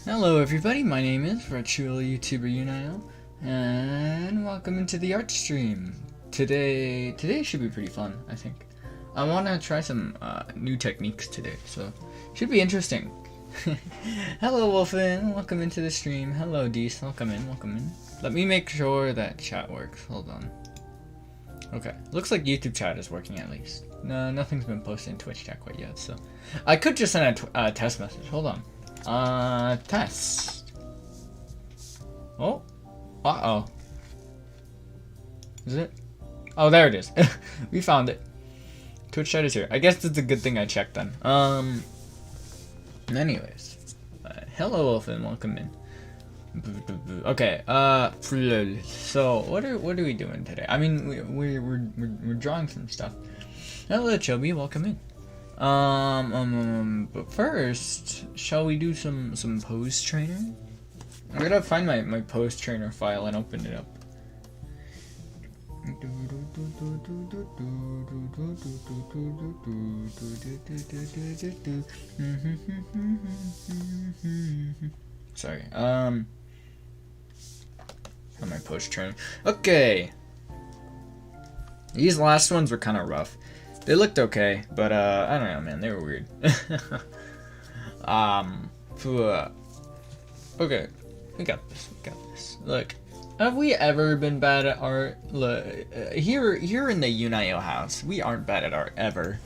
Hello everybody, my name is virtual YouTuber Yunayo, and welcome into the art stream. Today should be pretty fun, I think. I want to try some new techniques today, so should be interesting. Hello Wolfen, welcome into the stream. Hello Dees, welcome in. Let me make sure that chat works, hold on. Okay, looks like YouTube chat is working at least. No, nothing's been posted in Twitch chat quite yet, so I could just send a test message, hold on. Test. Oh. Uh-oh. Is it? Oh, there it is. We found it. Twitch chat is here. I guess it's a good thing I checked then. Anyways. Hello, Wolfen. Welcome in. Okay, so what are we doing today? I mean, we're drawing some stuff. Hello, Chobi. Welcome in. But first, shall we do some pose trainer? I'm gonna find my pose trainer file and open it up. Sorry, on my pose trainer. Okay. These last ones were kind of rough. They looked okay, but I don't know, man. They were weird. Okay, we got this. Look, have we ever been bad at art? Look, here in the Yunayo house, we aren't bad at art ever.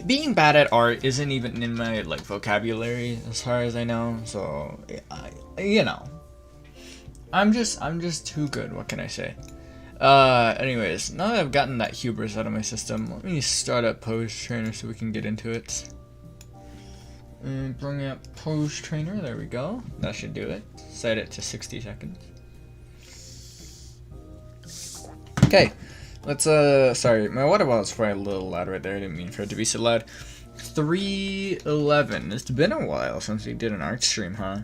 Being bad at art isn't even in my vocabulary, as far as I know. So, you know, I'm just too good. What can I say? Anyways, now that I've gotten that hubris out of my system, let me start up pose trainer so we can get into it. And bring up pose trainer, there we go. That should do it. Set it to 60 seconds. Okay, let's, sorry, my water bottle is probably a little loud right there. I didn't mean for it to be so loud. 3:11. It's been a while since we did an art stream, huh?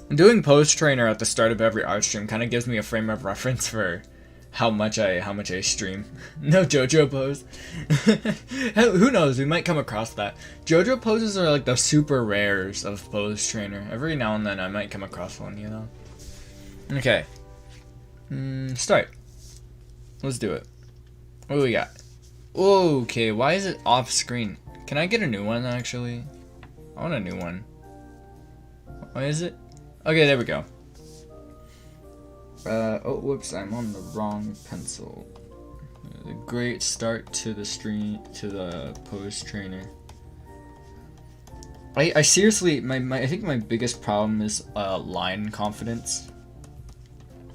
Doing pose trainer at the start of every art stream kind of gives me a frame of reference for how much I stream. No JoJo pose. Who knows? We might come across that. JoJo poses are like the super rares of pose trainer. Every now and then I might come across one, you know. Okay. Start. Let's do it. What do we got? Okay, why is it off screen? Can I get a new one actually? I want a new one. Why is it? Okay, there we go. Oh, whoops, I'm on the wrong pencil. A great start to the stream, to the pose trainer. I seriously, I think my biggest problem is line confidence.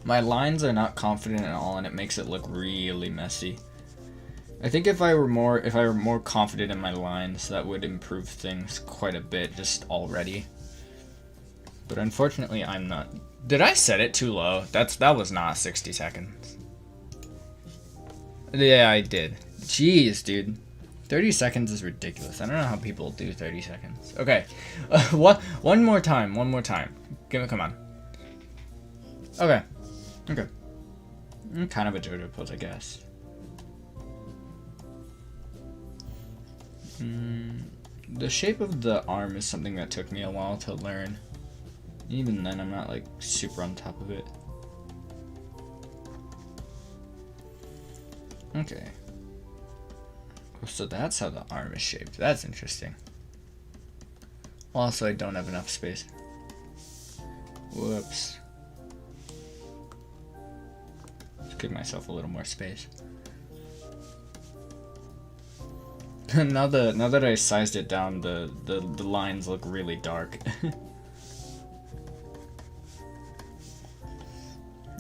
My lines are not confident at all, and it makes it look really messy. I think if I were more confident in my lines, that would improve things quite a bit just already. But unfortunately, I'm not. Did I set it too low? That was not 60 seconds. Yeah, I did. Jeez, dude. 30 seconds is ridiculous. I don't know how people do 30 seconds. Okay. One more time. Come on. Okay. Kind of a JoJo pose, I guess. The shape of the arm is something that took me a while to learn. Even then, I'm not like super on top of it. Okay. So that's how the arm is shaped. That's interesting. Also, I don't have enough space. Whoops. Let's give myself a little more space. now that I sized it down, the lines look really dark.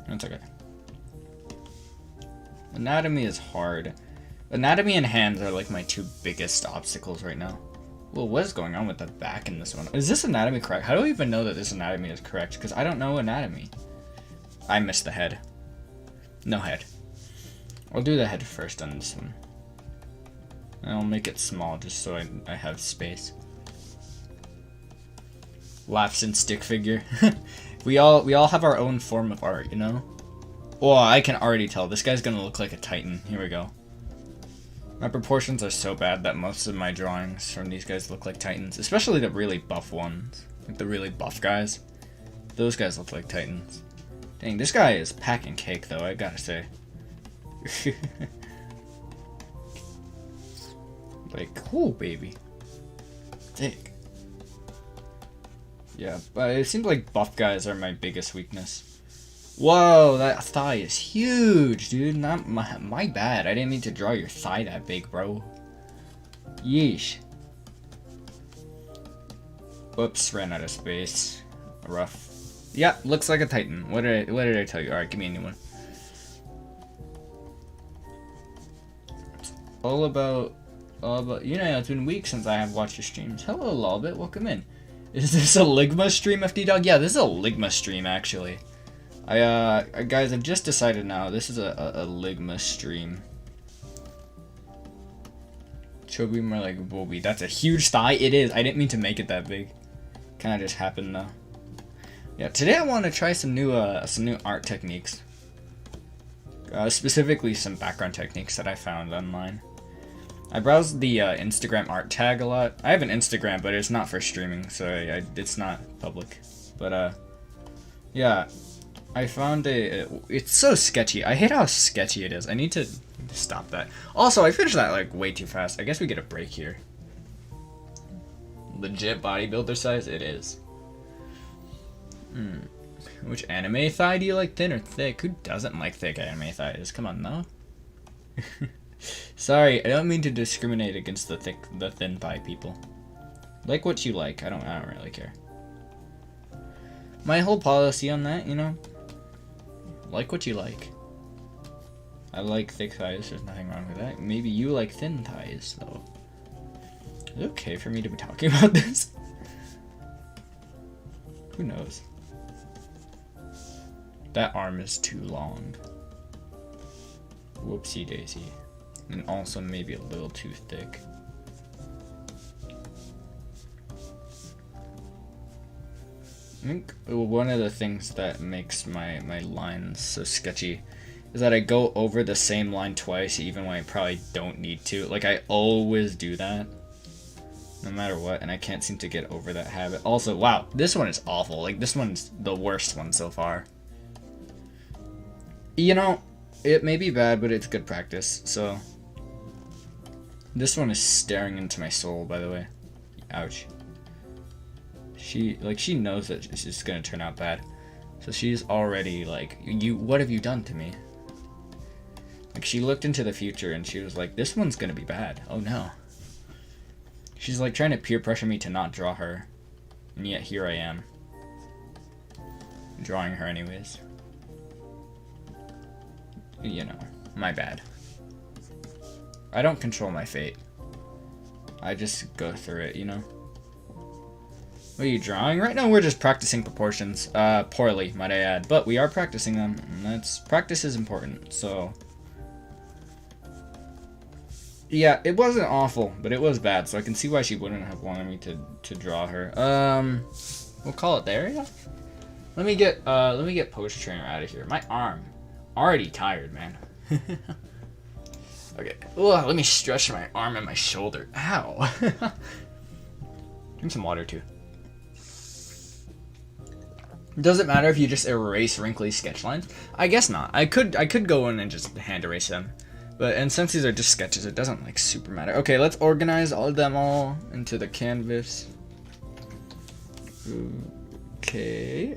That's okay. Anatomy is hard. Anatomy and hands are like my two biggest obstacles right now. Well, what is going on with the back in this one? Is this anatomy correct? How do I even know that this anatomy is correct? Because I don't know anatomy. I missed the head. No head. I'll do the head first on this one. And I'll make it small just so I have space. Laughs and stick figure. We all have our own form of art, you know? Oh, I can already tell. This guy's gonna look like a titan. Here we go. My proportions are so bad that most of my drawings from these guys look like titans. Especially the really buff ones. Like the really buff guys. Those guys look like titans. Dang, this guy is packing cake though, I gotta say. Like, cool baby. Thick. Yeah, but it seems like buff guys are my biggest weakness. Whoa, that thigh is huge, dude. Not my bad. I didn't mean to draw your thigh that big, bro. Yeesh. Whoops, ran out of space. Rough. Yeah, looks like a titan. What did I tell you? Alright, give me a new one. It's all about Yunayo, it's been weeks since I have watched your streams. Hello, Lolbit, welcome in. Is this a Ligma stream, FD Dog? Yeah, this is a Ligma stream, actually. Guys, I've just decided now, this is a Ligma stream. Should be more like Bobby. That's a huge thigh. It is. I didn't mean to make it that big. Kind of just happened, though. Yeah, today I want to try some new art techniques. Specifically, some background techniques that I found online. I browsed the Instagram art tag a lot. I have an Instagram, but it's not for streaming, so it's not public. But yeah, I found it's so sketchy. I hate how sketchy it is. I need to stop that. Also, I finished that like way too fast. I guess we get a break here. Legit bodybuilder size, it is. Which anime thigh do you like, thin or thick? Who doesn't like thick anime thighs? Come on, no. Sorry, I don't mean to discriminate against the thin thigh people. Like what you like. I don't really care. My whole policy on that, you know, like what you like. I like thick thighs. There's nothing wrong with that. Maybe you like thin thighs, though. Is it okay for me to be talking about this? Who knows? That arm is too long. Whoopsie daisy. And also maybe a little too thick. I think one of the things that makes my lines so sketchy is that I go over the same line twice even when I probably don't need to. Like, I always do that. No matter what, and I can't seem to get over that habit. Also, wow, this one is awful. Like, this one's the worst one so far. You know, it may be bad, but it's good practice, so... This one is staring into my soul, by the way. Ouch. She knows that it's just gonna turn out bad. So she's already like, what have you done to me? Like, she looked into the future and she was like, this one's gonna be bad. Oh no. She's like trying to peer pressure me to not draw her. And yet here I am. Drawing her anyways. You know, my bad. I don't control my fate. I just go through it, you know? What are you drawing? Right now we're just practicing proportions. Poorly, might I add. But we are practicing them, and practice is important, so... Yeah, it wasn't awful, but it was bad, so I can see why she wouldn't have wanted me to draw her. We'll call it there, yeah? Let me get Post Trainer out of here. My arm. Already tired, man. Okay. Ugh, let me stretch my arm and my shoulder. Ow. Drink some water too. Does it matter if you just erase wrinkly sketch lines? I guess not. I could go in and just hand erase them. And since these are just sketches, it doesn't like super matter. Okay, let's organize all of them all into the canvas. Okay.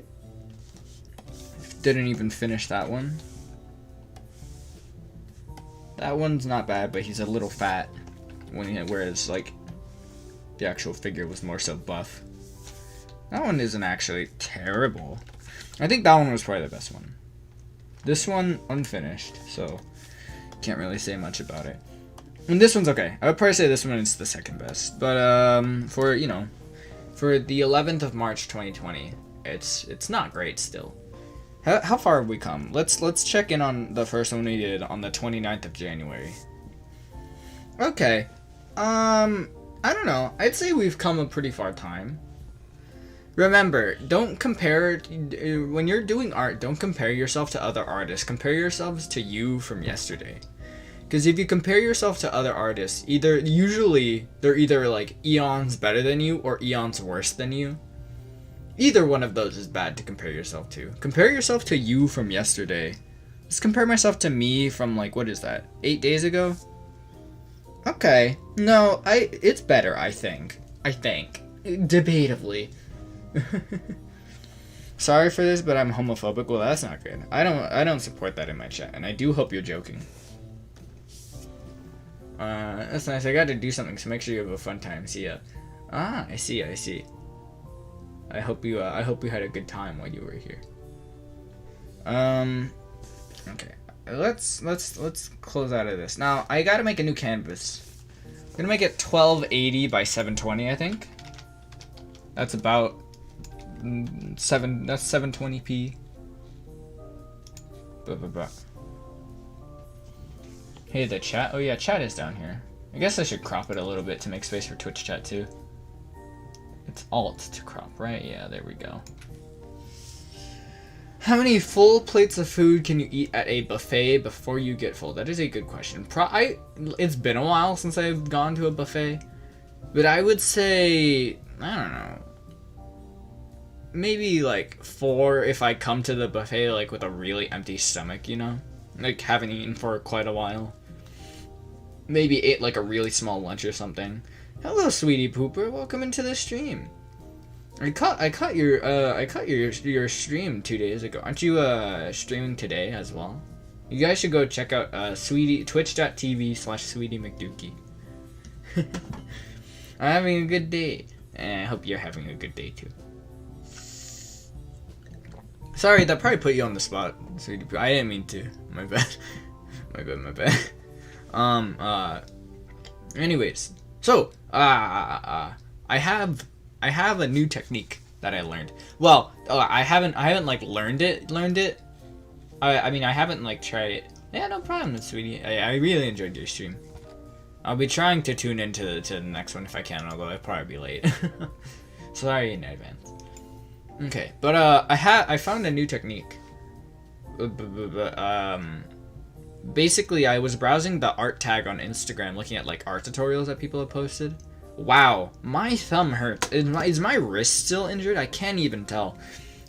Didn't even finish that one. That one's not bad, but he's a little fat. Whereas, like, the actual figure was more so buff. That one isn't actually terrible. I think that one was probably the best one. This one, unfinished, so can't really say much about it. And this one's okay. I would probably say this one is the second best. But, for the 11th of March 2020, it's not great still. How far have we come? Let's check in on the first one we did on the 29th of January. Okay. I don't know. I'd say we've come a pretty far time. Remember, don't compare, when you're doing art, don't compare yourself to other artists. Compare yourselves to you from yesterday. Because if you compare yourself to other artists, usually they're either like eons better than you or eons worse than you. Either one of those is bad to compare yourself to. Compare yourself to you from yesterday. Let's compare myself to me from, like, what is that? 8 days ago? Okay. No, it's better, I think. Debatably. Sorry for this, but I'm homophobic. Well, that's not good. I don't support that in my chat, and I do hope you're joking. That's nice. I got to do something, so make sure you have a fun time. See ya. Ah, I see. I hope you had a good time while you were here. Okay. Let's close out of this. Now, I got to make a new canvas. I'm going to make it 1280 by 720, I think. That's about that's 720p. Hey, the chat. Oh yeah, chat is down here. I guess I should crop it a little bit to make space for Twitch chat too. It's Alt to crop, right? Yeah, there we go. How many full plates of food can you eat at a buffet before you get full? That is a good question. It's been a while since I've gone to a buffet, but I would say, I don't know, maybe like 4 if I come to the buffet like with a really empty stomach, you know? Like haven't eaten for quite a while. Maybe ate like a really small lunch or something. Hello, sweetie pooper. Welcome into the stream. I caught your stream 2 days ago. Aren't you streaming today as well? You guys should go check out twitch.tv/SweetieMcDookie. I'm having a good day, and I hope you're having a good day too. Sorry, that probably put you on the spot, sweetie poo. I didn't mean to. My bad. My bad. Anyways, so I have a new technique that I learned. Well, I haven't like learned it. I mean, I haven't like tried it. Yeah, no problem, sweetie. I really enjoyed your stream. I'll be trying to tune into the next one if I can, although I'll probably be late. Sorry in advance. Okay, but I found a new technique. Basically, I was browsing the art tag on Instagram, looking at like art tutorials that people have posted. Wow, my thumb hurts. Is my wrist still injured? I can't even tell.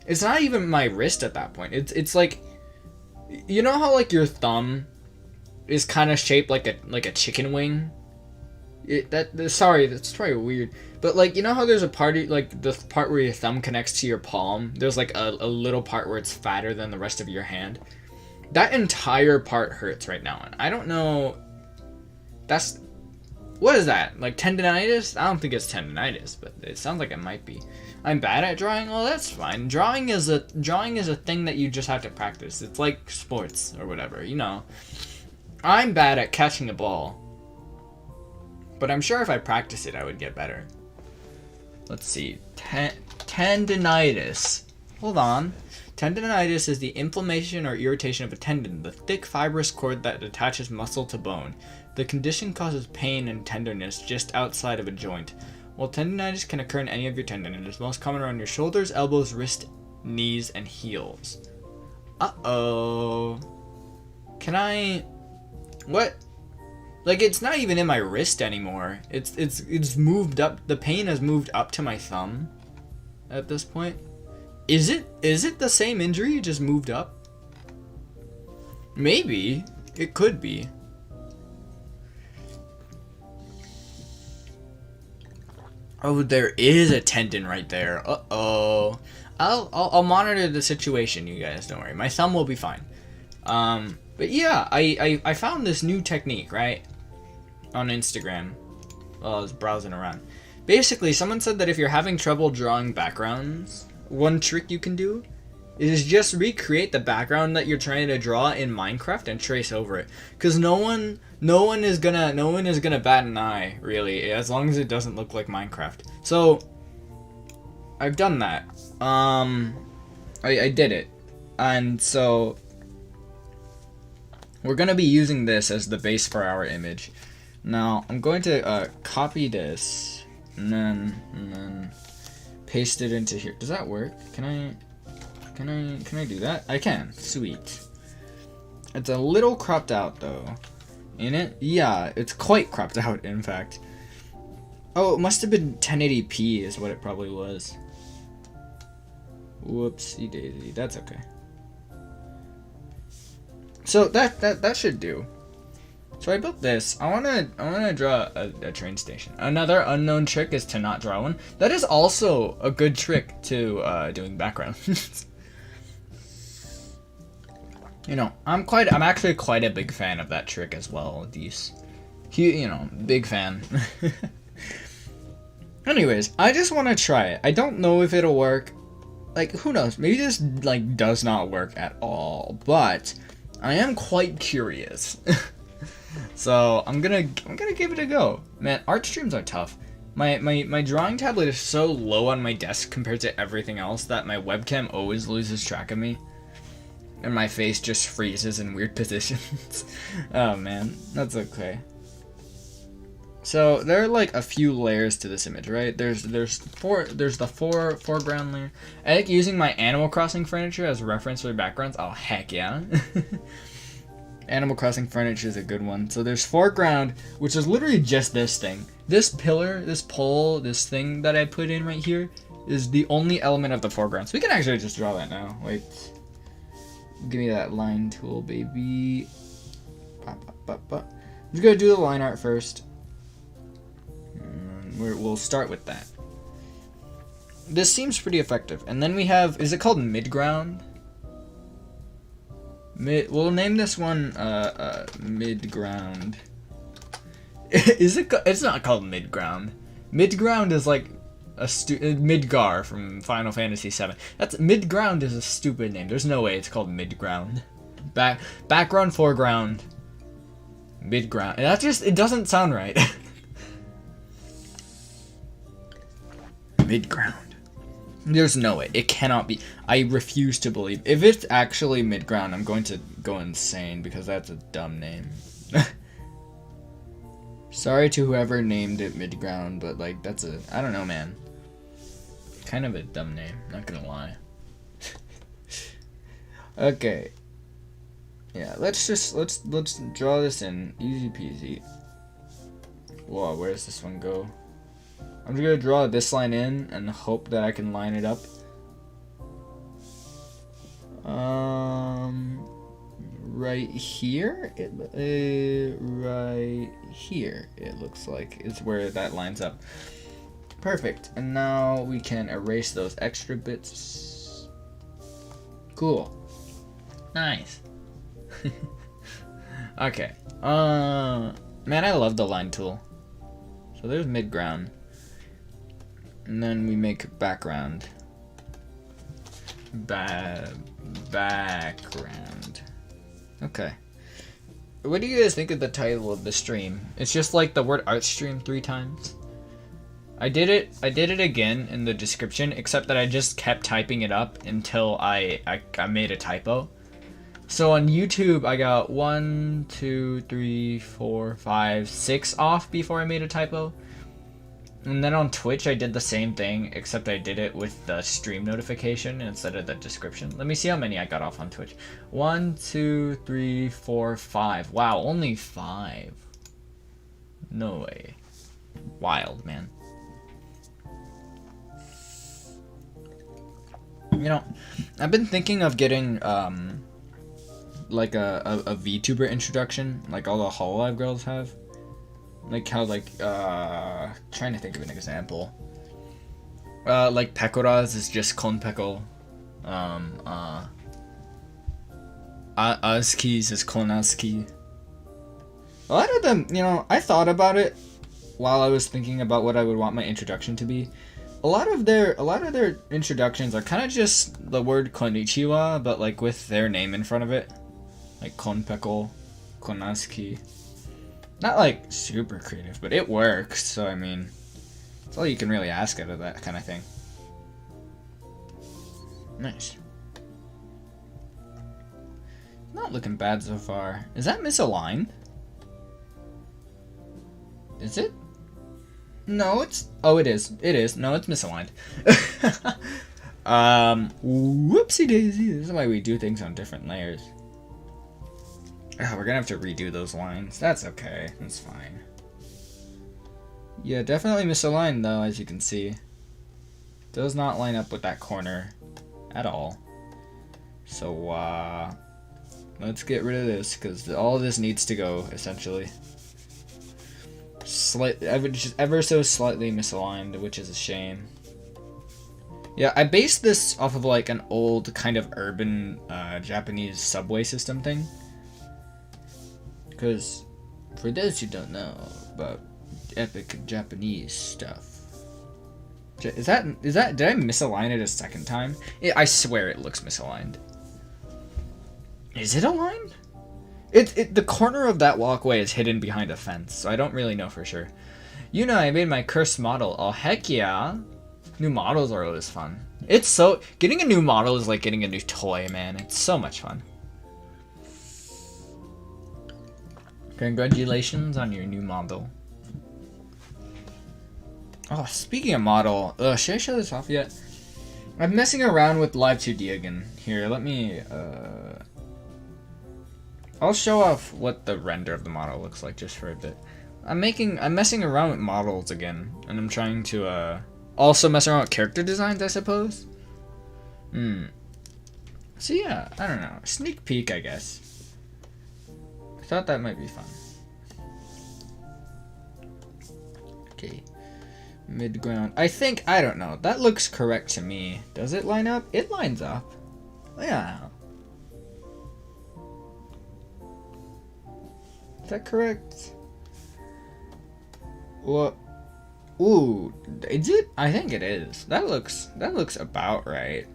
It's not even my wrist at that point. It's like, you know how like your thumb is kind of shaped like a chicken wing. Sorry, that's probably weird. But like, you know how there's a part, like the part where your thumb connects to your palm. There's like a little part where it's fatter than the rest of your hand. That entire part hurts right now, and I don't know. What is that? Like tendinitis? I don't think it's tendinitis, but it sounds like it might be. I'm bad at drawing. Well, that's fine. Drawing is a thing that you just have to practice. It's like sports or whatever, you know. I'm bad at catching a ball, but I'm sure if I practice it, I would get better. Let's see. Tendinitis. Hold on. Tendinitis is the inflammation or irritation of a tendon, the thick fibrous cord that attaches muscle to bone. The condition causes pain and tenderness just outside of a joint. While tendinitis can occur in any of your tendons, it is most common around your shoulders, elbows, wrists, knees, and heels. Uh-oh. What? Like, it's not even in my wrist anymore. It's moved up. The pain has moved up to my thumb at this point. Is it the same injury, just moved up? Maybe. It could be. Oh, there is a tendon right there. Uh-oh. I'll monitor the situation, you guys. Don't worry. My thumb will be fine. But yeah, I found this new technique, right? On Instagram while I was browsing around. Basically, someone said that if you're having trouble drawing backgrounds, one trick you can do is just recreate the background that you're trying to draw in Minecraft and trace over it. Because no one is gonna bat an eye, really, as long as it doesn't look like Minecraft. So I've done that. I did it. And so we're gonna be using this as the base for our image. Now I'm going to copy this and then paste it into here. Does that work? Can I do that? I can. Sweet. It's a little cropped out though. Ain't it? Yeah, it's quite cropped out, in fact. Oh, it must have been 1080p is what it probably was. Whoopsie daisy. That's okay. So that should do. So I built this. I wanna draw a train station. Another unknown trick is to not draw one. That is also a good trick to doing backgrounds. You know, I'm actually quite a big fan of that trick as well. Big fan. Anyways, I just want to try it. I don't know if it'll work. Like, who knows? Maybe this like does not work at all. But I am quite curious. So I'm gonna give it a go. Man, art streams are tough. My drawing tablet is so low on my desk compared to everything else that my webcam always loses track of me. And my face just freezes in weird positions. Oh man, that's okay. So there are like a few layers to this image, right? There's the foreground layer. I like using my Animal Crossing furniture as a reference for backgrounds. Oh heck yeah. Animal Crossing furniture is a good one. So there's foreground, which is literally just this thing. This pillar, this pole, this thing that I put in right here is the only element of the foreground. So we can actually just draw that now. Wait. Give me that line tool, baby. I'm just gonna do the line art first. We'll start with that. This seems pretty effective. And then we have, is it called midground? We'll name this one midground. Is it? It's not called midground. Midground is like a Midgar from Final Fantasy VII. Midground is a stupid name. There's no way it's called midground. Background, foreground, midground. It doesn't sound right. Midground. There's no way. It cannot be. I refuse to believe. If it's actually midground, I'm going to go insane because that's a dumb name. Sorry to whoever named it midground, but like I don't know, man. Kind of a dumb name, not gonna lie. Okay. Yeah, let's draw this in. Easy peasy. Whoa, where does this one go? I'm just gonna draw this line in and hope that I can line it up. Right here? Right here, it looks like, is where that lines up. Perfect. And now we can erase those extra bits. Cool. Nice. Okay. Man, I love the line tool. So there's midground. And then we make background. Background. Okay. What do you guys think of the title of the stream? It's just like the word art stream 3 times. I did it again in the description, except that I just kept typing it up until I made a typo. So on YouTube, I got 1, 2, 3, 4, 5, 6 off before I made a typo. And then on Twitch, I did the same thing, except I did it with the stream notification instead of the description. Let me see how many I got off on Twitch. 1, 2, 3, 4, 5. Wow, only 5. No way. Wild, man. You know, I've been thinking of getting, like a VTuber introduction, like all the Hololive girls have. Like how, trying to think of an example. Like Pekoraz is just Konpeko. Azki's is Konazki. A lot of them, you know, I thought about it while I was thinking about what I would want my introduction to be. A lot of their introductions are kind of just the word konnichiwa, but like with their name in front of it. Like Konpeko, Konazki. Not like super creative, but it works, so I mean, that's all you can really ask out of that kind of thing. Nice. Not looking bad so far. Is that misaligned? Is it? No, it's... Oh, it is. It is. No, it's misaligned. Whoopsie daisy. This is why we do things on different layers. Oh, we're gonna have to redo those lines. That's okay. That's fine. Yeah, definitely misaligned though, as you can see. Does not line up with that corner at all. So let's get rid of this, because all of this needs to go, essentially. Just ever so slightly misaligned, which is a shame. Yeah, I based this off of like an old kind of urban Japanese subway system thing. Because for those who don't know about epic Japanese stuff, did I misalign it a second time? I swear it looks misaligned. Is it aligned? The corner of that walkway is hidden behind a fence, so I don't really know for sure. I made my cursed model. Oh heck yeah! New models are always fun. Getting a new model is like getting a new toy, man. It's so much fun. Congratulations on your new model. Oh, speaking of model, should I show this off yet? I'm messing around with Live 2D again. Here, let me, I'll show off what the render of the model looks like just for a bit. I'm messing around with models again, and I'm trying to, also mess around with character designs, I suppose. So yeah, I don't know. Sneak peek, I guess. I thought that might be fun. Okay. Mid-ground. I don't know. That looks correct to me. Does it line up? It lines up. Yeah. Is that correct? What? Ooh, is it? I think it is. That looks about right.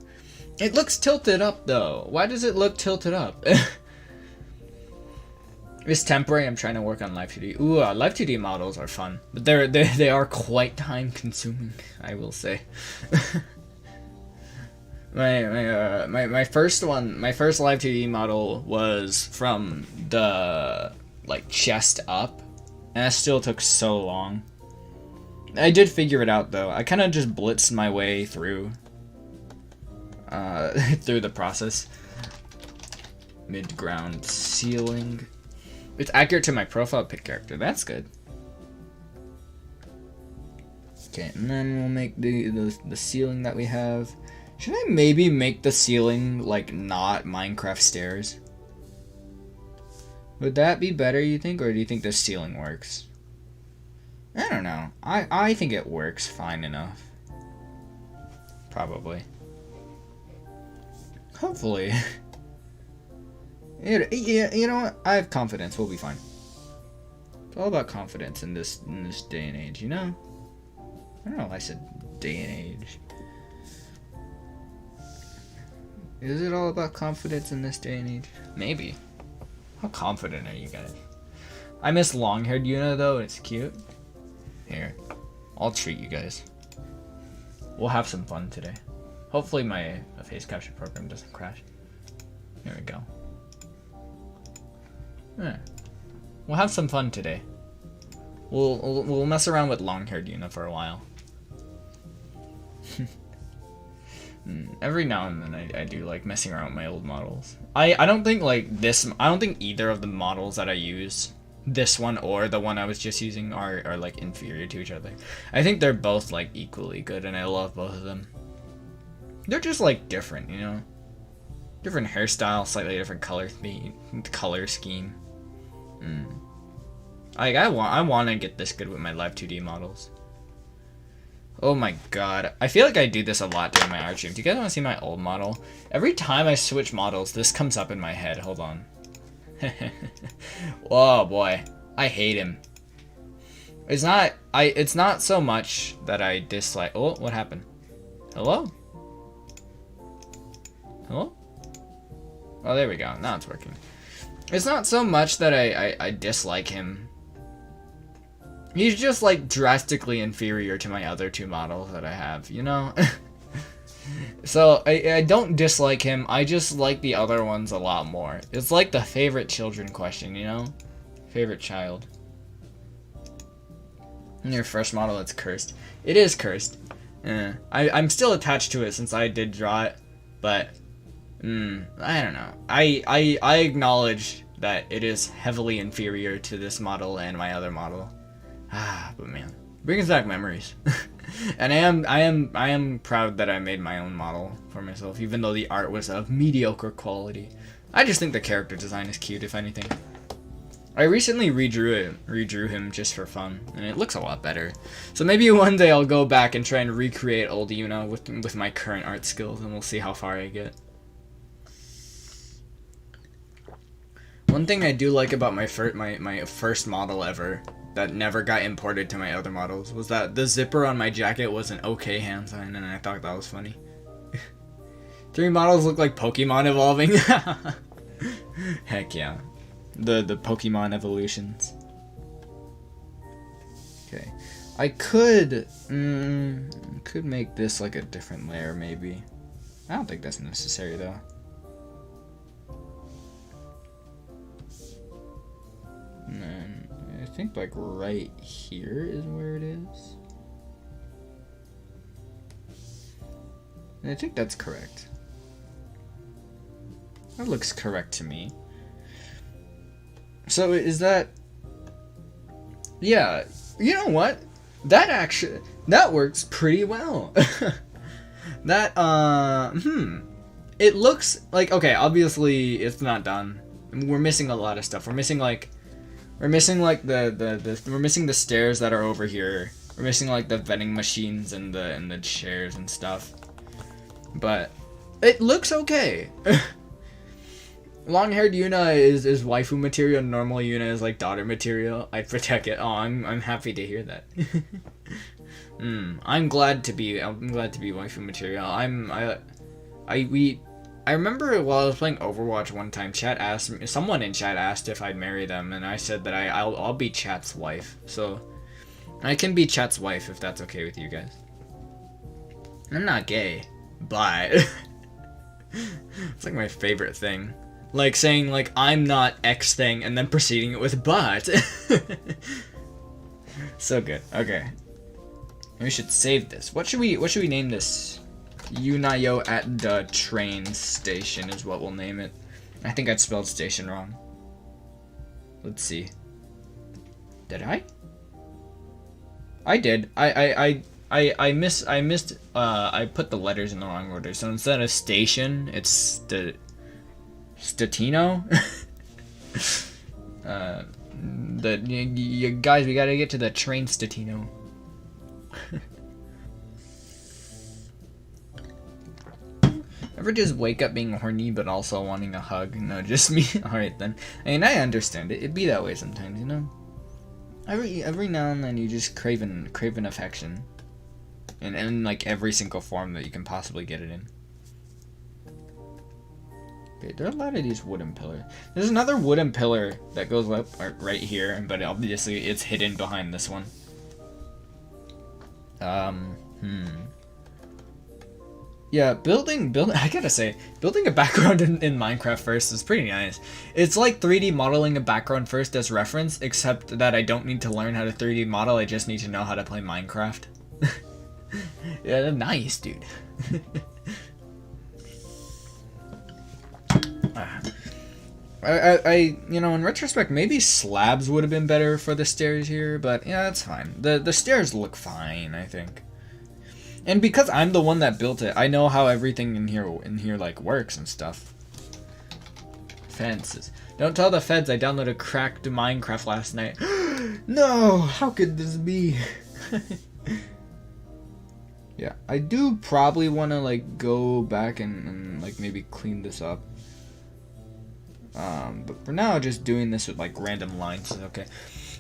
It looks tilted up though. Why does it look tilted up? It's temporary. I'm trying to work on Live 2D. Ooh, Live 2D models are fun, but they are quite time consuming, I will say. my first Live 2D model was from the like chest up, and that still took so long. I did figure it out though. I kind of just blitzed my way through through the process. Mid-ground ceiling. It's accurate to my profile pic character. That's good. Okay, and then we'll make the ceiling that we have. Should I maybe make the ceiling like not Minecraft stairs? Would that be better, you think, or do you think the ceiling works? I don't know. I think it works fine enough. Probably. Hopefully. Yeah, you know what? I have confidence. We'll be fine. It's all about confidence in this day and age, you know? I don't know why I said day and age. Is it all about confidence in this day and age? Maybe. How confident are you guys? I miss long-haired Yuna though. It's cute. Here, I'll treat you guys. We'll have some fun today. Hopefully my face capture program doesn't crash. There we go. Yeah. We'll have some fun today. We'll mess around with long-haired Yuna for a while. Every now and then I do like messing around with my old models. I don't think like this. I don't think either of the models that I use, this one or the one I was just using, are like inferior to each other. I think they're both like equally good, and I love both of them. They're just like different, you know. Different hairstyle, slightly different color scheme. Like I want to get this good with my Live 2D models. Oh my god, I feel like I do this a lot during my art stream. Do you guys want to see my old model? Every time I switch models, this comes up in my head. Hold on. Oh boy, I hate him. It's not so much that I dislike. Oh, what happened? Hello? Hello? Oh, there we go. Now it's working. It's not so much that I dislike him. He's just like drastically inferior to my other two models that I have, you know? So I don't dislike him, I just like the other ones a lot more. It's like the favorite children question, you know? Favorite child. And your first model that's cursed. It is cursed. I'm still attached to it since I did draw it, but I don't know. I acknowledge that it is heavily inferior to this model and my other model. But man, brings back memories. And I am proud that I made my own model for myself, even though the art was of mediocre quality. I just think the character design is cute, if anything. I recently redrew him just for fun, and it looks a lot better. So maybe one day I'll go back and try and recreate old Yuna with my current art skills, and we'll see how far I get. One thing I do like about my first model ever that never got imported to my other models was that the zipper on my jacket was an OK hand sign, and I thought that was funny. 3 models look like Pokemon evolving. Heck yeah. The Pokemon evolutions. Okay. I could make this like a different layer maybe. I don't think that's necessary though. And then I think like right here is where it is. And I think that's correct. That looks correct to me. So is that... Yeah, you know what? That works pretty well. That, It looks like, okay, obviously it's not done. We're missing a lot of stuff. We're missing the stairs that are over here. We're missing like the vending machines and the chairs and stuff. But it looks okay. Long-haired Yuna is waifu material. Normal Yuna is like daughter material. I protect it. Oh, I'm happy to hear that. I'm glad to be waifu material. I remember while I was playing Overwatch one time, someone in chat asked if I'd marry them, and I said that I'll be chat's wife. So I can be chat's wife if that's okay with you guys. I'm not gay, but it's like my favorite thing. Like saying like I'm not X thing and then proceeding it with but. So good. Okay. We should save this. What should we name this? Yunayo at the train station is what we'll name it. I think I spelled station wrong. Let's see. Did I? I did. I missed I put the letters in the wrong order. So instead of station, it's the Statino. You guys, we gotta get to the train Statino. Ever just wake up being horny but also wanting a hug? No, just me. Alright then. I mean, I understand it. It'd be that way sometimes, you know? Every now and then you just crave an affection. And in like every single form that you can possibly get it in. Okay, there are a lot of these wooden pillars. There's another wooden pillar that goes up right here, but obviously it's hidden behind this one. Yeah, building I gotta say, building a background in Minecraft first is pretty nice. It's like 3D modeling a background first as reference, except that I don't need to learn how to 3D model, I just need to know how to play Minecraft. Yeah, nice, dude. I you know, in retrospect, maybe slabs would have been better for the stairs here, but yeah, that's fine. The stairs look fine, I think. And because I'm the one that built it, I know how everything in here like works and stuff. Fences. Don't tell the feds I downloaded cracked Minecraft last night. No, how could this be? Yeah, I do probably want to like go back and like maybe clean this up. But for now, just doing this with like random lines is okay.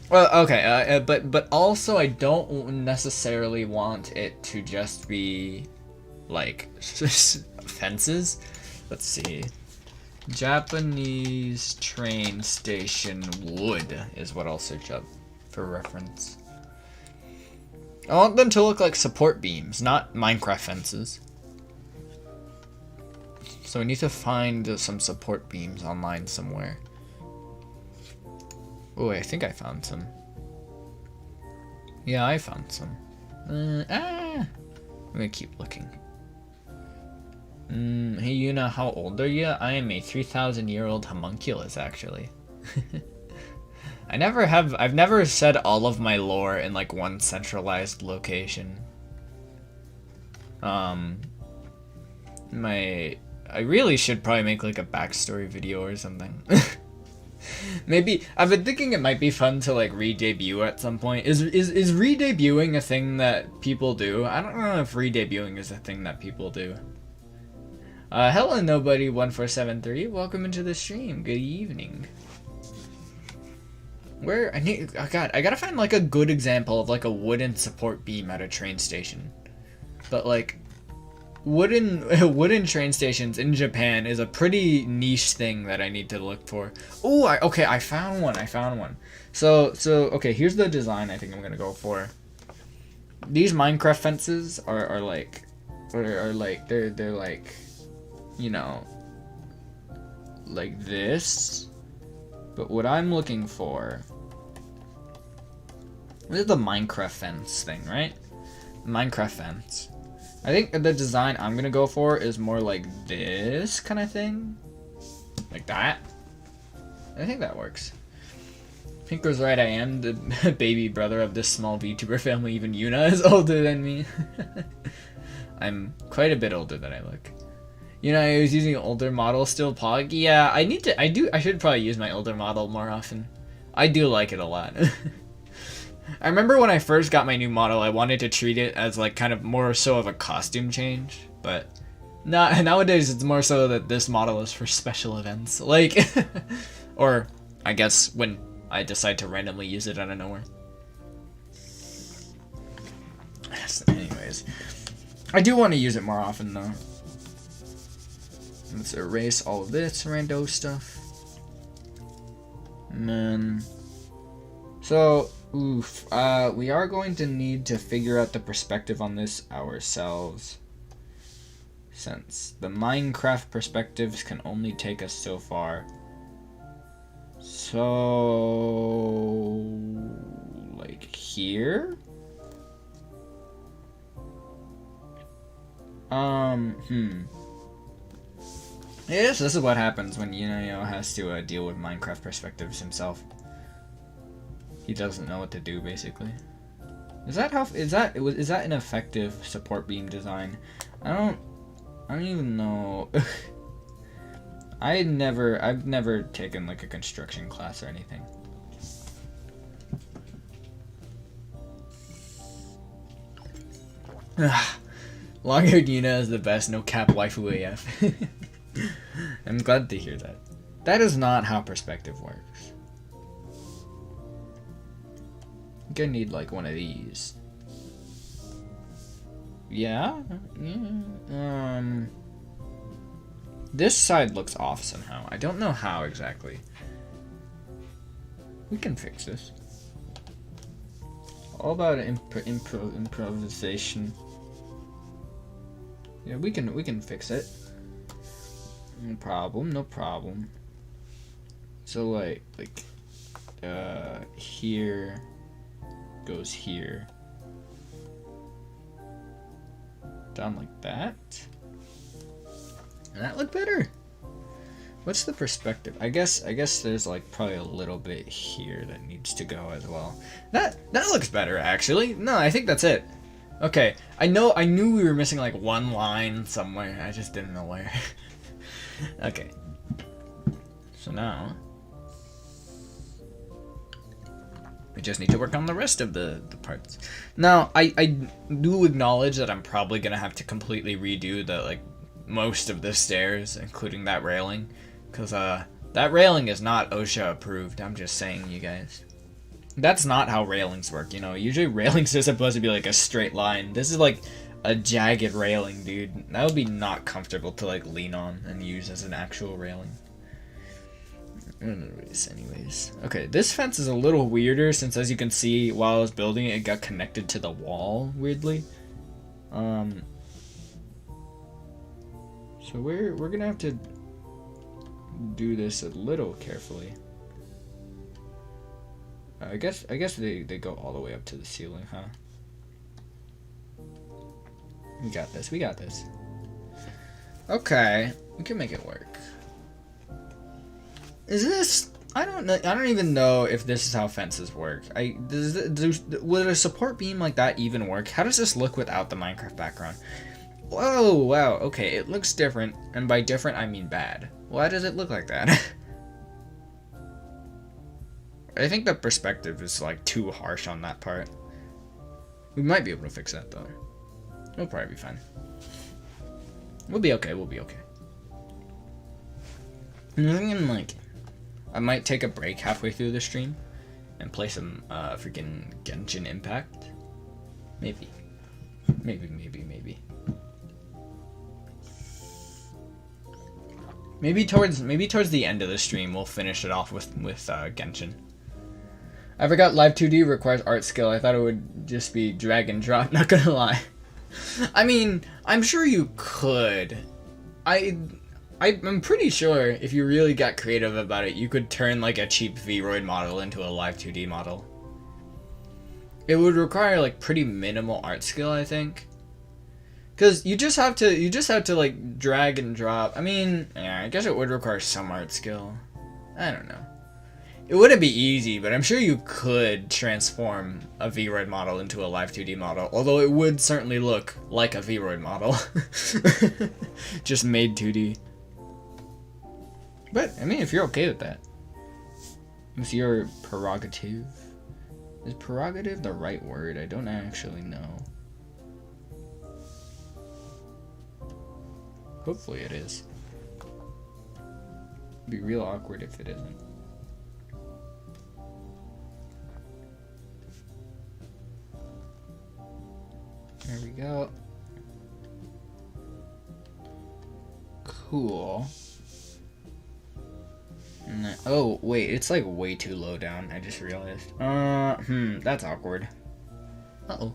Well, okay, but also I don't necessarily want it to just be like fences. Let's see. Japanese train station wood is what I'll search up for reference. I want them to look like support beams, not Minecraft fences. So we need to find some support beams online somewhere. Oh, I think I found some. Yeah, I found some. I'm gonna keep looking. Hey Yuna, how old are you? I am a 3,000-year-old homunculus, actually. I've never said all of my lore in like one centralized location. I really should probably make like a backstory video or something. Maybe I've been thinking it might be fun to like re-debut at some point. Is re-debuting a thing that people do? I don't know if re-debuting is a thing that people do. Hello nobody 1473. Welcome into the stream. Good evening. Where I gotta find like a good example of like a wooden support beam at a train station. But like wooden train stations in Japan is a pretty niche thing that I need to look for. Oh, I found one. So okay, here's the design I think I'm gonna go for. These Minecraft fences are like they're like, you know, like this. But what I'm looking for, this is the Minecraft fence thing, right? Minecraft fence. I think the design I'm gonna go for is more like this kind of thing. Like that. I think that works. Pink was right, I am the baby brother of this small VTuber family. Even Yuna is older than me. I'm quite a bit older than I look. Yunayo is using an older model still, Pog. Yeah, I should probably use my older model more often. I do like it a lot. I remember when I first got my new model, I wanted to treat it as like kind of more so of a costume change, but nowadays it's more so that this model is for special events, like, or I guess when I decide to randomly use it out of nowhere. Anyways, I do want to use it more often though. Let's erase all of this rando stuff. And then, so, we are going to need to figure out the perspective on this ourselves, since the Minecraft perspectives can only take us so far. So, like here? Yes, this is what happens when Yunayo has to deal with Minecraft perspectives himself. He doesn't know what to do, basically. Is that an effective support beam design? I don't even know. I've never taken like a construction class or anything. Long-haired Yuna is the best, no cap waifu AF. I'm glad to hear that. That is not how perspective works. I'm gonna need like one of these. Yeah? Yeah. This side looks off somehow. I don't know how exactly. We can fix this. All about improvisation. Yeah, we can fix it. No problem, no problem. So like here goes here. Down like that. And that look better. What's the perspective? I guess there's like probably a little bit here that needs to go as well. That looks better actually. No, I think that's it. Okay, I knew we were missing like one line somewhere. I just didn't know where. Okay. So now we just need to work on the rest of the parts. Now, I do acknowledge that I'm probably gonna have to completely redo the like most of the stairs, including that railing, because that railing is not OSHA approved. I'm just saying, you guys. That's not how railings work, you know. Usually railings are supposed to be like a straight line. This is like a jagged railing, dude. That would be not comfortable to like lean on and use as an actual railing. Anyways. Okay, this fence is a little weirder since, as you can see, while I was building it, it got connected to the wall weirdly. So we're gonna have to do this a little carefully. I guess they go all the way up to the ceiling, huh? We got this. Okay, we can make it work. Is this? I don't even know if this is how fences work. Would a support beam like that even work? How does this look without the Minecraft background? Whoa, wow, okay, it looks different, and by different I mean bad. Why does it look like that? I think the perspective is like too harsh on that part. We might be able to fix that though. We'll probably be fine. We'll be okay, we'll be okay. I'm thinking like, I might take a break halfway through the stream and play some freaking Genshin Impact. Maybe. Maybe. Maybe towards the end of the stream we'll finish it off with Genshin. I forgot Live 2D requires art skill. I thought it would just be drag and drop, not gonna lie. I mean, I'm sure you could. I'm pretty sure if you really got creative about it, you could turn like a cheap V-Roid model into a Live 2D model. It would require like pretty minimal art skill, I think. Cause you just have to like drag and drop. I mean, yeah, I guess it would require some art skill. I don't know. It wouldn't be easy, but I'm sure you could transform a V-Roid model into a Live 2D model, although it would certainly look like a V-Roid model. Just made 2D. But, I mean, if you're okay with that. It's your prerogative. Is prerogative the right word? I don't actually know. Hopefully it is. It'd be real awkward if it isn't. There we go. Cool. Oh, wait, it's like way too low down. I just realized. That's awkward. Uh-oh.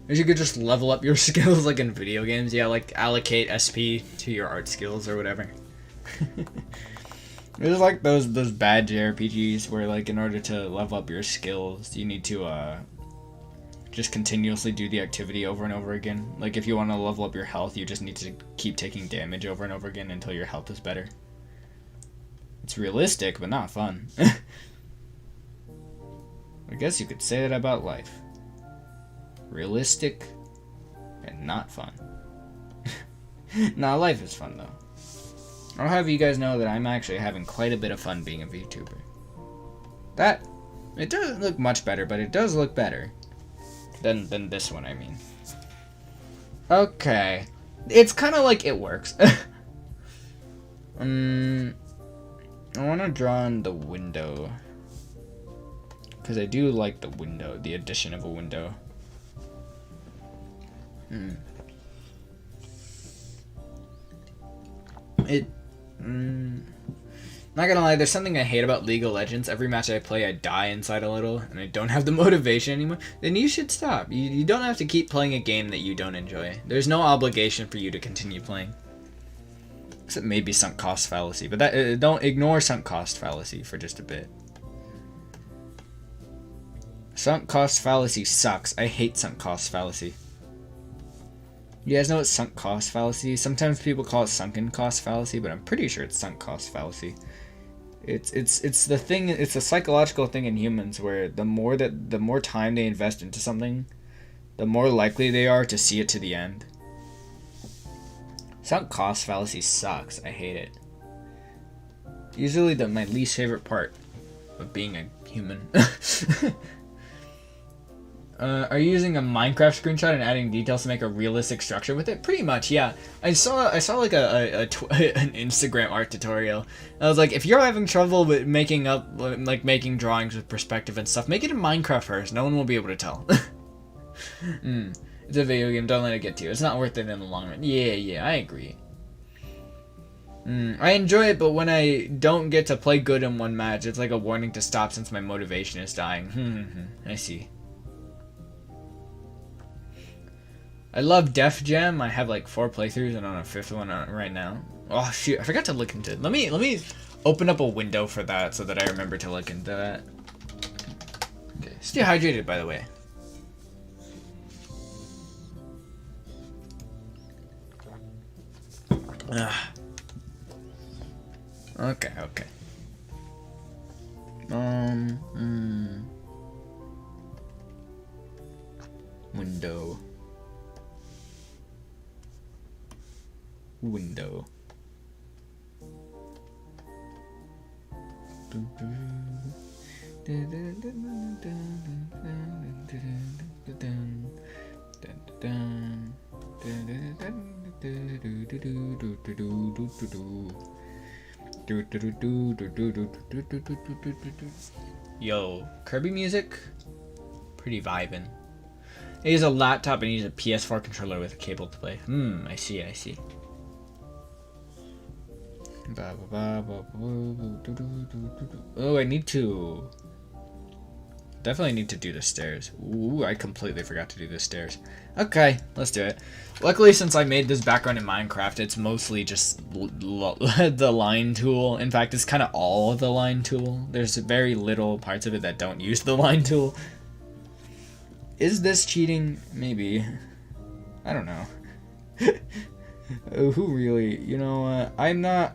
You could just level up your skills like in video games. Yeah, like allocate SP to your art skills or whatever. There's like those bad JRPGs where like in order to level up your skills, you need to just continuously do the activity over and over again. Like if you want to level up your health, you just need to keep taking damage over and over again until your health is better. It's realistic, but not fun. I guess you could say that about life. Realistic and not fun. Nah, life is fun though. I'll have you guys know that I'm actually having quite a bit of fun being a VTuber. It doesn't look much better, but it does look better than this one, I mean. Okay. It's kind of like it works. I want to draw on the window. Because I do like the window, the addition of a window. Not gonna lie, there's something I hate about League of Legends. Every match I play, I die inside a little, and I don't have the motivation anymore. Then you should stop. You don't have to keep playing a game that you don't enjoy. There's no obligation for you to continue playing. Except maybe sunk cost fallacy, but that don't ignore sunk cost fallacy for just a bit. Sunk cost fallacy sucks. I hate sunk cost fallacy. You guys know what sunk cost fallacy is? Sometimes people call it sunken cost fallacy, but I'm pretty sure it's sunk cost fallacy. It's the thing. It's a psychological thing in humans where the more time they invest into something, the more likely they are to see it to the end. Sunk cost fallacy sucks. I hate it. Usually my least favorite part of being a human. Are you using a Minecraft screenshot and adding details to make a realistic structure with it? Pretty much, yeah. I saw like an Instagram art tutorial. I was like, if you're having trouble with making drawings with perspective and stuff, make it in Minecraft first. No one will be able to tell. It's a video game. Don't let it get to you. It's not worth it in the long run. Yeah, I agree. I enjoy it, but when I don't get to play good in one match, it's like a warning to stop since my motivation is dying. I see. I love Def Jam. I have like 4 playthroughs and on a 5th one right now. Oh shoot, I forgot to look into it. Let me open up a window for that so that I remember to look into that. Okay, stay hydrated, by the way. Okay. Window. window. Yo, Kirby music? Pretty vibin'. He has a laptop and he has a PS4 controller with a cable to play. I see. Oh, I need to... Definitely need to do the stairs. Ooh, I completely forgot to do the stairs. Okay, let's do it. Luckily, since I made this background in Minecraft, it's mostly just the line tool. In fact, it's kind of all the line tool. There's very little parts of it that don't use the line tool. Is this cheating? Maybe. I don't know. Who really? You know what? I'm not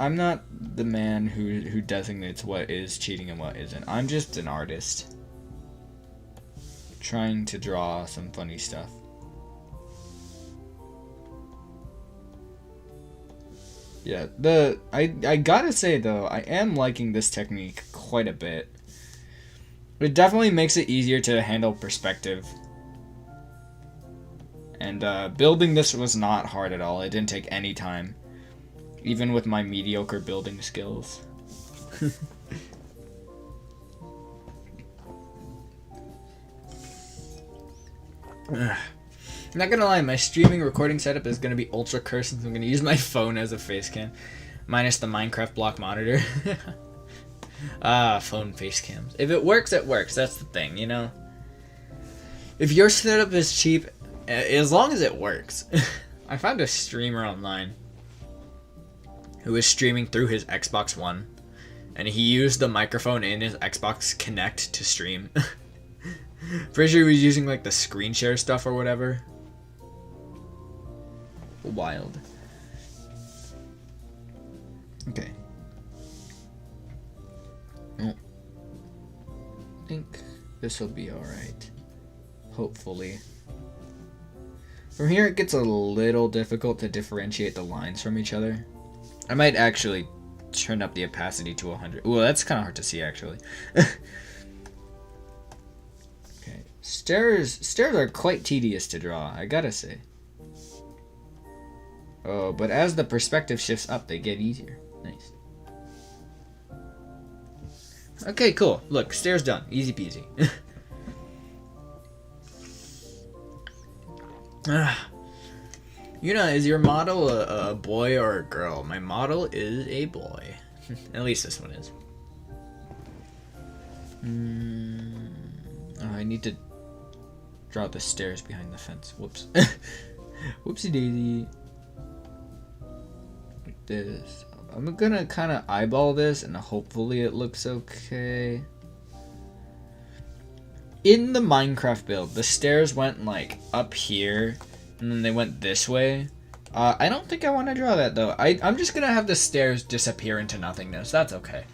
the man who designates what is cheating and what isn't. I'm just an artist trying to draw some funny stuff. Yeah, I gotta say though, I am liking this technique quite a bit. It definitely makes it easier to handle perspective. And building this was not hard at all. It didn't take any time, even with my mediocre building skills. I'm not gonna lie, my streaming recording setup is gonna be ultra cursed since I'm gonna use my phone as a face cam, minus the Minecraft block monitor. Phone face cams. If it works, it works. That's the thing, you know. If your setup is cheap, as long as it works. I found a streamer online who was streaming through his Xbox One, and he used the microphone in his Xbox Connect to stream. Pretty sure he was using like the screen share stuff or whatever. Wild. Okay. Oh. I think this will be alright. Hopefully. From here it gets a little difficult to differentiate the lines from each other. I might actually turn up the opacity to 100. Ooh, that's kind of hard to see actually. Okay. Stairs are quite tedious to draw, I gotta say. Oh, but as the perspective shifts up, they get easier. Nice. Okay, cool. Look, stairs done. Easy peasy. Yuna, is your model a boy or a girl? My model is a boy. At least this one is. Oh, I need to draw the stairs behind the fence. Whoops. Whoopsie daisy. Like this. I'm gonna kind of eyeball this and hopefully it looks okay. In the Minecraft build, the stairs went like up here and then they went this way. I don't think I want to draw that though. I'm just gonna have the stairs disappear into nothingness. That's okay.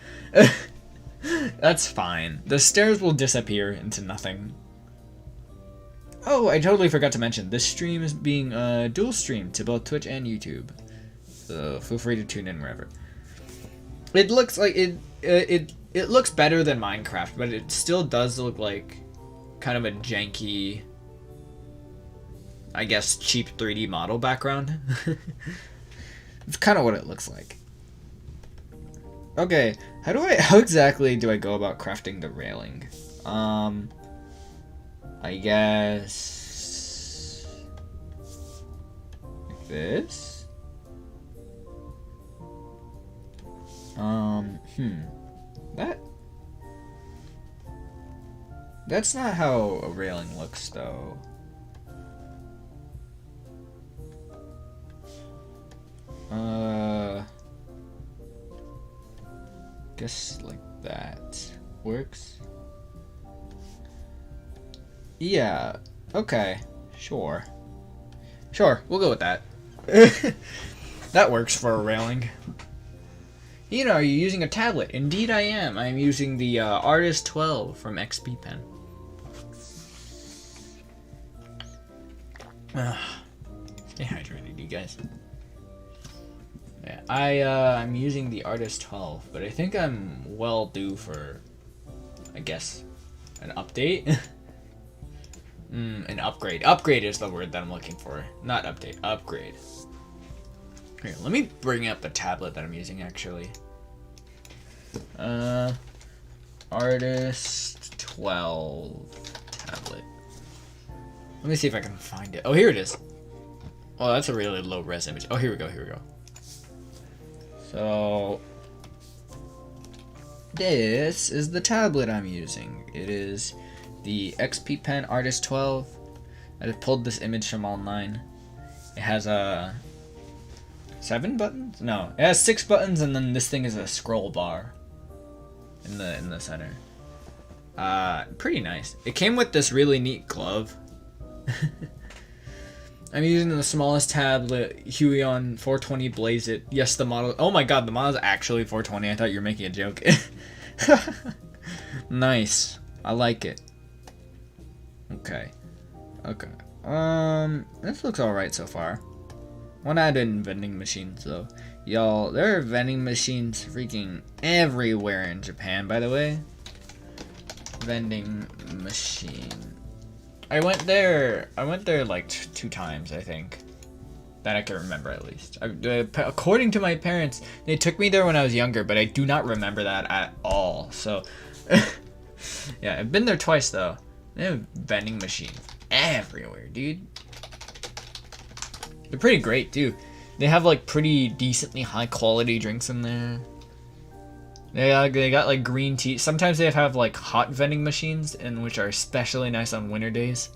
That's fine. The stairs will disappear into nothing. Oh, I totally forgot to mention, this stream is being dual streamed to both Twitch and YouTube. So feel free to tune in wherever. It looks like it looks better than Minecraft, but it still does look like kind of a janky, I guess, cheap 3D model background. It's kind of what it looks like. Okay, how exactly do I go about crafting the railing? I guess like this. That's not how a railing looks though. Guess like that works. Yeah, okay, sure, we'll go with that. That works for a railing. You know, are you using a tablet? Indeed I am. I'm using the Artist 12 from XP Pen. Stay hydrated, you guys. Yeah, I'm using the Artist 12, but I think I'm well due for, I guess, an update. An upgrade. Upgrade is the word that I'm looking for. Not update. Upgrade. Here, let me bring up the tablet that I'm using actually. Artist 12 tablet. Let me see if I can find it. Oh, here it is. Oh, that's a really low res image. Oh, here we go. Here we go. So this is the tablet I'm using. It is the XP Pen Artist 12. I just pulled this image from online. It has 7 buttons? No, it has 6 buttons, and then this thing is a scroll bar in the center. Pretty nice. It came with this really neat glove. I'm using the smallest tablet, Huion 420 Blaze It. Yes, the model. Oh my god, the model is actually 420. I thought you were making a joke. Nice. I like it. Okay. Okay. This looks alright so far. One added in vending machines, though. Y'all, there are vending machines freaking everywhere in Japan, by the way. Vending machine. I went there like 2 times, I think. That I can remember at least. According to my parents, they took me there when I was younger, but I do not remember that at all. So, yeah, I've been there twice though. They have vending machines everywhere, dude. They're pretty great too. They have like pretty decently high quality drinks in there. They got like green tea. Sometimes they have like hot vending machines, and which are especially nice on winter days.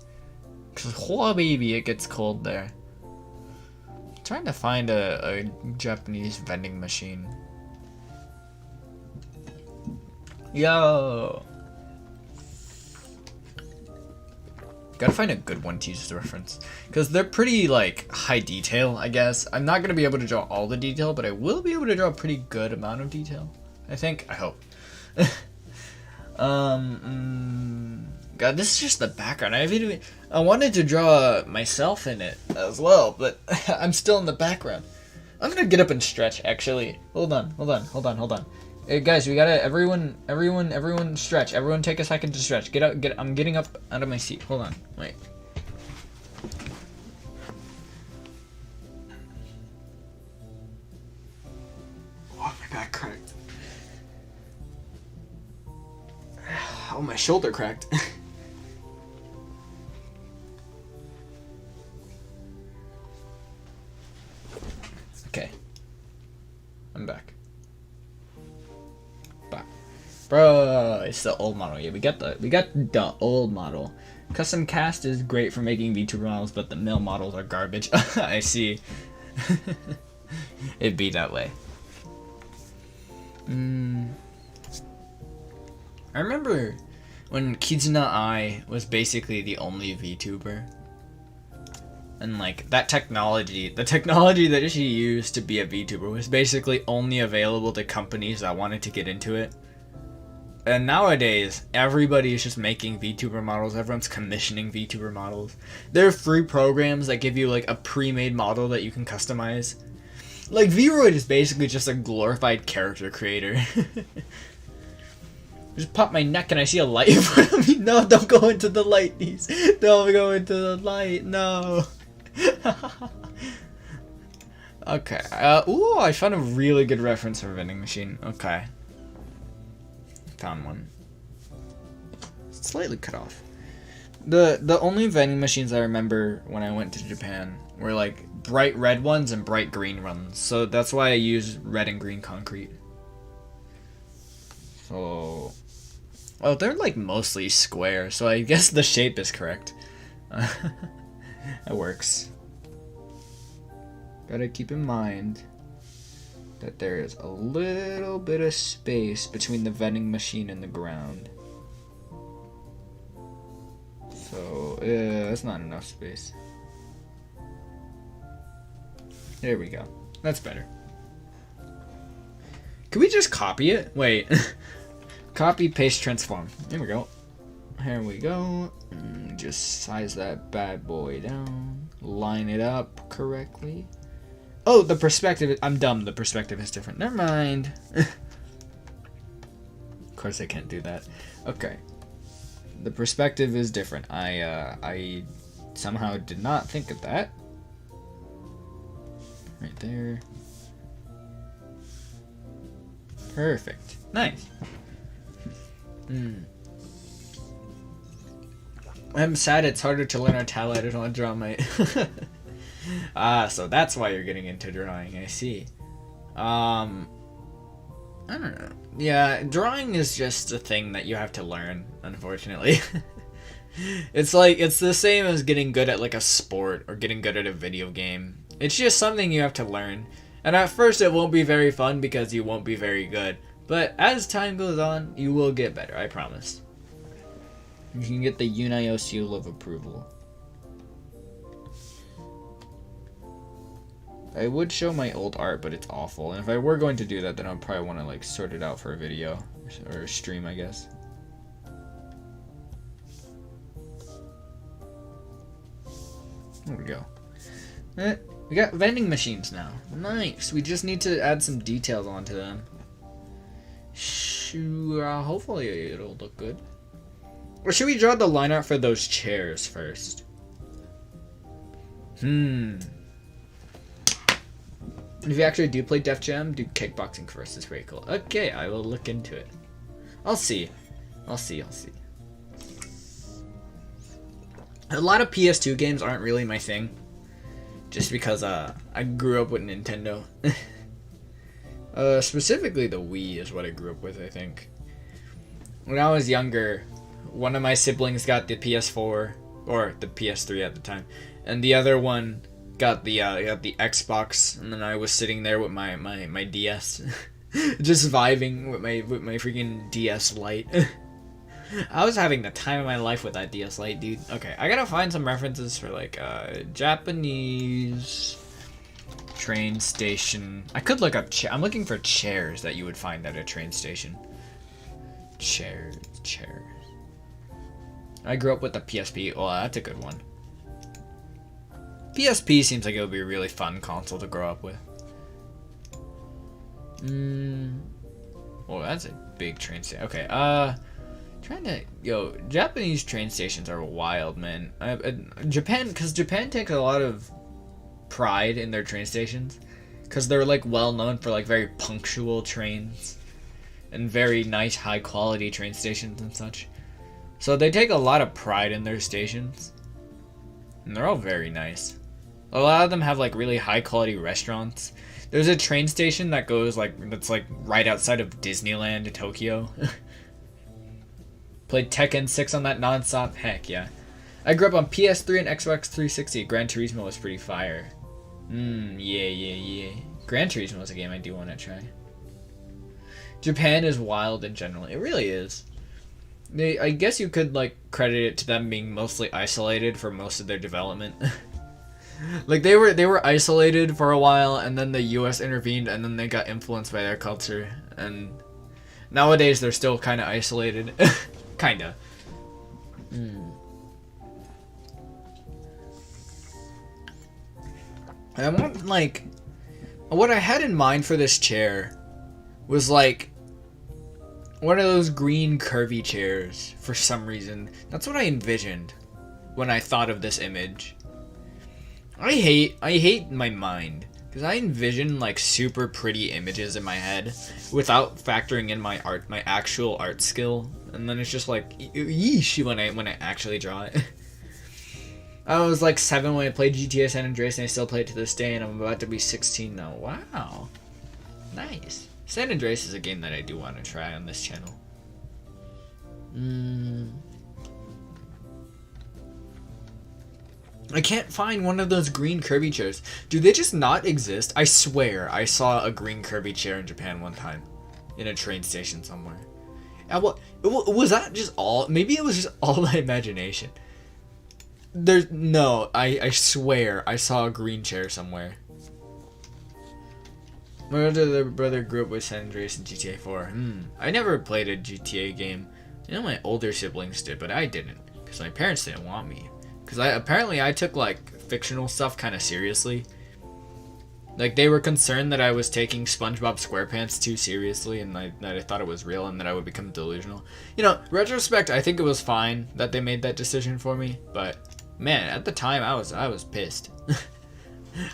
Cause oh baby, it gets cold there. I'm trying to find a Japanese vending machine. Yo. Gotta find a good one to use as a reference. Because they're pretty, like, high detail, I guess. I'm not gonna be able to draw all the detail, but I will be able to draw a pretty good amount of detail. I think. I hope. God, this is just the background. I wanted to draw myself in it as well, but I'm still in the background. I'm gonna get up and stretch, actually. Hold on. Hey guys, we gotta, everyone stretch. Everyone take a second to stretch. I'm getting up out of my seat. Hold on, wait. Oh, my back cracked. Oh, my shoulder cracked. Okay. I'm back. Bro, it's the old model. Yeah, we got the old model. Custom cast is great for making VTuber models, but the mill models are garbage. I see. It'd be that way. I remember when Kizuna Ai was basically the only VTuber. And like that technology, the technology that she used to be a VTuber was basically only available to companies that wanted to get into it. And nowadays, everybody is just making VTuber models. Everyone's commissioning VTuber models. There are free programs that give you like a pre-made model that you can customize. Like Vroid is basically just a glorified character creator. Just pop my neck and I see a light in front of me. No, don't go into the light, please. Don't go into the light. No. Okay. Ooh, I found a really good reference for a vending machine. Okay. Found one. Slightly cut off. The only vending machines I remember when I went to Japan were like bright red ones and bright green ones. So that's why I use red and green concrete. So, oh, they're like mostly square, so I guess the shape is correct. It works. Gotta keep in mind that there is a little bit of space between the vending machine and the ground. So, that's not enough space. There we go. That's better. Could we just copy it? Wait. Copy, paste, transform. There we go. Here we go. Just size that bad boy down. Line it up correctly. Oh, the perspective. I'm dumb. The perspective is different. Never mind. Of course I can't do that. Okay. The perspective is different. I somehow did not think of that. Right there. Perfect. Nice. I'm sad it's harder to learn Untitled. I don't want to draw my... so that's why you're getting into drawing. I see. I don't know. Yeah, drawing is just a thing that you have to learn, unfortunately. It's the same as getting good at like a sport or getting good at a video game. It's just something you have to learn. And at first it won't be very fun because you won't be very good. But as time goes on, you will get better, I promise. You can get the Yunayo seal of approval. I would show my old art, but it's awful. And if I were going to do that, then I'd probably want to like sort it out for a video or a stream, I guess. There we go. We got vending machines now. Nice. We just need to add some details onto them. Hopefully it'll look good. Or should we draw the line art for those chairs first? If you actually do play Def Jam, do kickboxing first. It's very cool. Okay, I will look into it. I'll see. I'll see. A lot of PS2 games aren't really my thing. Just because I grew up with Nintendo. Specifically the Wii is what I grew up with, I think. When I was younger, one of my siblings got the PS4, or the PS3 at the time, and the other one got the Xbox, and then I was sitting there with my DS, just vibing with my freaking DS Lite. I was having the time of my life with that DS Lite, dude. Okay, I gotta find some references for like Japanese train station. I could look up. I'm looking for chairs that you would find at a train station. Chairs. I grew up with the PSP. Oh, that's a good one. PSP seems like it would be a really fun console to grow up with. Oh, that's a big train station. Okay, Japanese train stations are wild, man. Because Japan takes a lot of pride in their train stations, because they're like well known for like very punctual trains and very nice high quality train stations and such. So they take a lot of pride in their stations, and they're all very nice. A lot of them have like really high quality restaurants. There's a train station that goes that's right outside of Disneyland in Tokyo. Played Tekken 6 on that nonstop. Heck yeah. I grew up on PS3 and Xbox 360. Gran Turismo was pretty fire. Yeah. Gran Turismo is a game I do want to try. Japan is wild in general. It really is. I guess you could like credit it to them being mostly isolated for most of their development. Like they were isolated for a while, and then the US intervened, and then they got influenced by their culture, and nowadays they're still kind of isolated. Kinda. I want like what I had in mind for this chair was like one of those green curvy chairs for some reason. That's what I envisioned when I thought of this image. I hate my mind because I envision like super pretty images in my head without factoring in my actual art skill, and then it's just like yeesh when I actually draw it. I was like 7 when I played GTA San Andreas, and I still play it to this day, and I'm about to be 16 now. Wow, nice. San Andreas is a game that I do want to try on this channel. I can't find one of those green Kirby chairs. Do they just not exist? I swear I saw a green Kirby chair in Japan one time. In a train station somewhere. Was that just all? Maybe it was just all my imagination. I swear I saw a green chair somewhere. My older brother grew up with San Andreas and GTA 4. I never played a GTA game. You know, my older siblings did, but I didn't. Because my parents didn't want me. Because apparently I took like fictional stuff kind of seriously. Like, they were concerned that I was taking SpongeBob SquarePants too seriously and that I thought it was real and that I would become delusional. You know, retrospect, I think it was fine that they made that decision for me, but man, at the time I was pissed.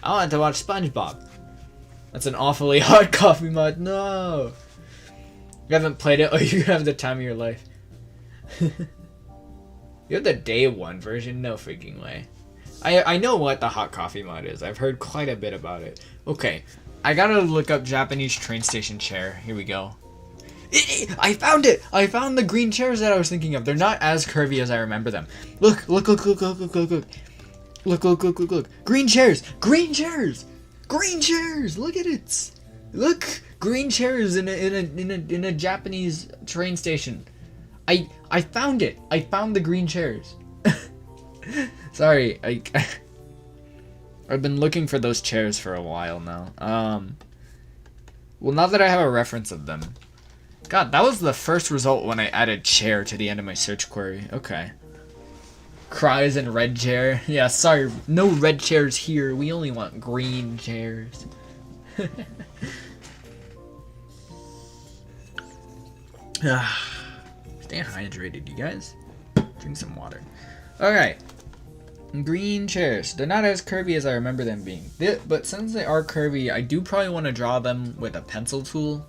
I wanted to watch SpongeBob. That's an awfully hot coffee mod. No! You haven't played it? Oh, you have the time of your life. You have the day one version? No freaking way. I know what the hot coffee mod is. I've heard quite a bit about it. Okay, I gotta look up Japanese train station chair. Here we go. I found it! I found the green chairs that I was thinking of. They're not as curvy as I remember them. Look. Look. Green chairs! Green chairs! Green chairs! Look at it! Look! Green chairs in a Japanese train station. I found it! I found the green chairs. Sorry, I've been looking for those chairs for a while now. Well, now that I have a reference of them. God, that was the first result when I added chair to the end of my search query. Okay. Cries and red chair. Yeah, sorry, no red chairs here. We only want green chairs. Stay hydrated, you guys. Drink some water. Okay. Green chairs. They're not as curvy as I remember them being. But since they are curvy, I do probably want to draw them with a pencil tool.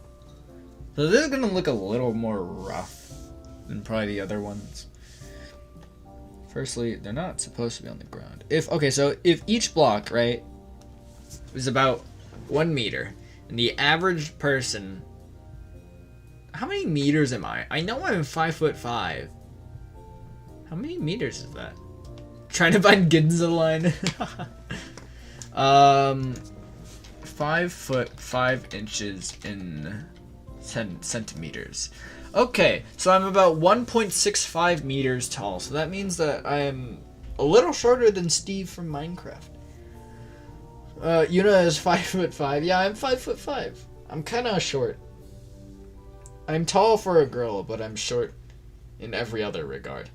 So this is going to look a little more rough than probably the other ones. Firstly, they're not supposed to be on the ground. So if each block, right, is about 1 meter, and the average person... How many meters am I? I know I'm 5'5". How many meters is that? Trying to find Ginza line. 5 foot 5 inches in 10 centimeters. Okay, so I'm about 1.65 meters tall. So that means that I'm a little shorter than Steve from Minecraft. Yuna is 5'5". Yeah, I'm 5'5". I'm kind of short. I'm tall for a girl, but I'm short in every other regard.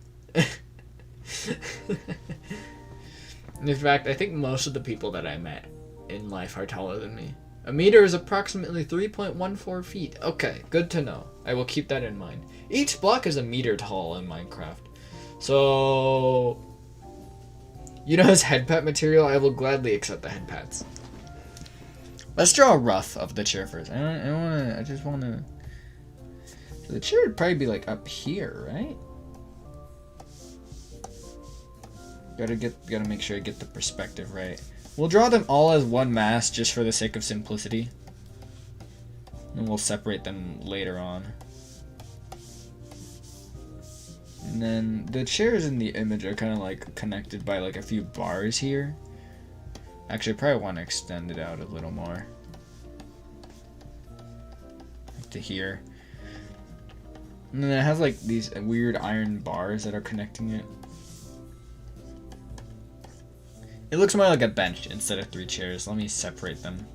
In fact, I think most of the people that I met in life are taller than me. A meter is approximately 3.14 feet. Okay, good to know. I will keep that in mind. Each block is a meter tall in Minecraft. So, you know, his head pat material, I will gladly accept the head pats. Let's draw a rough of the chair first. I just wanna. So the chair would probably be like up here, right? Gotta make sure I get the perspective right. We'll draw them all as one mass just for the sake of simplicity. And we'll separate them later on. And then the chairs in the image are kind of like connected by like a few bars here. Actually, I probably want to extend it out a little more. Like to here. And then it has like these weird iron bars that are connecting it. It looks more like a bench instead of 3 chairs. Let me separate them.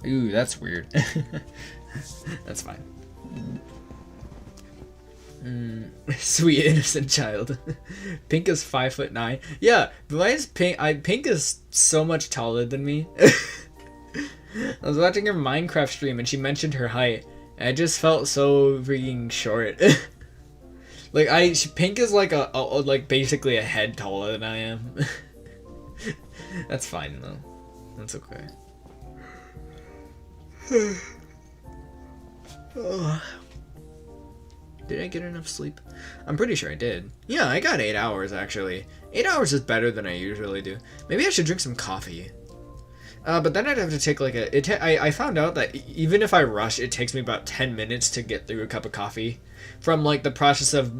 Ooh, that's weird. That's fine. Sweet innocent child. Pink is 5'9". Yeah, why is Pink? Pink is so much taller than me. I was watching her Minecraft stream and she mentioned her height. And I just felt so freaking short. Like Pink is like like basically a head taller than I am. That's fine though. That's okay. Did I get enough sleep? I'm pretty sure I did. Yeah, I got 8 hours actually. 8 hours is better than I usually do. Maybe I should drink some coffee. But then I'd have to take like I found out that even if I rush, it takes me about 10 minutes to get through a cup of coffee. From like the process of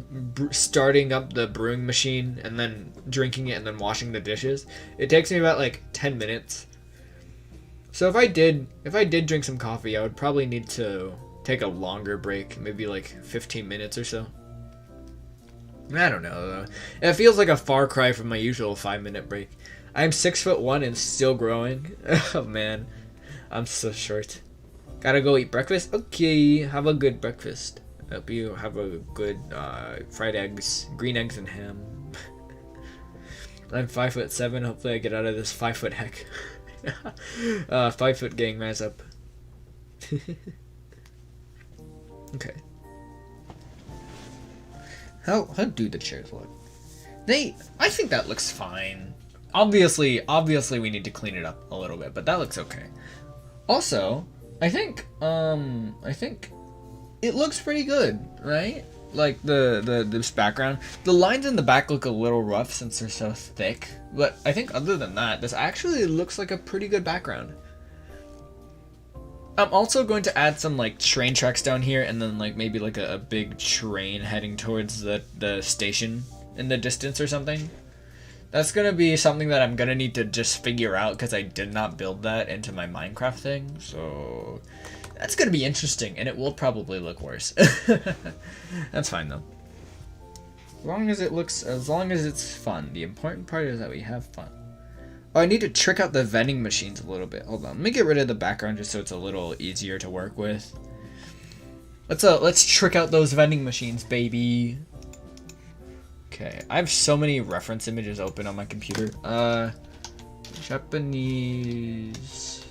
starting up the brewing machine and then drinking it and then washing the dishes. It takes me about like 10 minutes. So if I did drink some coffee, I would probably need to take a longer break, maybe like 15 minutes or so. I don't know though. It feels like a far cry from my usual 5-minute break. I'm 6'1" and still growing. Oh man, I'm so short. Gotta go eat breakfast? Okay, have a good breakfast. Hope you have a good fried eggs, green eggs and ham. I'm 5'7". Hopefully I get out of this 5 foot heck. 5-foot gang mess up. Okay. How do the chairs look? I think that looks fine. Obviously we need to clean it up a little bit, but that looks okay. Also, I think it looks pretty good, right? Like this background. The lines in the back look a little rough since they're so thick, but I think other than that, this actually looks like a pretty good background. I'm also going to add some like train tracks down here, and then like maybe like a big train heading towards the station in the distance or something. That's gonna be something that I'm gonna need to just figure out because I did not build that into my Minecraft thing. So that's gonna be interesting, and it will probably look worse. That's fine though. As long as it's fun. The important part is that we have fun. Oh, I need to trick out the vending machines a little bit. Hold on, let me get rid of the background just so it's a little easier to work with. Let's trick out those vending machines, baby. Okay, I have so many reference images open on my computer. Japanese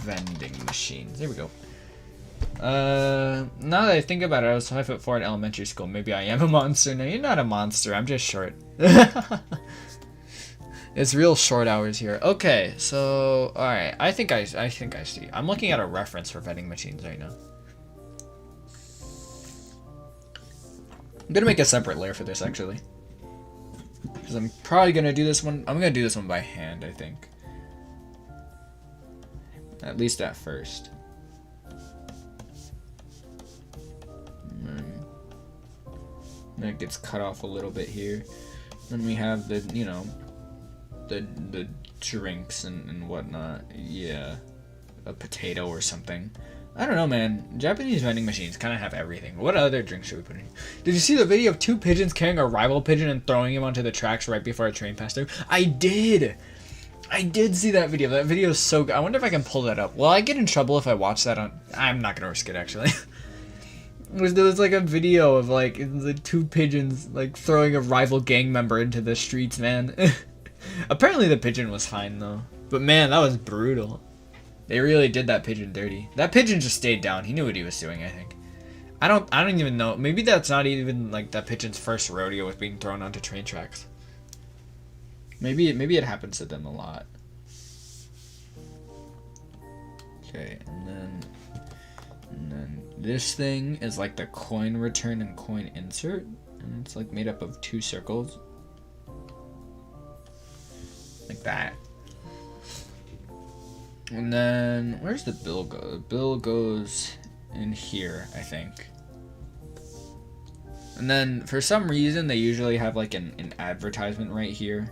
vending machines. There we go. Now that I think about it, I was 5'4" in elementary school. Maybe I am a monster. No, you're not a monster. I'm just short. It's real short hours here. Okay, so alright. I think I see. I'm looking at a reference for vending machines right now. I'm gonna make a separate layer for this actually. Because I'm probably gonna do this one. I'm gonna do this one by hand, I think. At least at first. And then it gets cut off a little bit here. Then we have the, you know, the drinks and whatnot. Yeah, a potato or something. I don't know, man. Japanese vending machines kind of have everything. What other drinks should we put in? Did you see the video of 2 pigeons carrying a rival pigeon and throwing him onto the tracks right before a train passed through? I did see that video. That video is so good. I wonder if I can pull that up. Will I get in trouble if I watch that on... I'm not going to risk it, actually. There was like a video of like the 2 pigeons like throwing a rival gang member into the streets, man. Apparently the pigeon was fine, though. But man, that was brutal. They really did that pigeon dirty. That pigeon just stayed down. He knew what he was doing, I think. I don't even know. Maybe that's not even like that pigeon's first rodeo with being thrown onto train tracks. Maybe it happens to them a lot. Okay, and then this thing is like the coin return and coin insert, and it's like made up of 2 circles. Like that. And then, where's the bill go? The bill goes in here, I think. And then, for some reason, they usually have like an advertisement right here.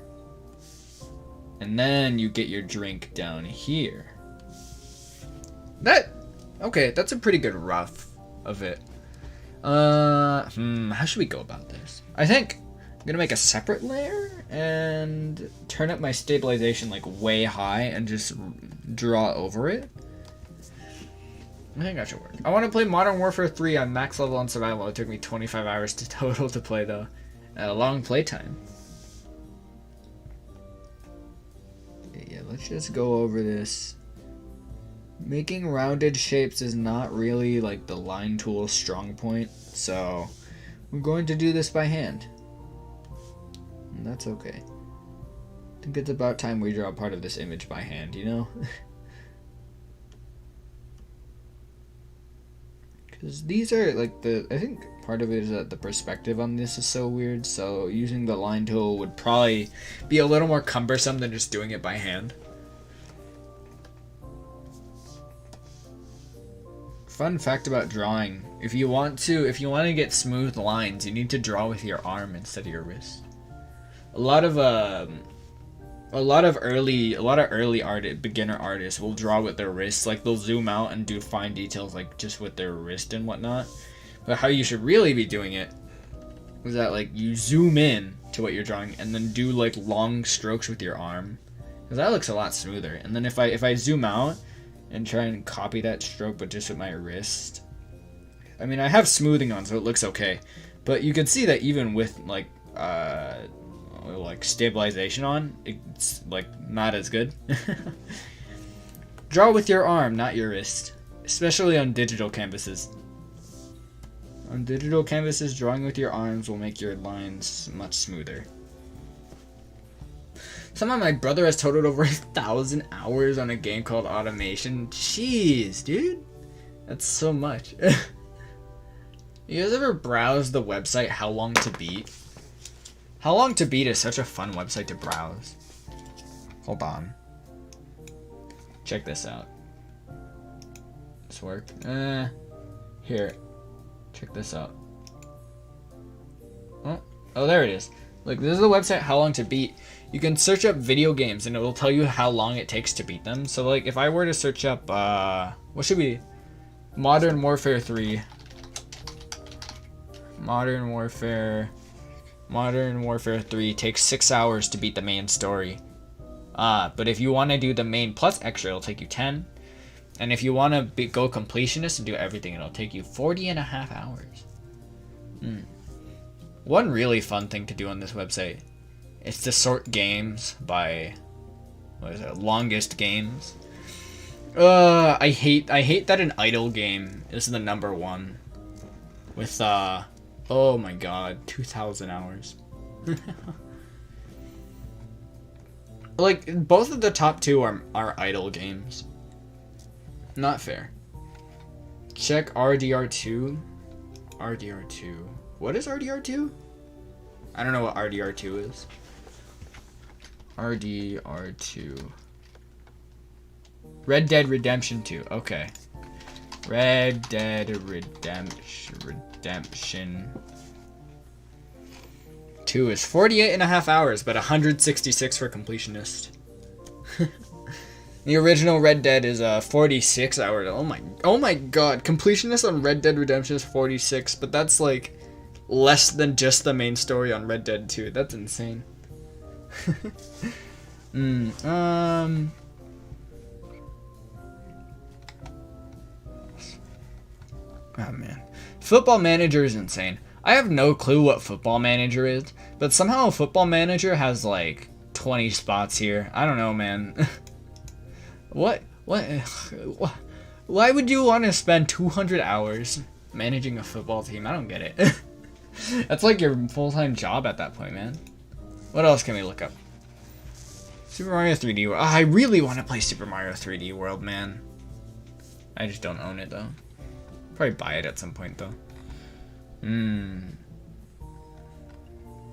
And then you get your drink down here. Okay, that's a pretty good rough of it. How should we go about this? I think I'm gonna make a separate layer and turn up my stabilization like way high and just draw over it. I think that should work. I want to play Modern Warfare 3 on max level on survival. It took me 25 hours total to play though. A long playtime. Okay, yeah, let's just go over this. Making rounded shapes is not really like the line tool's strong point, so we're going to do this by hand. And that's okay. I think it's about time we draw part of this image by hand, you know? Because these are like I think part of it is that the perspective on this is so weird, so using the line tool would probably be a little more cumbersome than just doing it by hand. Fun fact about drawing: if you want to get smooth lines, you need to draw with your arm instead of your wrist. A lot of early beginner artists will draw with their wrists. Like they'll zoom out and do fine details like just with their wrist and whatnot. But how you should really be doing it is that like you zoom in to what you're drawing and then do like long strokes with your arm, because that looks a lot smoother. And then if I zoom out and try and copy that stroke but just with my wrist, I mean I have smoothing on so it looks okay, but you can see that even with like stabilization on, it's like not as good. Draw with your arm, not your wrist. Especially on digital canvases. On digital canvases, drawing with your arms will make your lines much smoother. Somehow my brother has totaled over 1,000 hours on a game called Automation. Jeez, dude. That's so much. You guys ever browse the website How Long to Beat? How Long to Beat is such a fun website to browse. Hold on. Check this out. This work? Here. Check this out. Oh, there it is. Look, this is the website How Long to Beat. You can search up video games and it will tell you how long it takes to beat them. So like if I were to search up what should we Modern Warfare 3. Modern Warfare 3 takes 6 hours to beat the main story. But if you want to do the main plus extra, it'll take you 10. And if you want to go completionist and do everything, it'll take you 40.5 hours. One really fun thing to do on this website is to sort games by, what is it, longest games. I hate that an idle game is the number one. With, oh my god, 2,000 hours. Like, both of the top two are idle games. Not fair. Check RDR2. RDR2. What is RDR2? I don't know what RDR2 is. RDR2. Red Dead Redemption 2. Okay. Red Dead Redemption 2 is 48.5 hours, but 166 for completionist. The original Red Dead is 46 hours. Oh my god. Completionist on Red Dead Redemption is 46, but that's like less than just the main story on Red Dead 2. That's insane. Oh man. Football Manager is insane. I have no clue what Football Manager is, but somehow Football Manager has like 20 spots here. I don't know, man. What? Why would you want to spend 200 hours managing a football team? I don't get it. That's like your full-time job at that point, man. What else can we look up? Super Mario 3D World. I really want to play Super Mario 3D World, man. I just don't own it, though. Probably buy it at some point, though.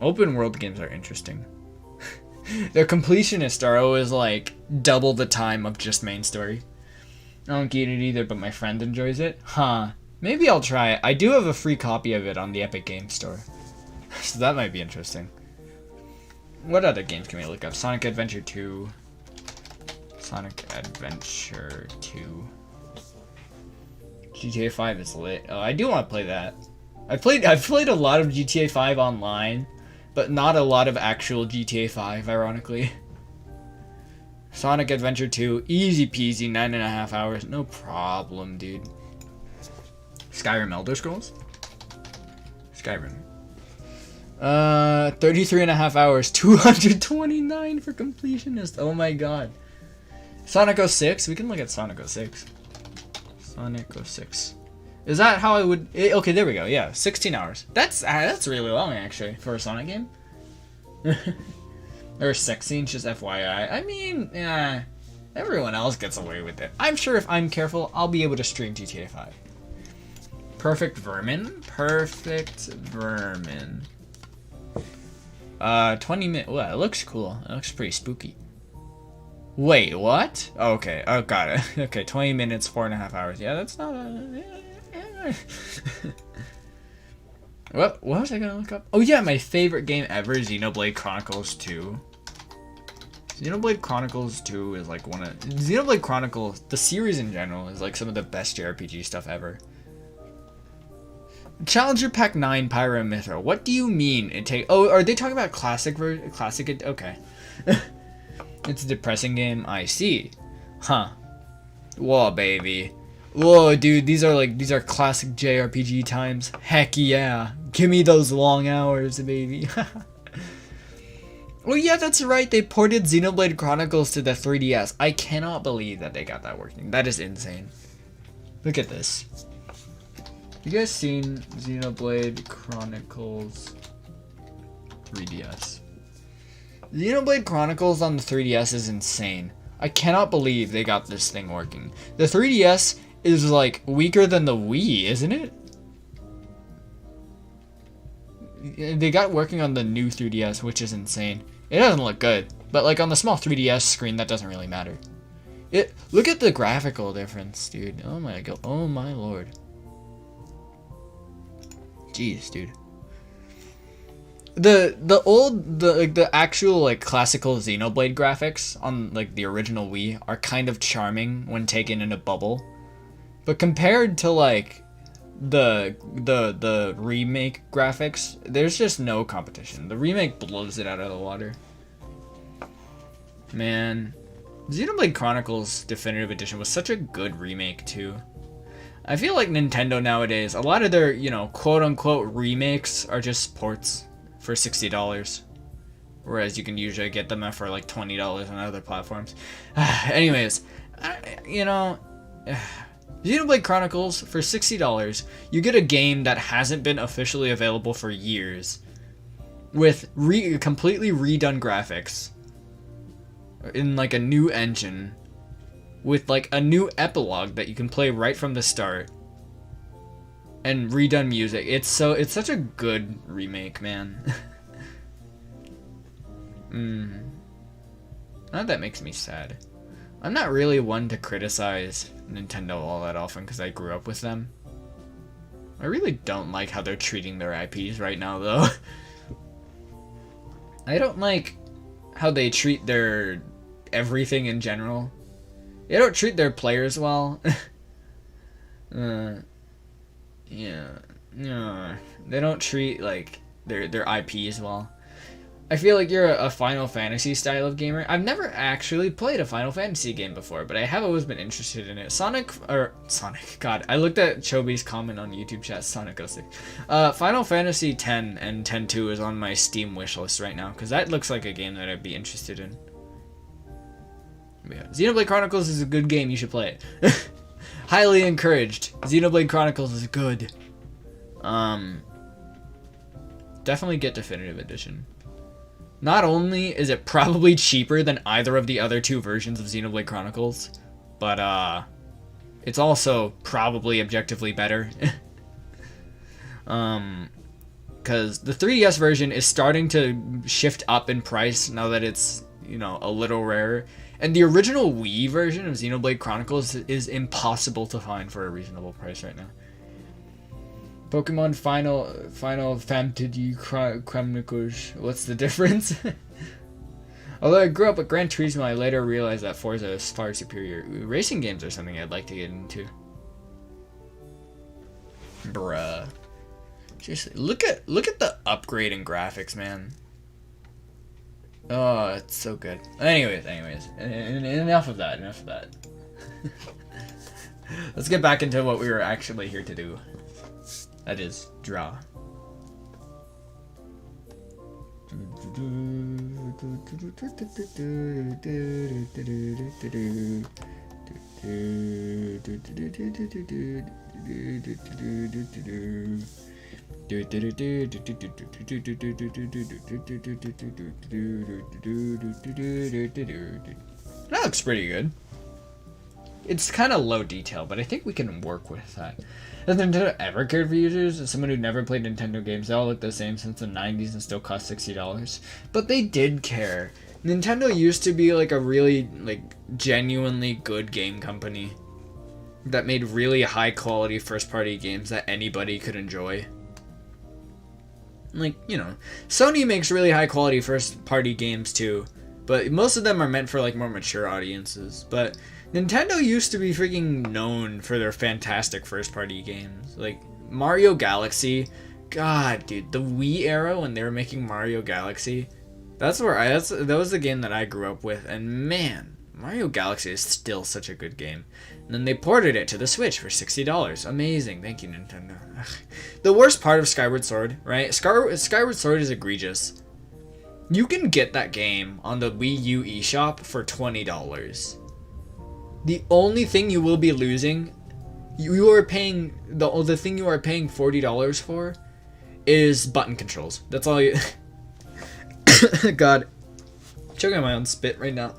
Open world games are interesting. Their completionists are always like double the time of just main story. I don't get it either, but my friend enjoys it. Huh. Maybe I'll try it. I do have a free copy of it on the Epic Games Store. So that might be interesting. What other games can we look up? Sonic Adventure 2. Sonic Adventure 2. GTA 5 is lit. Oh, I do want to play that. I've played a lot of GTA 5 online, but not a lot of actual GTA 5, ironically. Sonic Adventure 2, easy peasy, 9.5 hours, no problem, dude. Skyrim Elder Scrolls? Skyrim. 33.5 hours, 229 for completionist, oh my god. Sonic 06, we can look at Sonic 06. Sonic 06. Is that how I would... Okay, there we go. Yeah, 16 hours. That's really long, actually, for a Sonic game. Or 16, just FYI. I mean, yeah, everyone else gets away with it. I'm sure if I'm careful, I'll be able to stream GTA 5. Perfect Vermin? Perfect Vermin. 20 minutes. Well, it looks cool. It looks pretty spooky. Wait, what? Oh, okay. Oh, got it. Okay, 20 minutes, 4.5 hours. Yeah, that's not a... What was I gonna look up? Oh yeah, my favorite game ever, Xenoblade Chronicles 2. Xenoblade Chronicles 2 is like one of... Xenoblade Chronicles, the series in general, is like some of the best JRPG stuff ever. Challenger Pack 9 Pyramithra. What do you mean it take... Oh, are they talking about classic version? Classic... Okay. It's a depressing game. I see. Huh. Whoa, baby. Whoa, dude, these are classic JRPG times. Heck yeah. Give me those long hours, baby. Oh yeah, that's right. They ported Xenoblade Chronicles to the 3DS. I cannot believe that they got that working. That is insane. Look at this. You guys seen Xenoblade Chronicles 3DS? Xenoblade Chronicles on the 3DS is insane. I cannot believe they got this thing working. The 3DS is like weaker than the Wii, isn't it? They got working on the new 3DS, which is insane. It doesn't look good, but like on the small 3DS screen, that doesn't really matter. Look at the graphical difference, dude. Oh my god. Oh my lord. Jeez, dude. The actual like classical Xenoblade graphics on like the original Wii are kind of charming when taken in a bubble, but compared to like the remake graphics, there's just no competition. The remake blows it out of the water. Man, Xenoblade Chronicles Definitive Edition was such a good remake too. I feel like Nintendo nowadays, a lot of their, you know, quote-unquote remakes are just ports for $60. Whereas you can usually get them for like $20 on other platforms. Anyways, you know, Xenoblade Chronicles for $60, you get a game that hasn't been officially available for years. With completely redone graphics. In like a new engine. With like a new epilogue that you can play right from the start, and redone music. It's such a good remake, man. Now that makes me sad. I'm not really one to criticize Nintendo all that often because I grew up with them. I really don't like how they're treating their IPs right now, though. I don't like how they treat their everything in general. They don't treat their players well. Yeah. They don't treat like their IPs well. I feel like you're a Final Fantasy style of gamer. I've never actually played a Final Fantasy game before, but I have always been interested in it. Sonic. God, I looked at Chobi's comment on YouTube chat. Sonic 06. Final Fantasy 10 and 10-2 is on my Steam wishlist right now because that looks like a game that I'd be interested in. Yeah. Xenoblade Chronicles is a good game. You should play it. Highly encouraged. Xenoblade Chronicles is good. Definitely get Definitive Edition. Not only is it probably cheaper than either of the other two versions of Xenoblade Chronicles, but it's also probably objectively better. Because the 3DS version is starting to shift up in price now that it's, you know, a little rarer. And the original Wii version of Xenoblade Chronicles is impossible to find for a reasonable price right now. Pokemon Final Fantasy Chronicles. What's the difference? Although I grew up with Gran Turismo, I later realized that Forza is far superior. Racing games are something I'd like to get into. Bruh. Seriously, look at the upgrade in graphics, man. Oh, it's so good. Anyways, enough of that. Let's get back into what we were actually here to do. That is, draw. That looks pretty good. It's kind of low detail, but I think we can work with that. Has Nintendo ever cared for users? As someone who never played Nintendo games, they all look the same since the 90s and still cost $60. But they did care. Nintendo used to be like a really, like, genuinely good game company that made really high quality first party games that anybody could enjoy. Like, you know, Sony makes really high quality first party games too, but most of them are meant for like more mature audiences. But Nintendo used to be freaking known for their fantastic first party games. Like Mario Galaxy. God, dude, the Wii era when they were making Mario Galaxy, that was the game that I grew up with, and man, Mario Galaxy is still such a good game. And then they ported it to the Switch for $60. Amazing. Thank you, Nintendo. Ugh. The worst part of Skyward Sword, right? Skyward Sword is egregious. You can get that game on the Wii U eShop for $20. The only thing you will be losing, you are paying, the thing you are paying $40 for is button controls. That's all you... God. I'm choking on my own spit right now.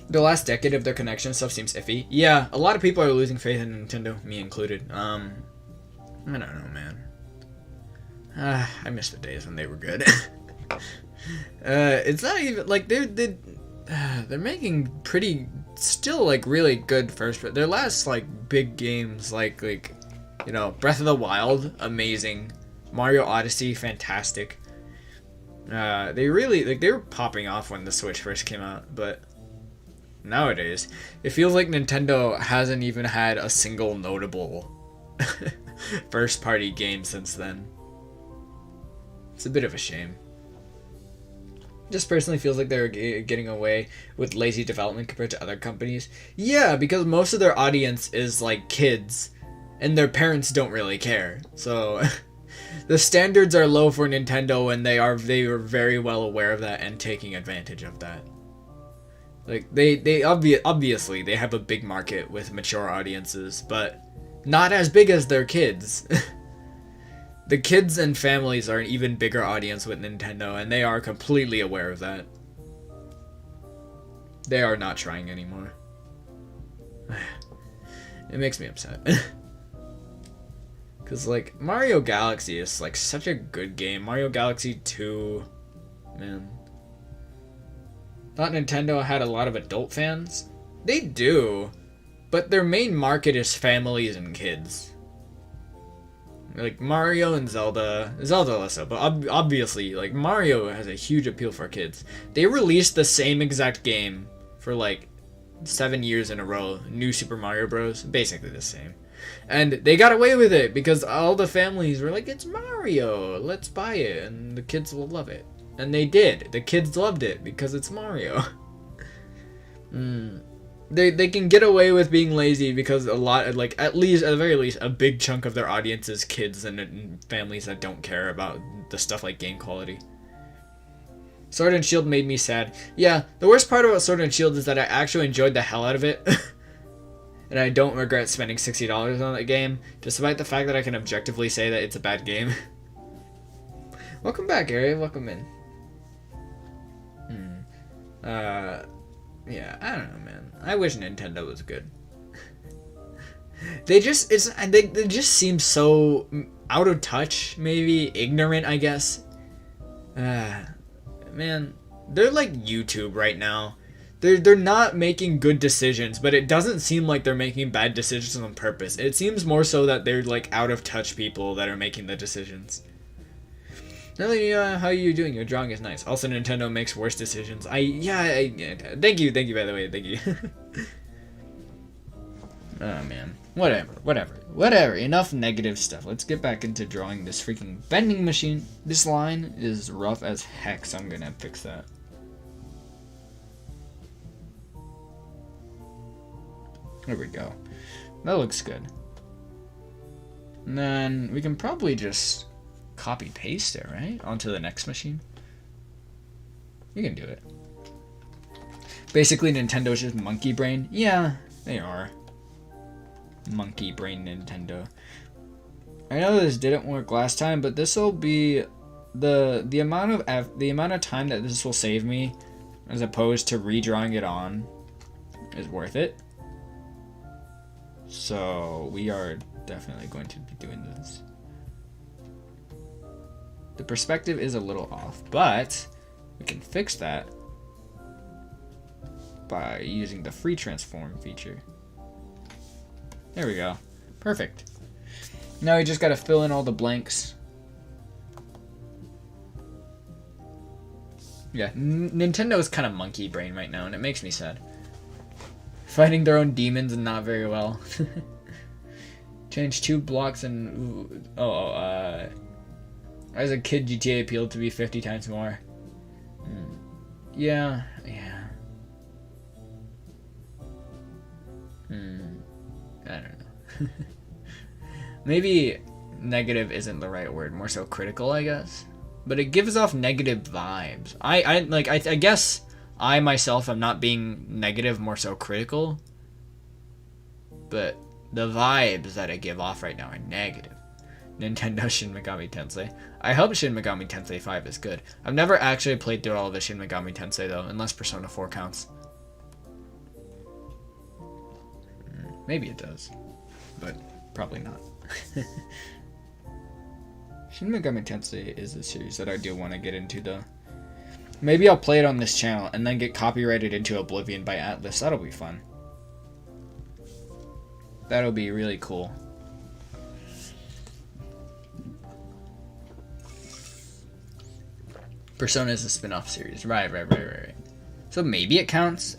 The last decade of their connection stuff seems iffy. Yeah, a lot of people are losing faith in Nintendo, me included. I don't know, man. I miss the days when they were good. It's not even like they're making pretty, still like really good first. Their last like big games, like you know, Breath of the Wild, amazing. Mario Odyssey, fantastic. They really they were popping off when the Switch first came out, but nowadays it feels like Nintendo hasn't even had a single notable first party game since then. It's a bit of a shame. Just personally feels like they're getting away with lazy development compared to other companies. Yeah, because most of their audience is like kids and their parents don't really care. So the standards are low for Nintendo, and they are very well aware of that and taking advantage of that. Like they obviously they have a big market with mature audiences, but not as big as their kids. The kids and families are an even bigger audience with Nintendo, and they are completely aware of that. They are not trying anymore. It makes me upset. Cause like Mario Galaxy is like such a good game. Mario Galaxy 2, man. Thought Nintendo had a lot of adult fans. They do, but their main market is families and kids. Like Mario and Zelda less so, but obviously like Mario has a huge appeal for kids. They released the same exact game for like 7 years in a row. New Super Mario Bros. Basically the same. And they got away with it because all the families were like, it's Mario, let's buy it, and the kids will love it. And they did. The kids loved it because it's Mario. They can get away with being lazy because a lot, like at the very least, a big chunk of their audience is kids and families that don't care about the stuff like game quality. Sword and Shield made me sad. Yeah, the worst part about Sword and Shield is that I actually enjoyed the hell out of it. And I don't regret spending $60 on that game, despite the fact that I can objectively say that it's a bad game. Welcome back, Ari. Welcome in. Yeah, I don't know, man. I wish Nintendo was good. They just seem so out of touch, maybe ignorant, I guess. Man, they're like YouTube right now. They're not making good decisions, but it doesn't seem like they're making bad decisions on purpose. It seems more so that they're like out of touch people that are making the decisions. Nelly, how are you doing? Your drawing is nice. Also, Nintendo makes worse decisions. Yeah, thank you, by the way, thank you. Oh, man. Whatever. Enough negative stuff. Let's get back into drawing this freaking vending machine. This line is rough as heck, so I'm gonna fix that. There we go. That looks good. And then we can probably just copy paste it, right? Onto the next machine. You can do it. Basically, Nintendo's just monkey brain. Yeah, they are. Monkey brain Nintendo. I know this didn't work last time, but this will be the amount of time that this will save me, as opposed to redrawing it on, is worth it. So we are definitely going to be doing this. The perspective is a little off, but we can fix that by using the free transform feature. There we go. Perfect. Now we just gotta fill in all the blanks. Yeah, Nintendo is kind of monkey brain right now, and it makes me sad. Fighting their own demons and not very well. Change 2 blocks and... as a kid, GTA appealed to me 50 times more. Yeah. I don't know. Maybe negative isn't the right word. More so critical, I guess. But it gives off negative vibes. I guess I myself am not being negative, more so critical. But the vibes that I give off right now are negative. Nintendo Shin Megami Tensei. I hope Shin Megami Tensei 5 is good. I've never actually played through all of the Shin Megami Tensei though, unless Persona 4 counts. Maybe it does, but probably not. Shin Megami Tensei is a series that I do want to get into though. Maybe I'll play it on this channel and then get copyrighted into oblivion by Atlus. That'll be fun. That'll be really cool. Persona is a spin-off series. Right. So maybe it counts?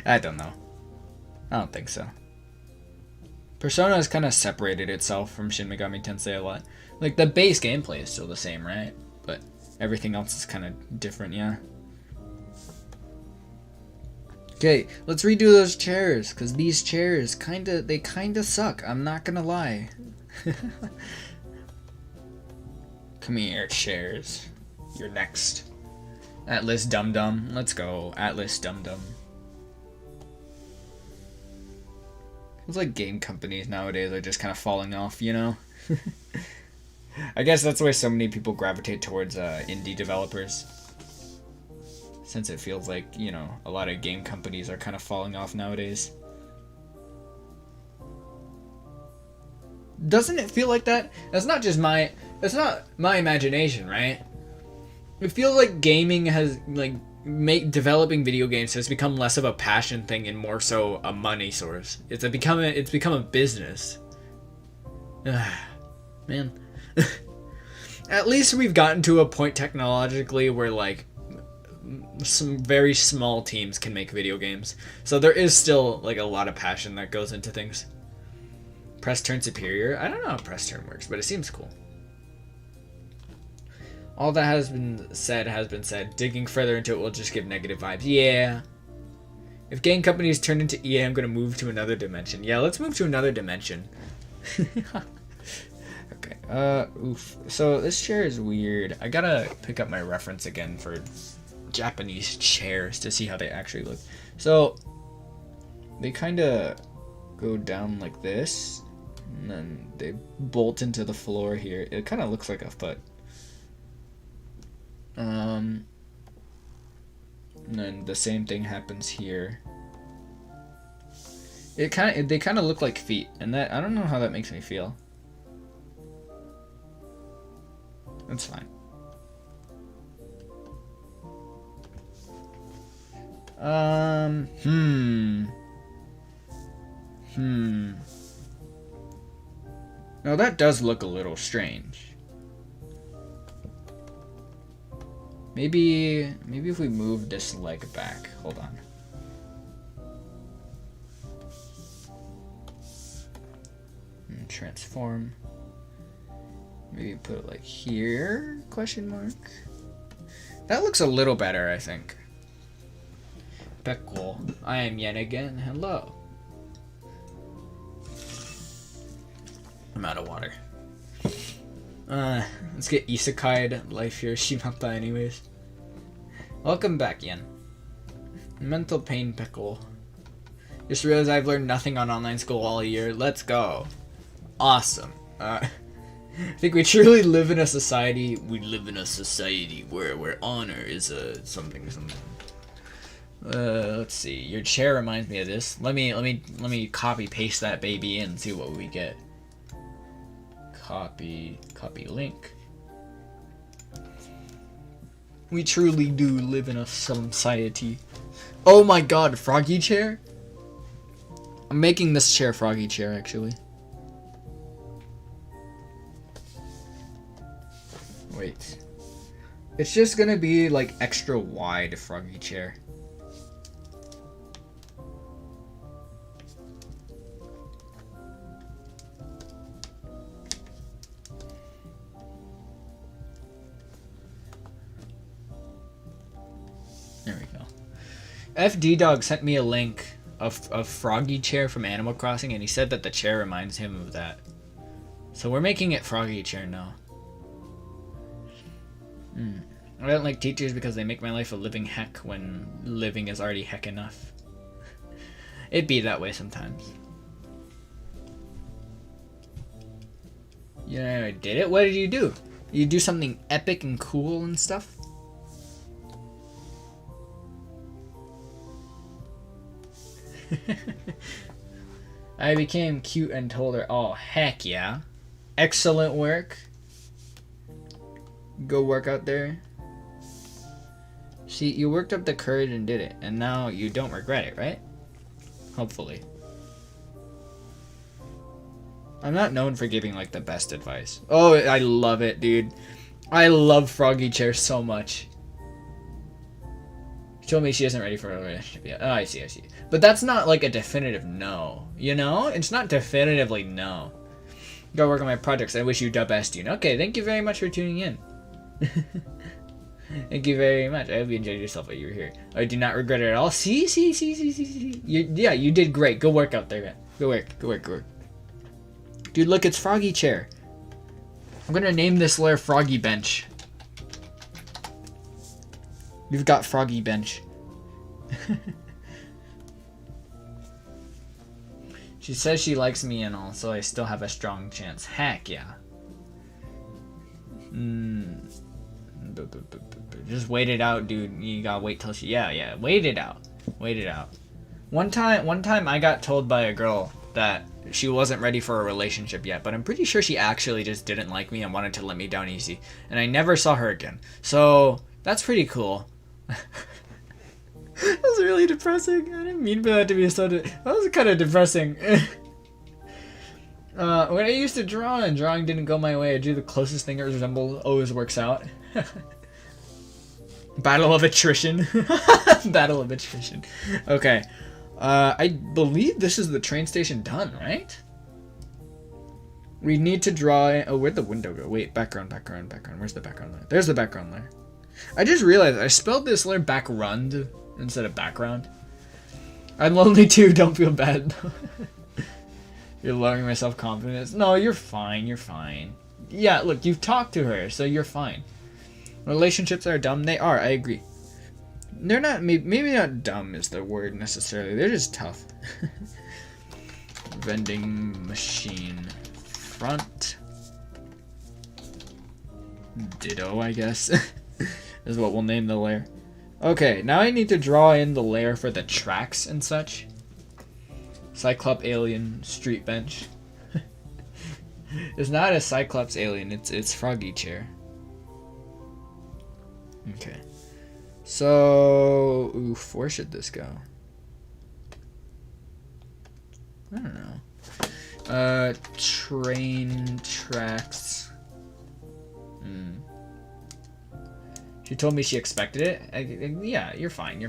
I don't know. I don't think so. Persona has kind of separated itself from Shin Megami Tensei a lot. Like, the base gameplay is still the same, right? But everything else is kind of different, yeah. Okay, let's redo those chairs, because these chairs they kinda suck. I'm not gonna lie. Come here, chairs. You're next. Atlus Dum Dum. Let's go, Atlus Dum Dum. It's like game companies nowadays are just kind of falling off, you know? I guess that's why so many people gravitate towards indie developers. Since it feels like, you know, a lot of game companies are kind of falling off nowadays. Doesn't it feel like that? That's not my imagination, right? It feels like gaming has, like, developing video games has become less of a passion thing and more so a money source. It's become a business. Man. At least we've gotten to a point technologically where, like, some very small teams can make video games. So there is still, like, a lot of passion that goes into things. Press turn superior? I don't know how press turn works, but it seems cool. All that has been said. Digging further into it will just give negative vibes. Yeah. If game companies turn into EA, I'm going to move to another dimension. Yeah, let's move to another dimension. Okay. Oof. So this chair is weird. I gotta pick up my reference again for Japanese chairs to see how they actually look. So they kind of go down like this, and then they bolt into the floor here. It kind of looks like a foot. And then the same thing happens here. They kind of look like feet, and that I don't know how that makes me feel. That's fine. Now that does look a little strange. Maybe if we move this leg back. Hold on. And transform. Maybe put it like here? Question mark. That looks a little better, I think. Peckle. I am Yen again. Hello. I'm out of water. Let's get isekai'd life here, Shimata anyways. Welcome back, Yen. Mental pain pickle. Just realized I've learned nothing on online school all year. Let's go. Awesome. I think we truly live in a society. We live in a society where honor is something. Let's see. Your chair reminds me of this. Let me copy paste that baby in and see what we get. Copy link. We truly do live in a society. Oh my god, froggy chair? I'm making this chair froggy chair actually. Wait. It's just gonna be like extra wide froggy chair. There we go. FD Dog sent me a link of Froggy Chair from Animal Crossing, and he said that the chair reminds him of that. So we're making it Froggy Chair now. I don't like teachers because they make my life a living heck when living is already heck enough. It'd be that way sometimes. Yeah, I did it? What did you do? You do something epic and cool and stuff? I became cute and told her, oh, heck yeah. Excellent work. Go work out there. See, you worked up the courage and did it, and now you don't regret it, right? Hopefully. I'm not known for giving, like, the best advice. Oh, I love it, dude. I love Froggy Chair so much. She told me she isn't ready for a relationship yet. Oh, I see. But that's not, like, a definitive no. You know? It's not definitively no. Go work on my projects. I wish you the best, Dune. Okay, thank you very much for tuning in. Thank you very much. I hope you enjoyed yourself while you were here. I do not regret it at all. See. Yeah, you did great. Go work out there, man. Go work. Dude, look, it's Froggy Chair. I'm gonna name this lair Froggy Bench. You've got Froggy Bench. She says she likes me and all, so I still have a strong chance. Heck yeah. Just wait it out, dude. You gotta wait till she... Yeah. Wait it out. One time I got told by a girl that she wasn't ready for a relationship yet, but I'm pretty sure she actually just didn't like me and wanted to let me down easy. And I never saw her again. So, that's pretty cool. That was really depressing. I didn't mean for that to be so... That was kind of depressing. When I used to draw and drawing didn't go my way, I drew the closest thing it resembled. Always works out. Battle of attrition. Battle of attrition. Okay. I believe this is the train station done, right? We need to draw... Oh, where'd the window go? Wait, background. Where's the background layer? There's the background layer. I just realized I spelled this layer backrund instead of background. I'm lonely too, don't feel bad. You're lowering my self-confidence. No, you're fine. Yeah, look, you've talked to her, so you're fine. Relationships are dumb. They are, I agree. They're not, maybe not dumb is the word necessarily. They're just tough. Vending machine front. Ditto, I guess. Is what we'll name the layer. Okay, now I need to draw in the layer for the tracks and such. Cyclops alien street bench. It's not a Cyclops alien, it's Froggy Chair. Okay. So, oof, where should this go? I don't know. Train tracks. She told me she expected it. Yeah, you're fine.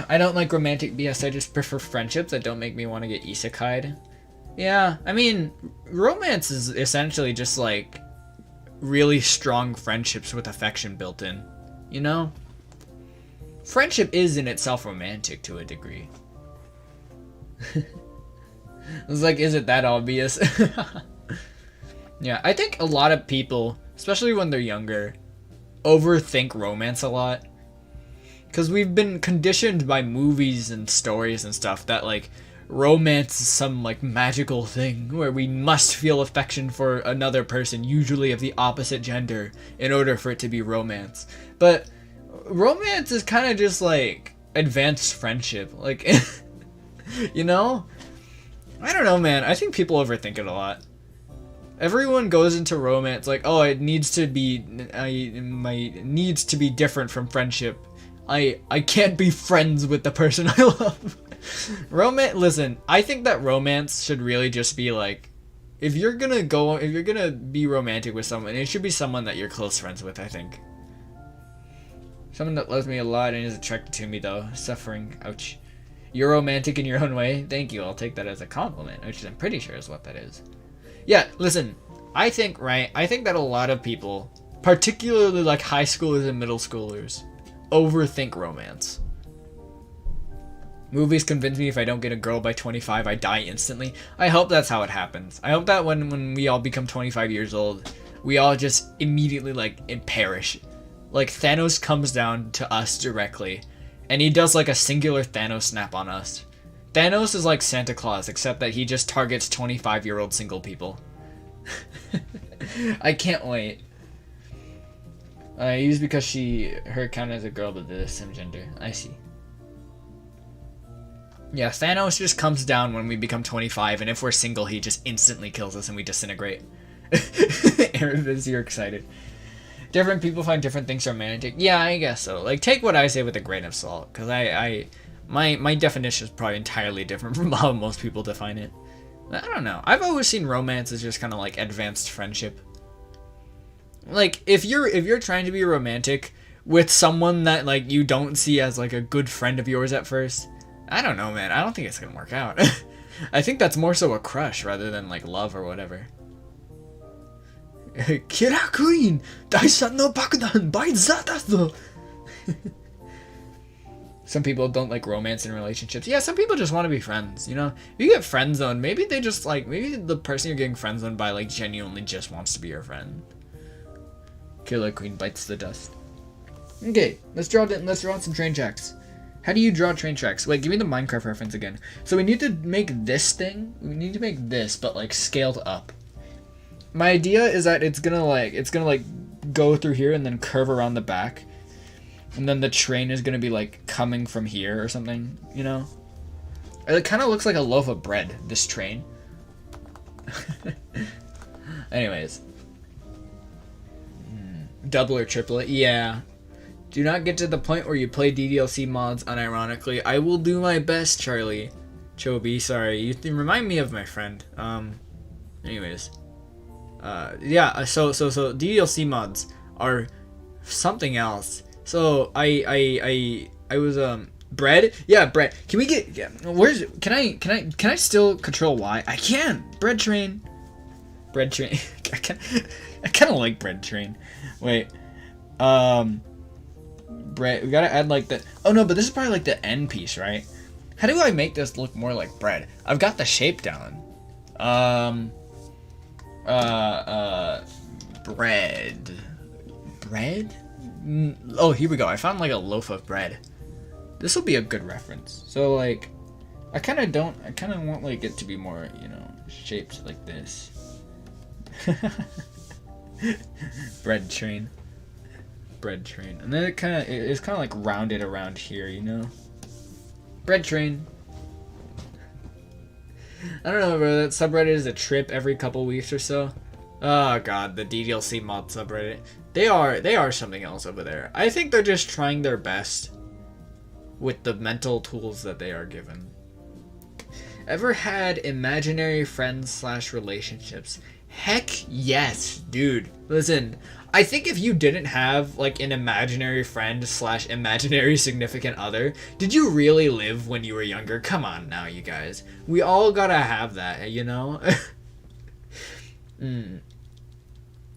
I don't like romantic BS, I just prefer friendships that don't make me want to get isekai'd. Yeah, I mean, romance is essentially just like really strong friendships with affection built in, you know? Friendship is in itself romantic to a degree. It's like, is it that obvious? Yeah, I think a lot of people, especially when they're younger, overthink romance a lot. Because we've been conditioned by movies and stories and stuff that, like, romance is some, like, magical thing where we must feel affection for another person, usually of the opposite gender, in order for it to be romance. But romance is kind of just, like, advanced friendship. Like, you know? I don't know, man. I think people overthink it a lot. Everyone goes into romance like, oh, it needs to be, needs to be different from friendship. I can't be friends with the person I love. Listen, I think that romance should really just be like, if you're gonna be romantic with someone, it should be someone that you're close friends with, I think. Someone that loves me a lot and is attracted to me, though. Suffering. Ouch. You're romantic in your own way. Thank you. I'll take that as a compliment, which I'm pretty sure is what that is. Yeah, listen, I think that a lot of people, particularly like high schoolers and middle schoolers, overthink romance. Movies convince me if I don't get a girl by 25, I die instantly. I hope that's how it happens. I hope that when we all become 25 years old, we all just immediately, like, perish. Like, Thanos comes down to us directly, and he does, like, a singular Thanos snap on us. Thanos is like Santa Claus, except that he just targets 25-year-old single people. I can't wait. I use because her count as a girl, but the same gender. I see. Yeah, Thanos just comes down when we become 25, and if we're single, he just instantly kills us and we disintegrate. Aravis, you're excited. Different people find different things romantic. Yeah, I guess so. Like, take what I say with a grain of salt, because my definition is probably entirely different from how most people define it. I don't know. I've always seen romance as just kind of like advanced friendship. Like, if you're trying to be romantic with someone that, like, you don't see as, like, a good friend of yours at first, I don't know, man. I don't think it's gonna work out. I think that's more so a crush rather than, like, love or whatever. Kira Queen! Daisan no Bakudan! Baizatazo! Some people don't like romance in relationships. Yeah, some people just want to be friends, you know? If you get friend zoned, maybe they just, like, maybe the person you're getting friend zoned by, like, genuinely just wants to be your friend. Killer Queen bites the dust. Okay, let's draw some train tracks. How do you draw train tracks? Wait, give me the Minecraft reference again. So we need to make this thing. We need to make this, but, like, scaled up. My idea is that it's gonna go through here and then curve around the back, and then the train is gonna be, like, coming from here or something. You know? It kind of looks like a loaf of bread. This train. Anyways. Double or triple it? Yeah. Do not get to the point where you play DDLC mods unironically. I will do my best, Charlie. Chobi, sorry. You remind me of my friend. Anyways. Yeah, so DDLC mods are something else. So I was bread? Yeah, bread. Can we get can I still control Y? I can. Bread train. Bread train. I kind of like bread train. Wait. Bread. We gotta add like the. Oh no, but this is probably like the end piece, right? How do I make this look more like bread? I've got the shape down. Bread. Bread? Oh, here we go. I found like a loaf of bread. This will be a good reference. So like, I kind of want like it to be more, you know, shaped like this. Bread train. Bread train. And then it's kind of like rounded around here, you know? Bread train. I don't know, bro. That subreddit is a trip every couple weeks or so. Oh god, the DDLC mod subreddit. They are something else over there. I think they're just trying their best with the mental tools that they are given. Ever had imaginary friends / relationships? Heck yes, dude. Listen, I think if you didn't have like an imaginary friend / imaginary significant other, did you really live when you were younger? Come on now, you guys. We all gotta have that, you know?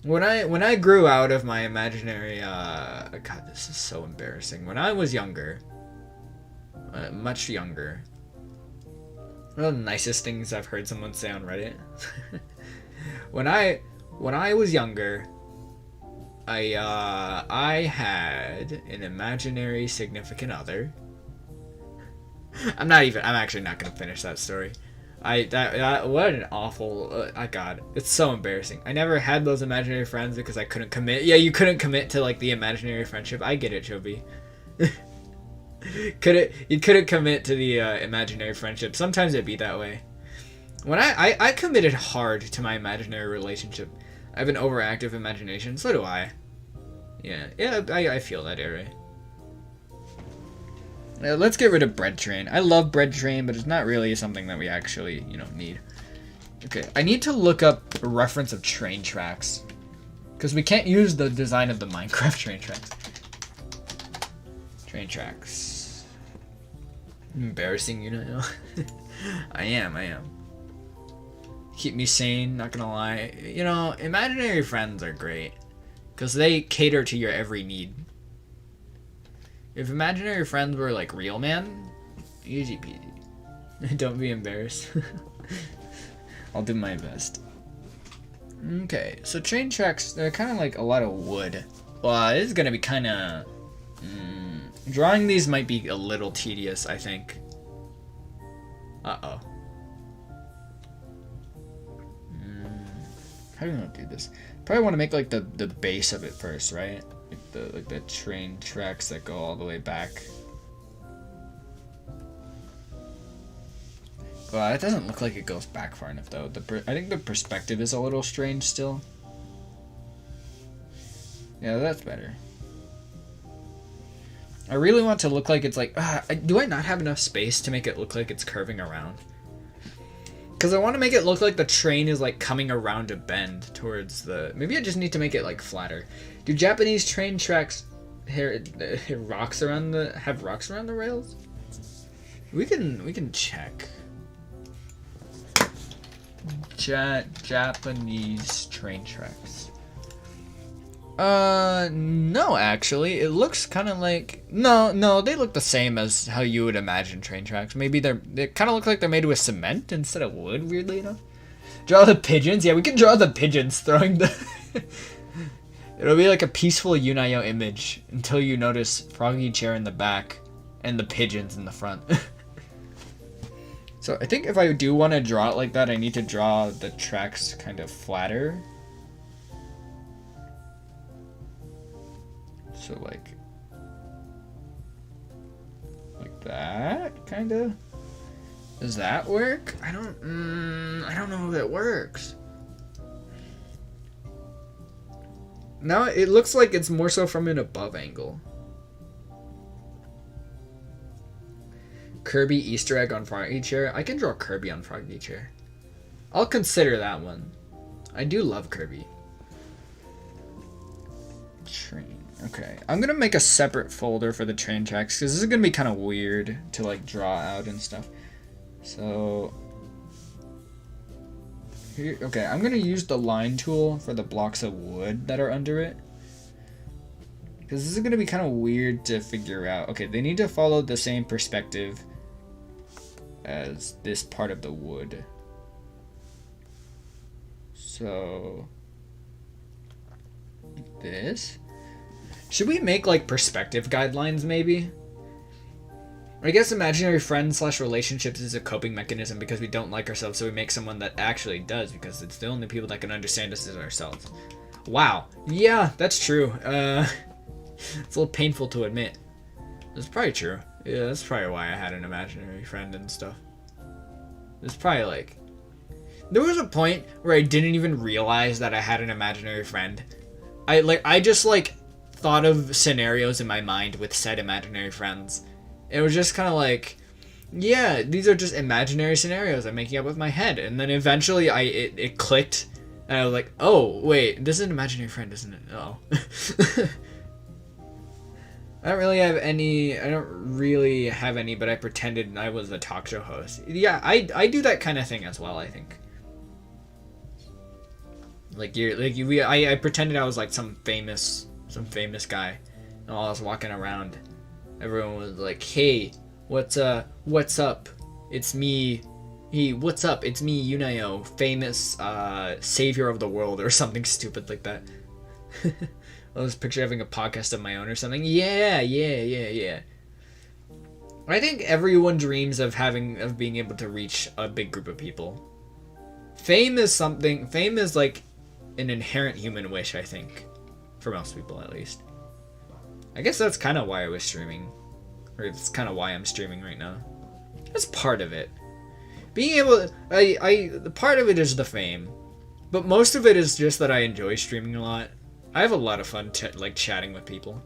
When I grew out of my imaginary, God, this is so embarrassing. When I was younger, much younger, one of the nicest things I've heard someone say on Reddit. When I was younger, I had an imaginary significant other. I'm actually not gonna finish that story. What an awful, God, it's so embarrassing. I never had those imaginary friends because I couldn't commit. Yeah, you couldn't commit to like the imaginary friendship. I get it, Chobi. You couldn't commit to the imaginary friendship. Sometimes it'd be that way. When I committed hard to my imaginary relationship. I have an overactive imagination. So do I. Yeah, I feel that, Ari. Let's get rid of bread train. I love bread train, but it's not really something that we actually, you know, need. Okay, I need to look up a reference of train tracks. Because we can't use the design of the Minecraft train tracks. Train tracks. Embarrassing, you know? I am. Keep me sane, not gonna lie. You know, imaginary friends are great. Because they cater to your every need. If imaginary friends were like real, man, Easy peasy. Don't be embarrassed. I'll do my best. Okay, so train tracks, they're kind of like a lot of wood. Well, it is going to be kind of... drawing these might be a little tedious, I think. Uh-oh. How do you want to do this? Probably want to make like the base of it first, right? Like the train tracks that go all the way back. Well, it doesn't look like it goes back far enough though. I think the perspective is a little strange still. Yeah, that's better. I really want to look like it's like... do I not have enough space to make it look like it's curving around? Because I want to make it look like the train is like coming around a bend towards the... Maybe I just need to make it like flatter. Do Japanese train tracks have rocks around the rails? We can check. Japanese train tracks. No, actually, it looks kind of like... No, they look the same as how you would imagine train tracks. Maybe they kind of look like they're made with cement instead of wood, weirdly enough. Draw the pigeons? Yeah, we can draw the pigeons throwing the... It'll be like a peaceful Yunayo image until you notice Froggy Chair in the back and the pigeons in the front. So I think if I do want to draw it like that, I need to draw the tracks kind of flatter. So like that, kind of. Does that work? I don't know if that works. Now it looks like it's more so from an above angle. Kirby Easter egg on Froggy Chair. I can draw Kirby on Froggy Chair. I'll consider that one. I do love Kirby. Train. Okay, I'm gonna make a separate folder for the train tracks because this is gonna be kind of weird to like draw out and stuff. So here, okay, I'm gonna use the line tool for the blocks of wood that are under it because this is gonna be kind of weird to figure out. Okay, they need to follow the same perspective as this part of the wood. So like this. Should we make like perspective guidelines maybe? I guess imaginary friends / relationships is a coping mechanism because we don't like ourselves, so we make someone that actually does because it's the only people that can understand us as ourselves. Wow. Yeah, that's true. It's a little painful to admit. That's probably true. Yeah, that's probably why I had an imaginary friend and stuff. It's probably like... There was a point where I didn't even realize that I had an imaginary friend. I just thought of scenarios in my mind with said imaginary friends. It was just kind of like, yeah, these are just imaginary scenarios I'm making up with my head. And then eventually it clicked, and I was like, oh, wait, this is an imaginary friend, isn't it? Oh. I don't really have any, but I pretended I was a talk show host. Yeah, I do that kind of thing as well, I think. I pretended I was like some famous guy, and while I was walking around, everyone was like, "Hey, what's up? It's me. Hey, what's up? It's me, Yunayo, famous savior of the world," or something stupid like that. I was picture having a podcast of my own or something. Yeah. I think everyone dreams of being able to reach a big group of people. Fame is like an inherent human wish, I think. For most people, at least. I guess that's kind of why I was streaming. Or it's kind of why I'm streaming right now. That's part of it. Being able... part of it is the fame. But most of it is just that I enjoy streaming a lot. I have a lot of fun chatting with people.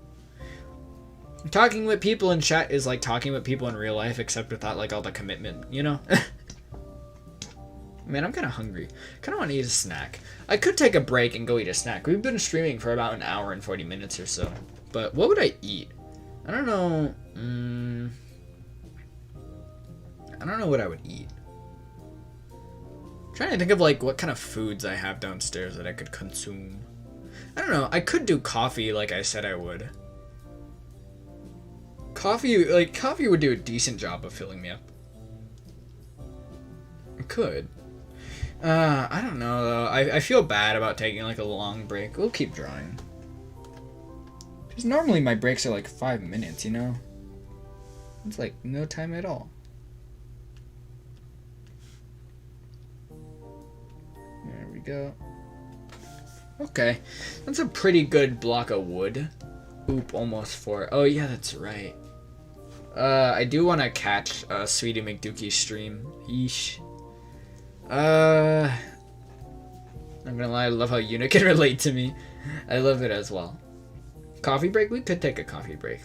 Talking with people in chat is like talking with people in real life, except without all the commitment, you know? Man, I'm kind of hungry. Kind of want to eat a snack. I could take a break and go eat a snack. We've been streaming for about an hour and 40 minutes or so. But what would I eat? I don't know. I don't know what I would eat. I'm trying to think of what kind of foods I have downstairs that I could consume. I don't know. I could do coffee like I said I would. Coffee would do a decent job of filling me up. It could. I don't know though. I feel bad about taking like a long break. We'll keep drawing. Because normally my breaks are like 5 minutes, you know? It's like no time at all. There we go. Okay. That's a pretty good block of wood. Oop, almost 4. Oh yeah, that's right. I do want to catch Sweetie McDookie's stream. Yeesh. I'm gonna lie, I love how Yuna can relate to me. I love it as well. Coffee break? We could take a coffee break.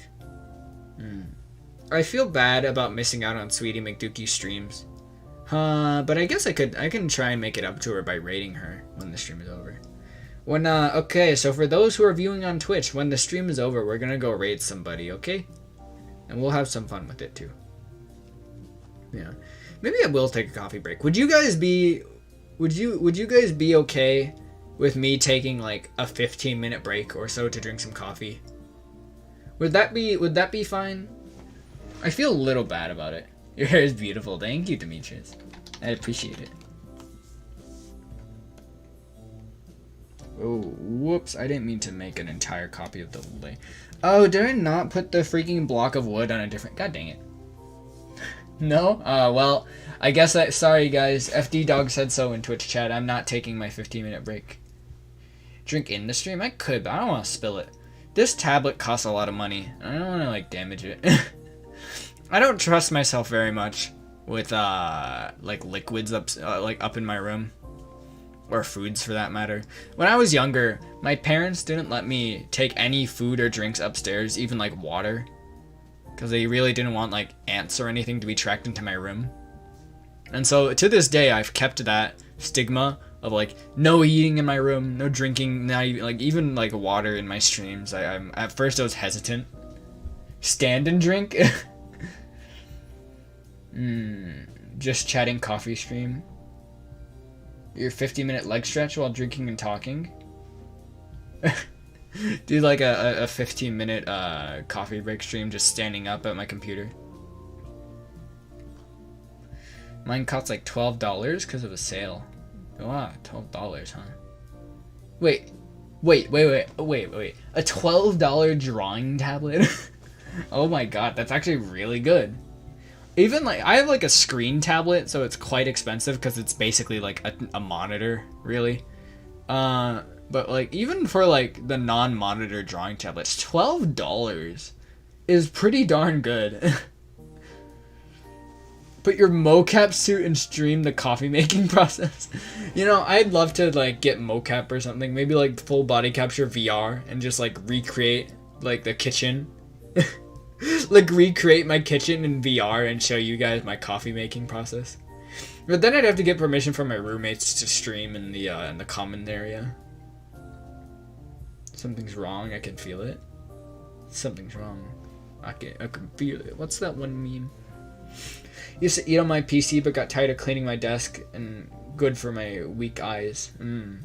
I feel bad about missing out on Sweetie McDookie's streams. But I guess I can try and make it up to her by rating her when the stream is over. Okay, so for those who are viewing on Twitch, when the stream is over, we're gonna go raid somebody, okay? And we'll have some fun with it too. Yeah. Maybe I will take a coffee break. Would you guys be okay with me taking like a 15-minute break or so to drink some coffee? Would that be fine? I feel a little bad about it. Your hair is beautiful. Thank you, Demetrius. I appreciate it. Oh, whoops. I didn't mean to make an entire copy of the link. Oh, did I not put the freaking block of wood on a different... God dang it. No? Well, I guess sorry, guys. FD Dog said so in Twitch chat. I'm not taking my 15-minute break. Drink in the stream? I could, but I don't want to spill it. This tablet costs a lot of money. I don't want to, like, damage it. I don't trust myself very much with, like, liquids up in my room. Or foods, for that matter. When I was younger, my parents didn't let me take any food or drinks upstairs, even, like, water. Because they really didn't want, like, ants or anything to be tracked into my room. And so, to this day, I've kept that stigma of, like, no eating in my room, no drinking, not even, like, even, like, water in my streams. At first, I was hesitant. Stand and drink? Just chatting coffee stream. Your 50-minute leg stretch while drinking and talking. Do like a 15-minute coffee break stream just standing up at my computer. Mine costs like $12 because of a sale. Wow, $12, huh? Wait. A $12 drawing tablet? Oh my god, that's actually really good. Even like, I have like a screen tablet, so it's quite expensive because it's basically like a monitor, really. But like, even for like the non-monitor drawing tablets, $12 is pretty darn good. Put your mocap suit and stream the coffee making process. You know, I'd love to like get mocap or something, maybe like full body capture VR and just like recreate like the kitchen. Like recreate my kitchen in VR and show you guys my coffee making process. But then I'd have to get permission from my roommates to stream in the common area. Something's wrong. I can feel it. Something's wrong. I can feel it. What's that one meme? Used to eat on my PC, but got tired of cleaning my desk, and good for my weak eyes. The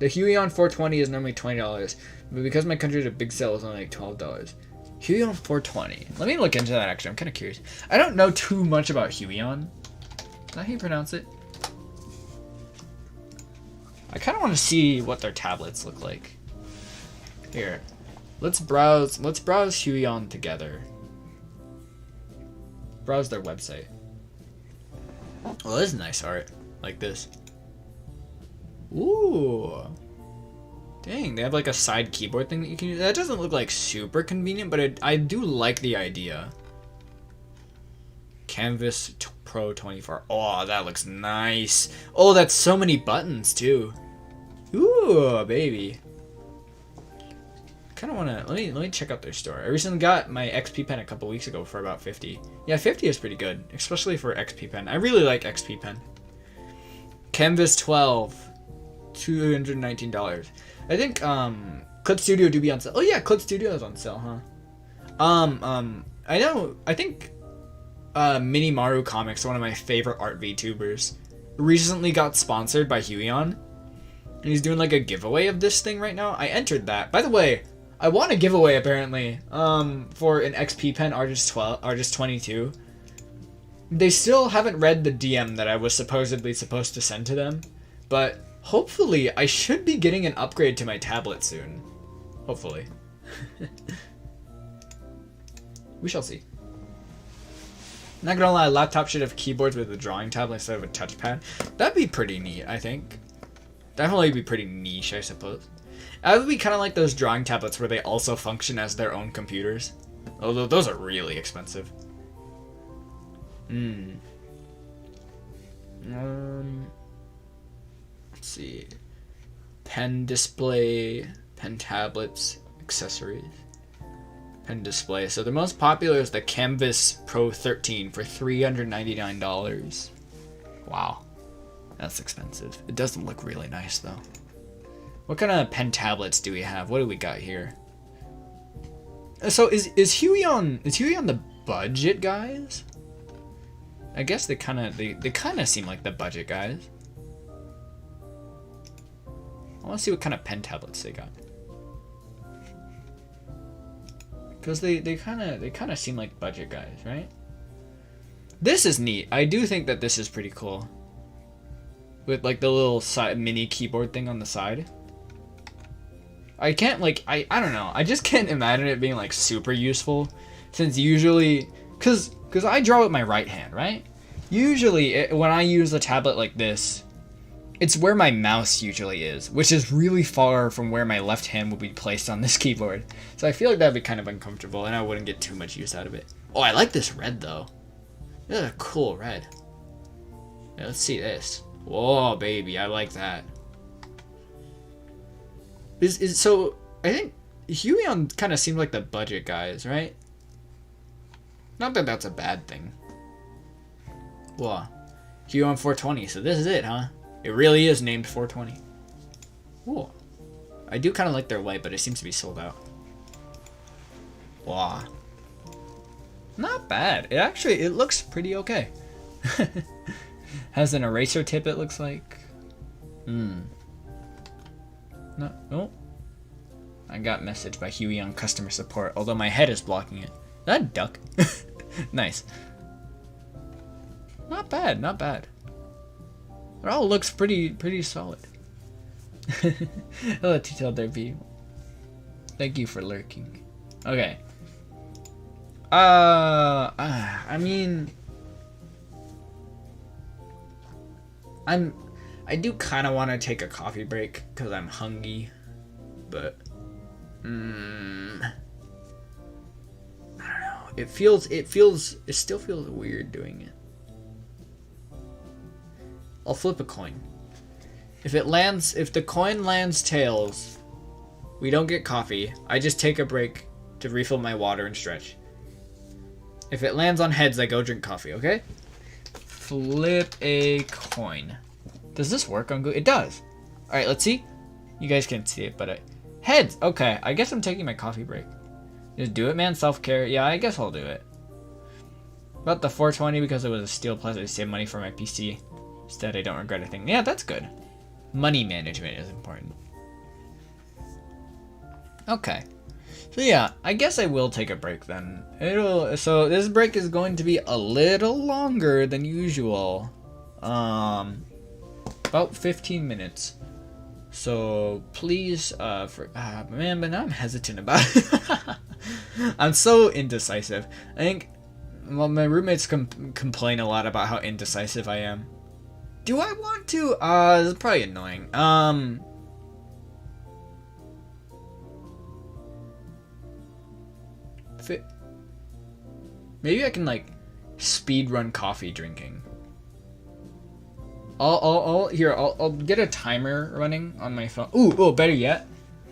Huion 420 is normally $20, but because my country is a big sale, it's only like $12. Huion 420. Let me look into that, actually. I'm kind of curious. I don't know too much about Huion. Is that how you pronounce it? I kind of want to see what their tablets look like. Here. Let's browse Huion together. Browse their website. Well, this is nice art. Like this. Ooh. Dang, they have like a side keyboard thing that you can use. That doesn't look like super convenient, but I do like the idea. Canvas Pro 24. Oh, that looks nice. Oh, that's so many buttons too. Ooh, baby. Kind of want to let me check out their store. I recently got my XP pen a couple weeks ago for about 50. Yeah, 50 is pretty good, especially for XP pen. I really like XP pen. Canvas 12, $219. I think Clip Studio do be on sale. Oh yeah, Clip Studio is on sale, huh? I think Mini Maru Comics, one of my favorite art VTubers, recently got sponsored by Huion. And he's doing like a giveaway of this thing right now. I entered that. By the way, I want a giveaway apparently. For an XP pen Artist 22. They still haven't read the DM that I was supposedly supposed to send to them, but hopefully I should be getting an upgrade to my tablet soon. Hopefully. We shall see. Not gonna lie, laptop should have keyboards with a drawing tablet instead of a touchpad. That'd be pretty neat, I think. Definitely be pretty niche, I suppose. That would be kind of like those drawing tablets where they also function as their own computers. Although those are really expensive. Let's see. Pen display, pen tablets, accessories. Pen display. So the most popular is the Canvas Pro 13 for $399. Wow. That's expensive. It doesn't look really nice though. What kind of pen tablets do we have? What do we got here? So is Huey on the budget guys? I guess they kind of seem like the budget guys. I want to see what kind of pen tablets they got. Because they kind of seem like budget guys, right? This is neat. I do think that this is pretty cool. With like the little side mini keyboard thing on the side. I can't like I don't know. I just can't imagine it being like super useful, since usually cuz I draw with my right hand, right? Usually when I use a tablet like this, it's where my mouse usually is, which is really far from where my left hand would be placed on this keyboard. So I feel like that'd be kind of uncomfortable and I wouldn't get too much use out of it. Oh, I like this red though. This is a cool red. Yeah, let's see this. Whoa, baby, I like that. So I think Huey kind of seemed like the budget guys, right? Not that that's a bad thing. Whoa, Huey 420. So this is it, huh? It really is named 420. Ooh. I do kind of like their white, but it seems to be sold out. Wow. Not bad. It looks pretty okay. Has an eraser tip, it looks like. No. Oh. I got messaged by Huey on customer support, although my head is blocking it. That duck. Nice. Not bad, not bad. It all looks pretty solid. Hello, Detailed there, B. Thank you for lurking. Okay. I mean, I do kind of want to take a coffee break because I'm hungry, but I don't know. It still feels weird doing it. I'll flip a coin. If the coin lands tails, we don't get coffee. I just take a break to refill my water and stretch. If it lands on heads, I go drink coffee, okay? Flip a coin. Does this work on Google? It does. All right, let's see. You guys can't see it, but heads. Okay, I guess I'm taking my coffee break. Just do it, man. Self-care. Yeah, I guess I'll do it. About the 420 because it was a Steel Plus. I saved money for my PC. Instead, I don't regret a thing. Yeah, that's good. Money management is important. Okay. So yeah, I guess I will take a break then. So this break is going to be a little longer than usual. About 15 minutes. So please, man, but now I'm hesitant about it. I'm so indecisive. I think, well, my roommates complain a lot about how indecisive I am. Do I want to? This is probably annoying. Maybe I can like speed run coffee drinking. I'll get a timer running on my phone. Ooh, better yet.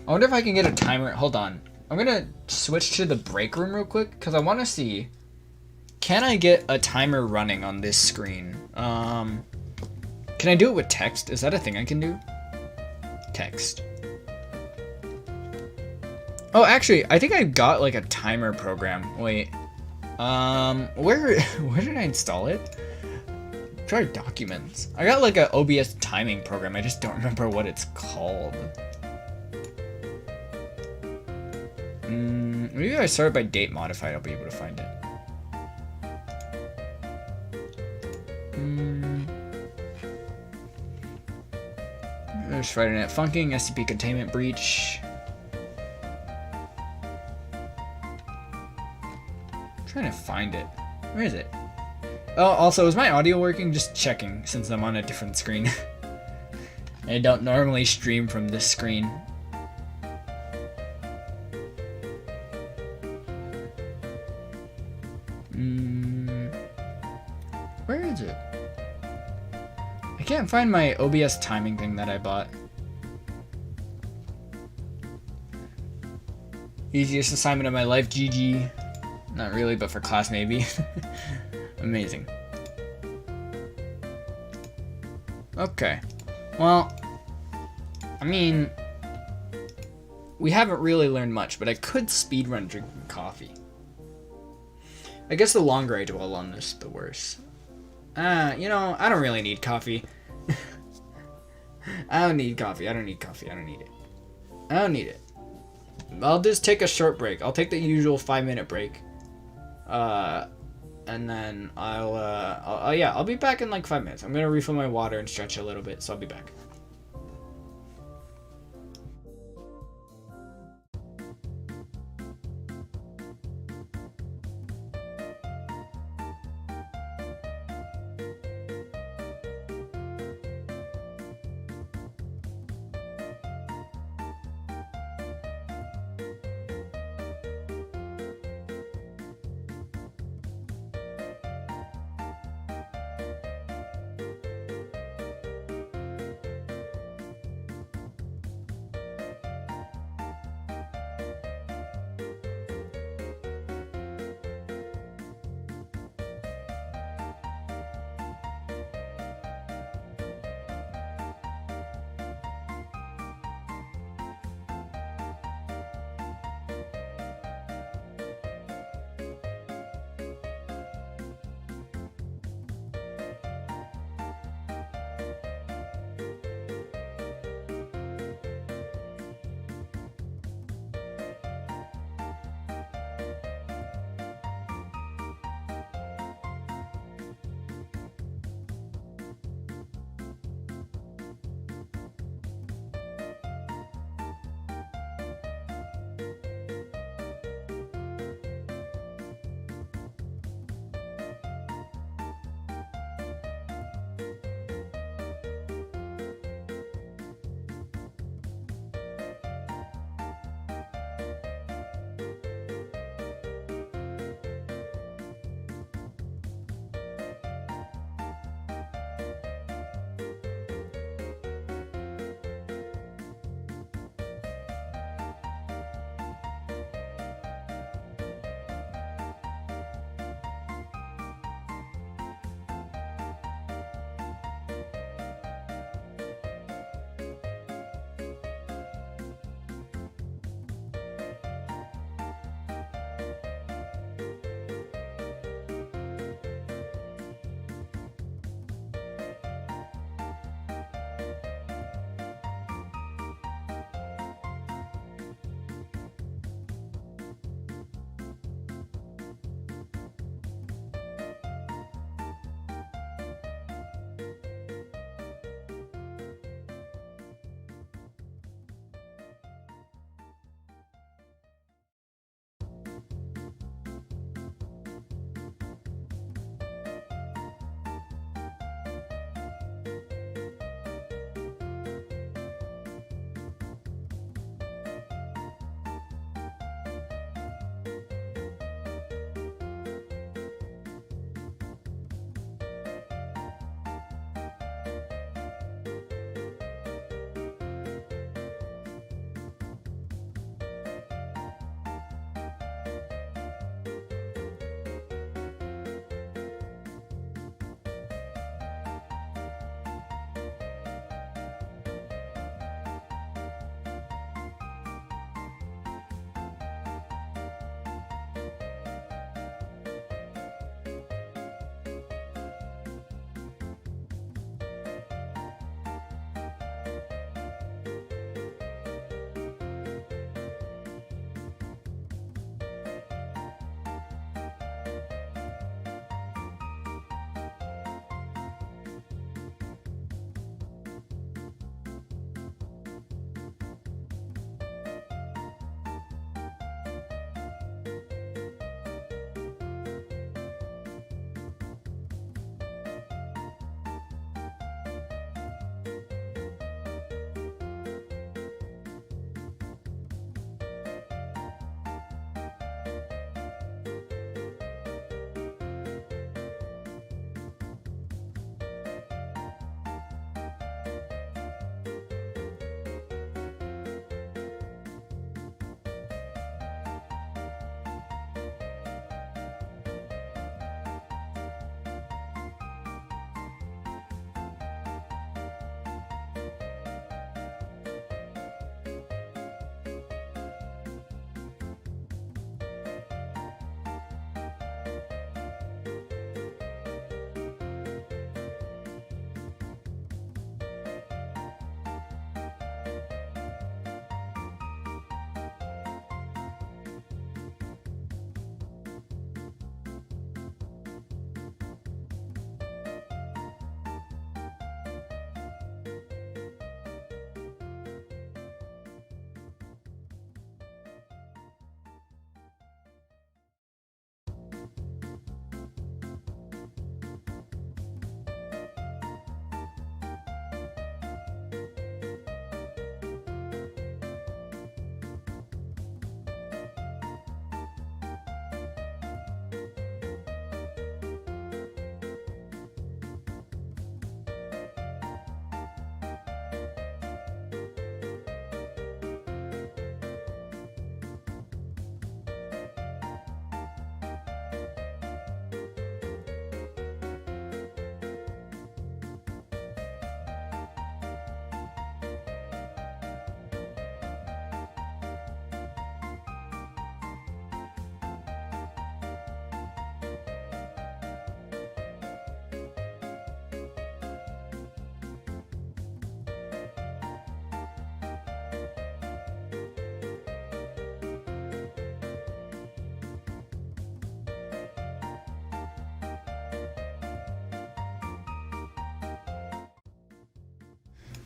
I wonder if I can get a timer. Hold on. I'm gonna switch to the break room real quick because I want to see. Can I get a timer running on this screen? Can I do it with text? Is that a thing I can do? Text. Oh, actually, I think I got like a timer program. Wait. Where did I install it? Try documents. I got like a OBS timing program. I just don't remember what it's called. Maybe if I sort by date modified, I'll be able to find it. There's Friday Night Funking, SCP Containment Breach. I'm trying to find it. Where is it? Oh, also, is my audio working? Just checking, since I'm on a different screen. I don't normally stream from this screen. Where is it? I can't find my OBS timing thing that I bought. Easiest assignment of my life, GG. Not really, but for class maybe. Amazing. Okay. Well, I mean, we haven't really learned much, but I could speedrun drinking coffee. I guess the longer I dwell on this, the worse. You know, I don't really need coffee. I don't need coffee. I don't need coffee. I don't need it. I don't need it. I'll just take a short break. I'll take the usual 5-minute break. And then I'll be back in like 5 minutes. I'm gonna refill my water and stretch a little bit, so I'll be back.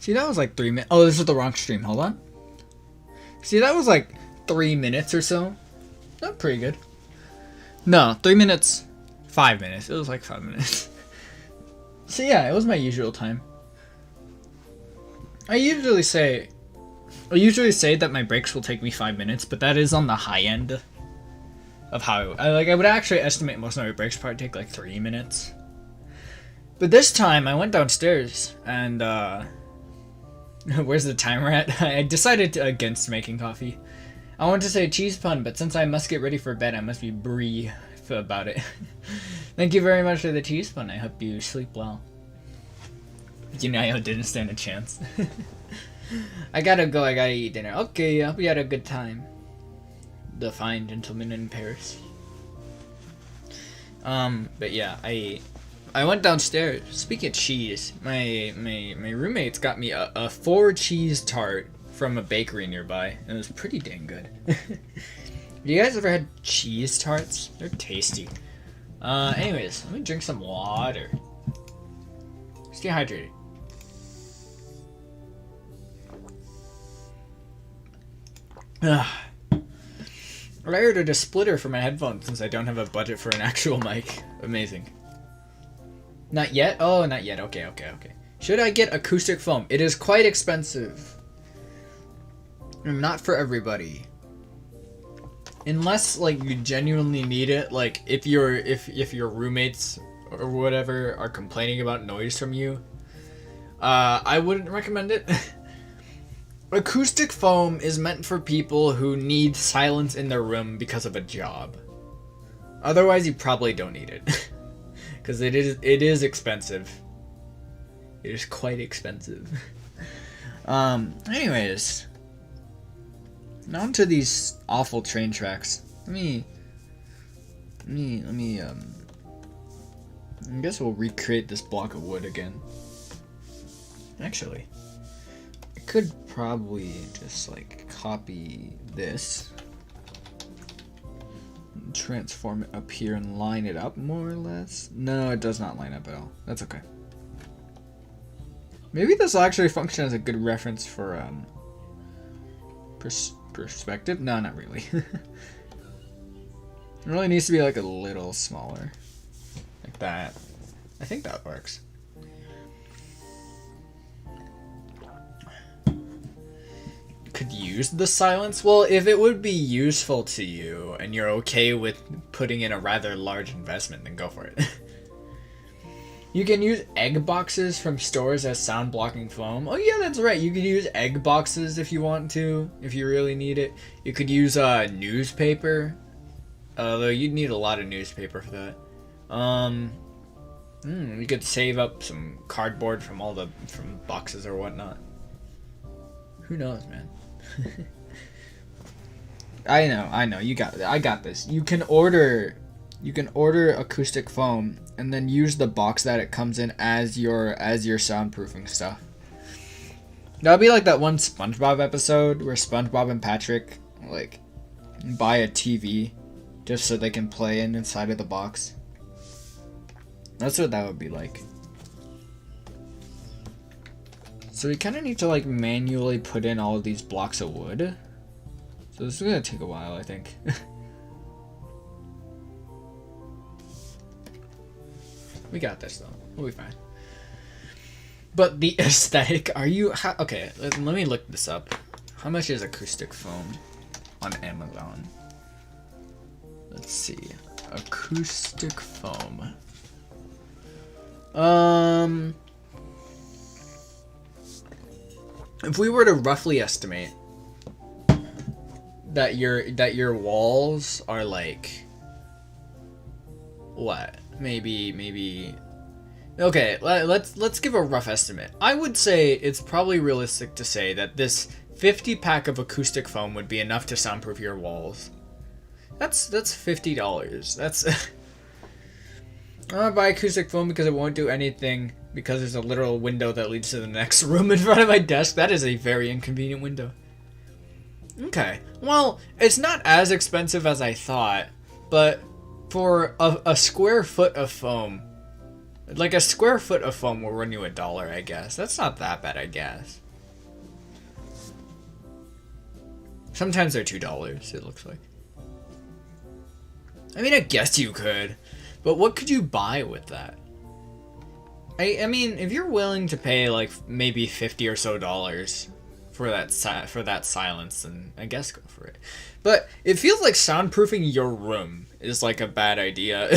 See, that was like 3 minutes. Oh, this is the wrong stream. Hold on. See, that was like 3 minutes or so. Not pretty good. No, 3 minutes. 5 minutes. It was like 5 minutes. So yeah, it was my usual time. I usually say that my breaks will take me 5 minutes, but that is on the high end of how I would actually estimate most of my breaks probably take like 3 minutes. But this time I went downstairs and where's the timer at? I decided against making coffee. I wanted to say a cheese pun, but since I must get ready for bed, I must be brief about it. Thank you very much for the cheese pun. I hope you sleep well. Yunayo didn't stand a chance. I gotta go, I gotta eat dinner. Okay, I hope you had a good time. The fine gentleman in Paris. But yeah, I went downstairs. Speaking of cheese, my roommates got me a 4-cheese tart from a bakery nearby. It was pretty dang good. You guys ever had cheese tarts? They're tasty. Anyways, let me drink some water. Stay hydrated. I ordered a splitter for my headphones since I don't have a budget for an actual mic. Amazing. Not yet? Oh, not yet. Okay. Should I get acoustic foam? It is quite expensive. Not for everybody. Unless like you genuinely need it, like if your roommates or whatever are complaining about noise from you, I wouldn't recommend it. Acoustic foam is meant for people who need silence in their room because of a job. Otherwise, you probably don't need it. Because it is expensive. It is quite expensive. Anyways. Now onto these awful train tracks. I guess we'll recreate this block of wood again. Actually, I could probably just like copy this, and transform it up here and line it up more or less. No, it does not line up at all. That's okay. Maybe this will actually function as a good reference for perspective. No, not really. It really needs to be like a little smaller, like that. I think that works. Could use the silence? Well, if it would be useful to you and you're okay with putting in a rather large investment, then go for it. You can use egg boxes from stores as sound blocking foam. Oh yeah, that's right. You could use egg boxes if you want to, if you really need it. You could use newspaper, although you'd need a lot of newspaper for that. You could save up some cardboard from boxes or whatnot. Who knows, man? I know. You got it. I got this. You can order acoustic foam and then use the box that it comes in as your soundproofing stuff. That'll be like that one SpongeBob episode where SpongeBob and Patrick like buy a TV just so they can play inside of the box. That's what that would be like. So we kind of need to like manually put in all of these blocks of wood. So this is gonna take a while, I think. We got this though. We'll be fine. But the aesthetic, okay, let me look this up. How much is acoustic foam on Amazon? Let's see. Acoustic foam. If we were to roughly estimate that your walls are like what? Maybe okay, let's give a rough estimate. I would say it's probably realistic to say that this 50 pack of acoustic foam would be enough to soundproof your walls. That's $50. That's I'm gonna buy acoustic foam because it won't do anything because there's a literal window that leads to the next room in front of my desk. That is a very inconvenient window. Okay, well, it's not as expensive as I thought, but for a square foot of foam, Like a square foot of foam will run you $1, I guess. That's not that bad, I guess. Sometimes they're $2, it looks like. I mean, I guess you could. But what could you buy with that? I mean, if you're willing to pay like maybe $50 or so for that silence, then I guess go for it. But it feels like soundproofing your room is like a bad idea.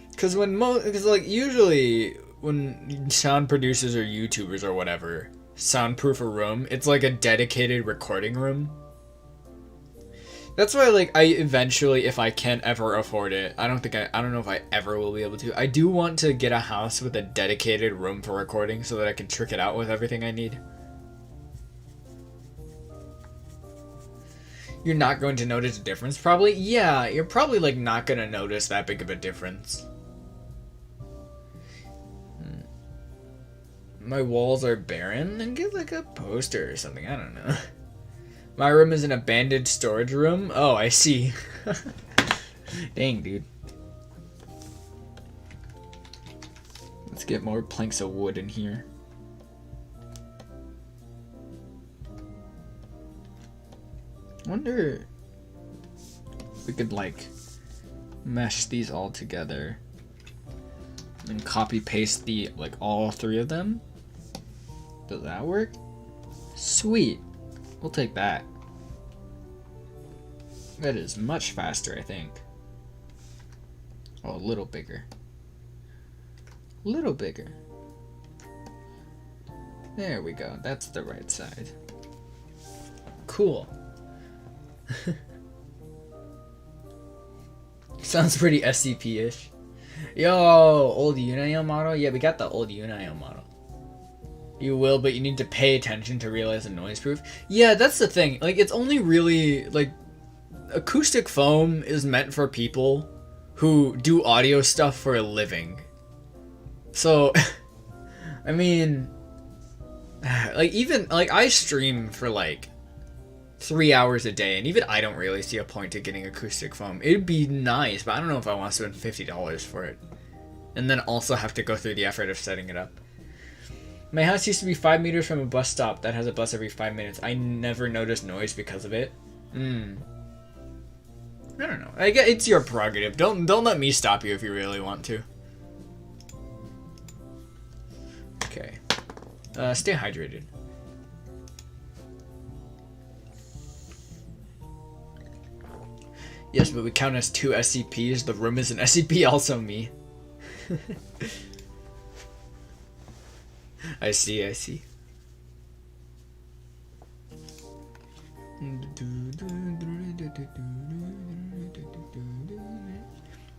Because like usually when sound producers or YouTubers or whatever soundproof a room, it's like a dedicated recording room. That's why, like, I eventually, if I can ever afford it, I don't know if I ever will be able to. I do want to get a house with a dedicated room for recording so that I can trick it out with everything I need. You're not going to notice a difference, probably? Yeah, you're probably, like, not going to notice that big of a difference. My walls are barren? Then get, like, a poster or something. I don't know. My room is an abandoned storage room? Oh, I see. Dang, dude. Let's get more planks of wood in here. I wonder if we could, like, mesh these all together and copy paste like all three of them. Does that work? Sweet. We'll take that. That is much faster, I think. Oh, a little bigger. A little bigger. There we go. That's the right side. Cool. Sounds pretty SCP-ish. Yo, old Yunayo model? Yeah, we got the old Yunayo model. You will, but you need to pay attention to realize the noise proof. Yeah, that's the thing. Like, it's only really, like, acoustic foam is meant for people who do audio stuff for a living. So, I mean, like, even, like, I stream for, like, 3 hours a day, and even I don't really see a point to getting acoustic foam. It'd be nice, but I don't know if I want to spend $50 for it. And then also have to go through the effort of setting it up. My house used to be 5 meters from a bus stop that has a bus every 5 minutes. I never noticed noise because of it. I don't know. I guess it's your prerogative. Don't let me stop you if you really want to. Okay. Stay hydrated. Yes, but we count as 2 SCPs. The room is an SCP, also me. I see.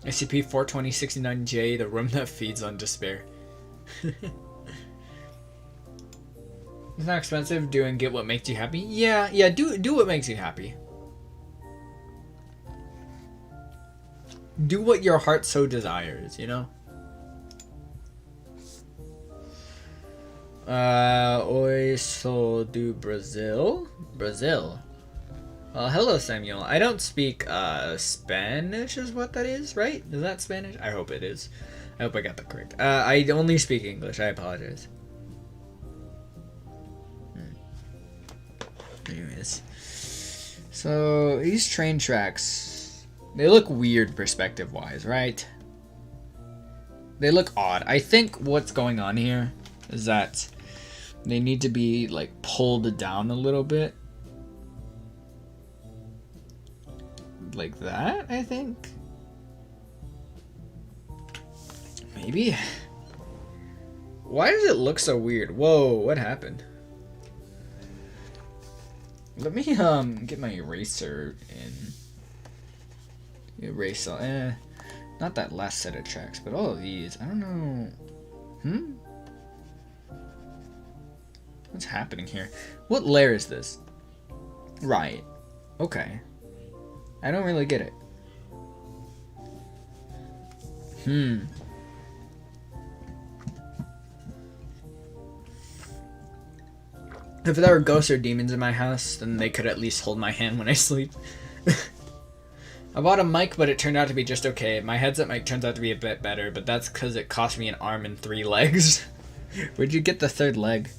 SCP-42069-J, the room that feeds on despair. It's not expensive. Do and get what makes you happy. Yeah. Do what makes you happy. Do what your heart so desires, you know? Oi sou do Brazil? Brazil. Hello, Samuel. I don't speak, Spanish is what that is, right? Is that Spanish? I hope it is. I hope I got that correct. I only speak English. I apologize. Anyways. So, these train tracks, they look weird perspective-wise, right? They look odd. I think what's going on here is that they need to be, like, pulled down a little bit. Like that, I think? Maybe? Why does it look so weird? Whoa, what happened? Let me, get my eraser in. Erase all, not that last set of tracks, but all of these. I don't know. What's happening here? What layer is this? Right. Okay. I don't really get it. If there were ghosts or demons in my house, then they could at least hold my hand when I sleep. I bought a mic, but it turned out to be just okay. My headset mic turns out to be a bit better, but that's because it cost me an arm and 3 legs. Where'd you get the 3rd leg?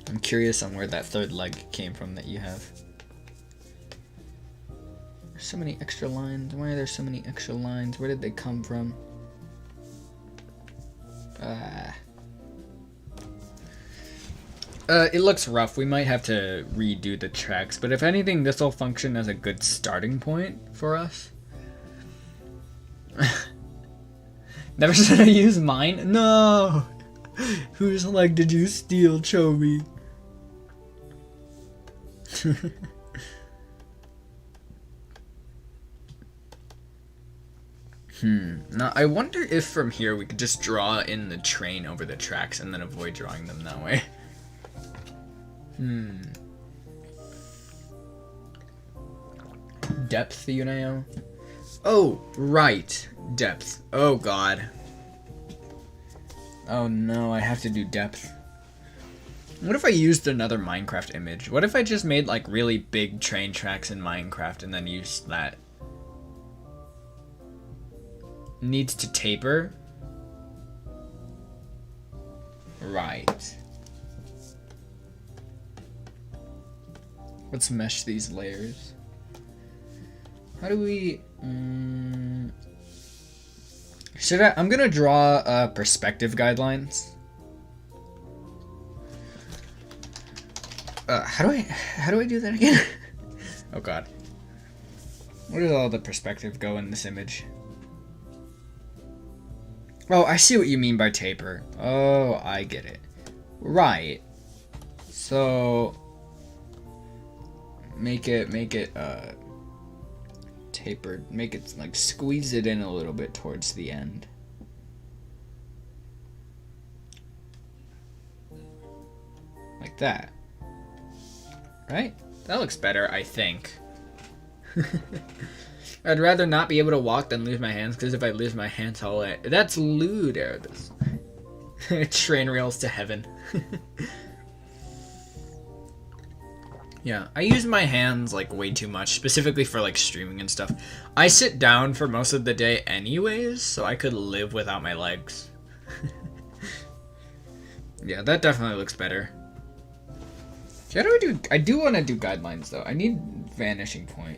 I'm curious on where that 3rd leg came from that you have. There's so many extra lines. Why are there so many extra lines? Where did they come from? It looks rough. We might have to redo the tracks, but if anything, this will function as a good starting point for us. Never should I use mine? No! Whose leg did you steal, Chobi? Now, I wonder if from here we could just draw in the train over the tracks and then avoid drawing them that way. Depth, Yunayo? Oh, right. Depth. Oh, God. Oh, no, I have to do depth. What if I used another Minecraft image? What if I just made, like, really big train tracks in Minecraft and then used that? Needs to taper? Right. Let's mesh these layers. How do we... Should I... I'm gonna draw perspective guidelines. How do I do that again? Oh god. Where does all the perspective go in this image? Oh, I see what you mean by taper. Oh, I get it. Right. So... Make it tapered. Make it, like, squeeze it in a little bit towards the end. Like that. Right? That looks better, I think. I'd rather not be able to walk than lose my hands, because if I lose my hands, that's lewd, Erebus. Train rails to heaven. Yeah, I use my hands, like, way too much, specifically for, like, streaming and stuff. I sit down for most of the day anyways, so I could live without my legs. Yeah, that definitely looks better. How do I do... I do want to do guidelines, though. I need vanishing point.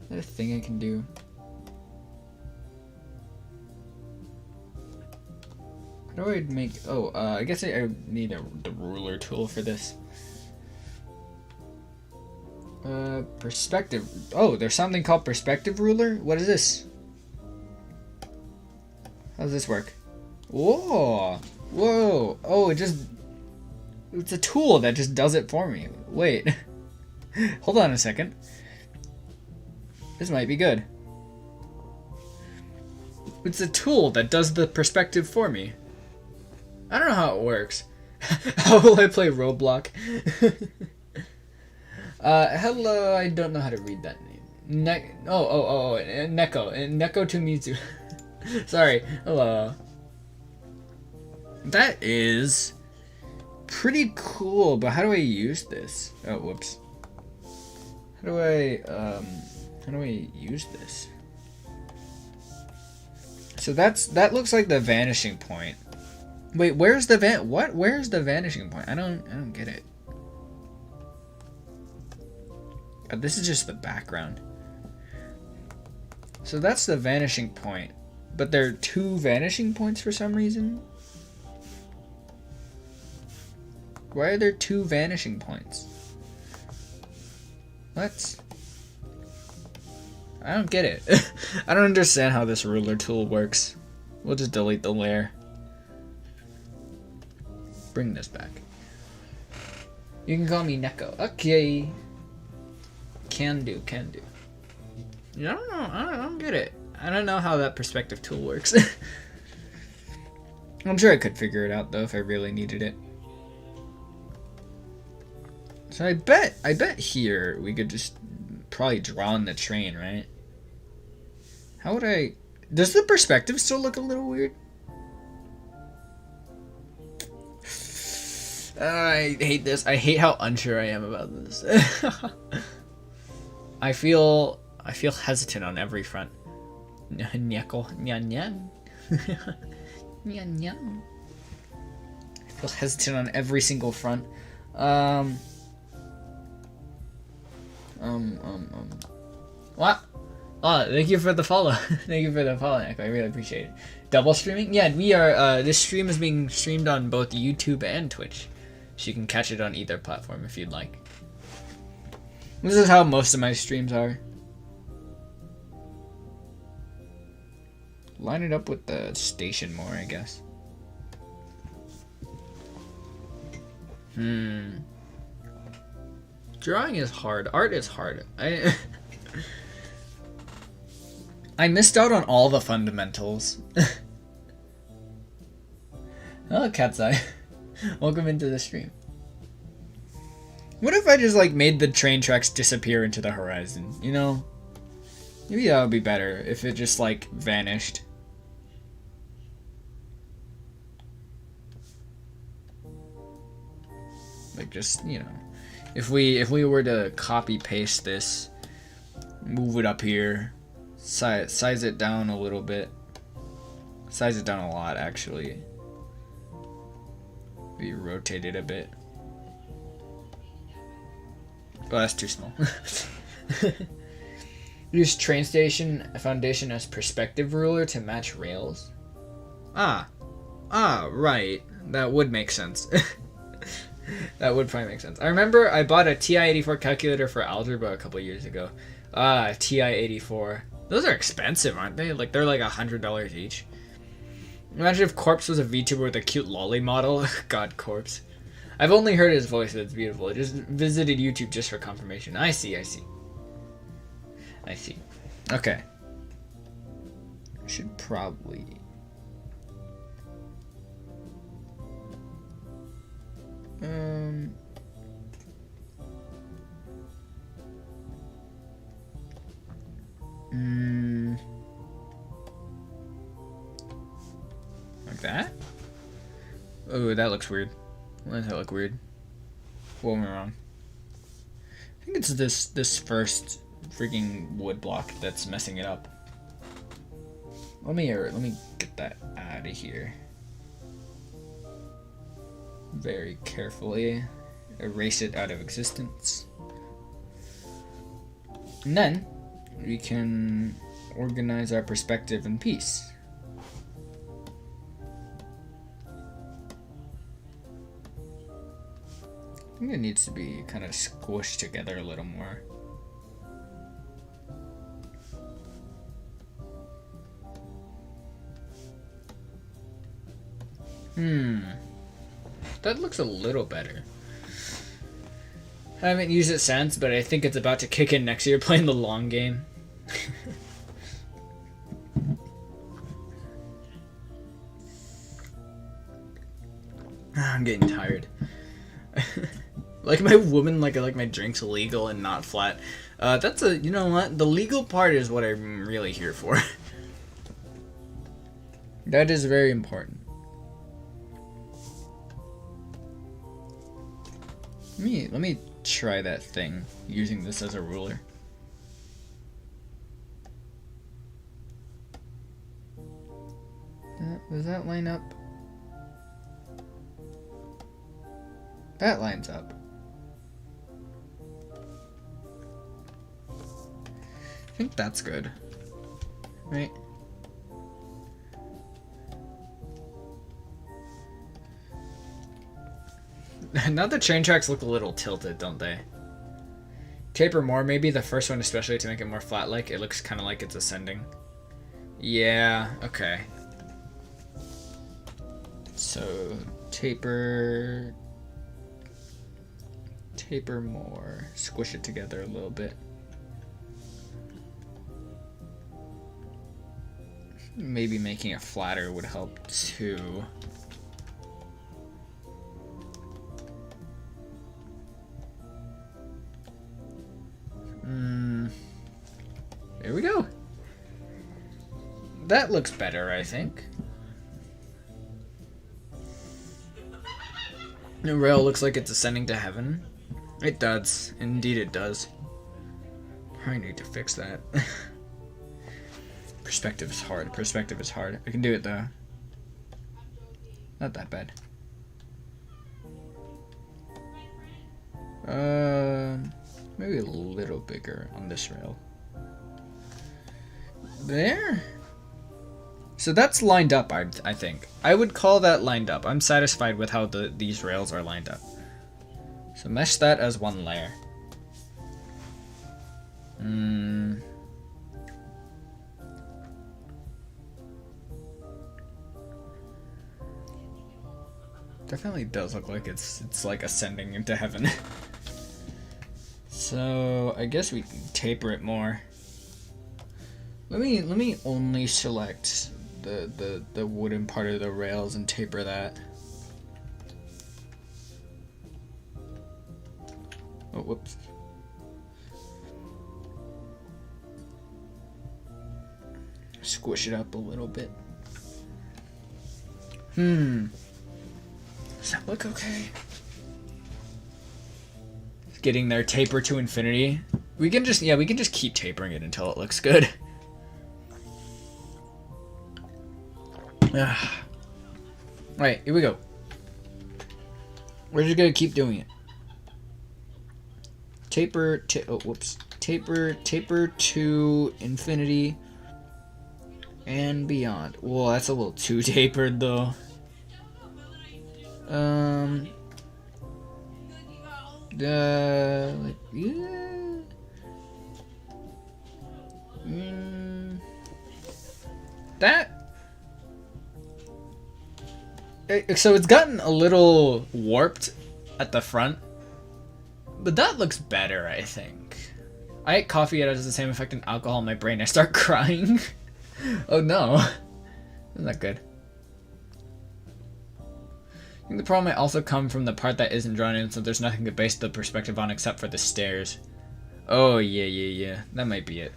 Is that a thing I can do? How do I make... Oh, I guess I need the ruler tool for this. Perspective. Oh, there's something called perspective ruler? What is this? How does this work? Whoa! Whoa! Oh, it's a tool that just does it for me. Wait. Hold on a second. This might be good. It's a tool that does the perspective for me. I don't know how it works. How will I play Roblox? Hello, I don't know how to read that name. Neko. Neko to Mizu. Sorry. Hello. That is pretty cool, but how do I use this? Oh, whoops. How do I use this? So that looks like the vanishing point. Wait, where's the where's the vanishing point? I don't get it. This is just the background. So that's the vanishing point. But there are 2 vanishing points for some reason? Why are there 2 vanishing points? What? I don't get it. I don't understand how this ruler tool works. We'll just delete the layer. Bring this back. You can call me Neko. Okay. Can do. I don't know. I don't get it. I don't know how that perspective tool works. I'm sure I could figure it out though if I really needed it. So I bet here we could just probably draw on the train, right? How would I... Does the perspective still look a little weird? I hate this. I hate how unsure I am about this. I feel hesitant on every front. Nyako, nyan nyan. Nyan nyan. I feel hesitant on every single front. What? Oh, thank you for the follow. Thank you for the follow, Nick. I really appreciate it. Double streaming? Yeah, we are. This stream is being streamed on both YouTube and Twitch, so you can catch it on either platform if you'd like. This is how most of my streams are. Line it up with the station more, I guess. Drawing is hard. Art is hard. I missed out on all the fundamentals. Oh, Cat's Eye. Welcome into the stream. What if I just like made the train tracks disappear into the horizon, you know? Maybe that would be better if it just like vanished. Like just, you know, if we were to copy paste this, move it up here, size it down a little bit. Size it down a lot actually. Maybe rotate it a bit. Oh, that's too small. Use train station foundation as perspective ruler to match rails. Ah, right. That would make sense. That would probably make sense. I remember I bought a TI-84 calculator for algebra a couple years ago. TI-84. Those are expensive, aren't they? Like, they're like $100 each. Imagine if Corpse was a VTuber with a cute lolly model. God, Corpse. I've only heard his voice, it's beautiful. I just visited YouTube just for confirmation. I see. Okay. I should probably... Like that? Oh, that looks weird. Why does that look weird? What went wrong? I think it's this first freaking wood block that's messing it up. Let me get that out of here. Very carefully erase it out of existence. And then we can organize our perspective in peace. I think it needs to be kind of squished together a little more. That looks a little better. I haven't used it since, but I think it's about to kick in next year playing the long game. I'm getting tired. Like my woman, like I like my drinks legal and not flat. That's a, you know what? The legal part is what I'm really here for. That is very important. Let me try that thing using this as a ruler. Does that line up? That lines up. I think that's good. Right? Now the train tracks look a little tilted, don't they? Taper more, maybe the first one especially to make it more flat-like. It looks kind of like it's ascending. Yeah, okay. So, taper more. Squish it together a little bit. Maybe making it flatter would help too. There we go. That looks better, I think. The rail looks like it's ascending to heaven. It does. Indeed it does. I need to fix that. Perspective is hard. Perspective is hard. I can do it though. Not that bad. Maybe a little bigger on this rail. There? So that's lined up, I think. I would call that lined up. I'm satisfied with how these rails are lined up. So mesh that as one layer. Definitely does look like it's like ascending into heaven. So I guess we can taper it more. Let me only select the wooden part of the rails and taper that. Oh, whoops. Squish it up a little bit. Does that look okay? It's getting there, taper to infinity. We can just keep tapering it until it looks good. Right, here we go. We're just gonna keep doing it. Taper to infinity and beyond. Whoa, that's a little too tapered though. So it's gotten a little warped at the front, but that looks better, I think. I ate coffee, it has the same effect on alcohol in my brain. I start crying. Oh no. Isn't that good? I think the problem might also come from the part that isn't drawn in, so there's nothing to base the perspective on except for the stairs. Oh, yeah. That might be it.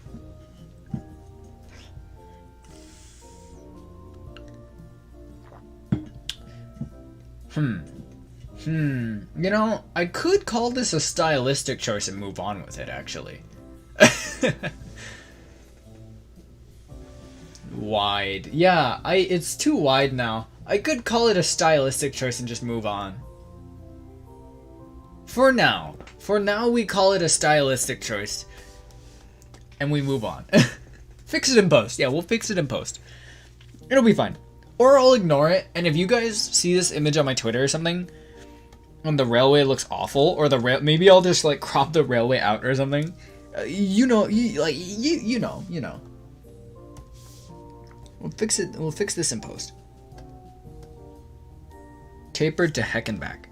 You know, I could call this a stylistic choice and move on with it, actually. Wide. Yeah, it's too wide now. I could call it a stylistic choice and just move on. For now. For now, we call it a stylistic choice. And we move on. Fix it in post. Yeah, we'll fix it in post. It'll be fine. Or I'll ignore it, and if you guys see this image on my Twitter or something, and the railway looks awful, or maybe I'll just like crop the railway out or something. You know. We'll fix it. We'll fix this in post. Tapered to heck and back.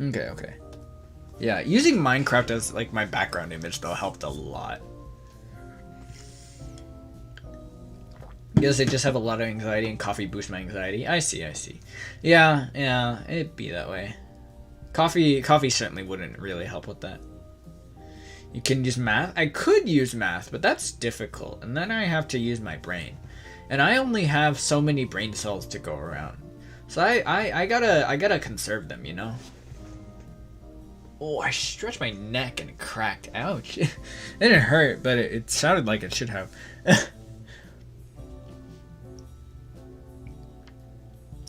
Okay. Yeah, using Minecraft as like my background image though helped a lot. Because I just have a lot of anxiety and coffee boosts my anxiety. I see. Yeah, it'd be that way. Coffee certainly wouldn't really help with that. You can use math. I could use math, but that's difficult. And then I have to use my brain. And I only have so many brain cells to go around. So I gotta conserve them, you know? Oh, I stretched my neck and it cracked. Ouch. It didn't hurt, but it sounded like it should have.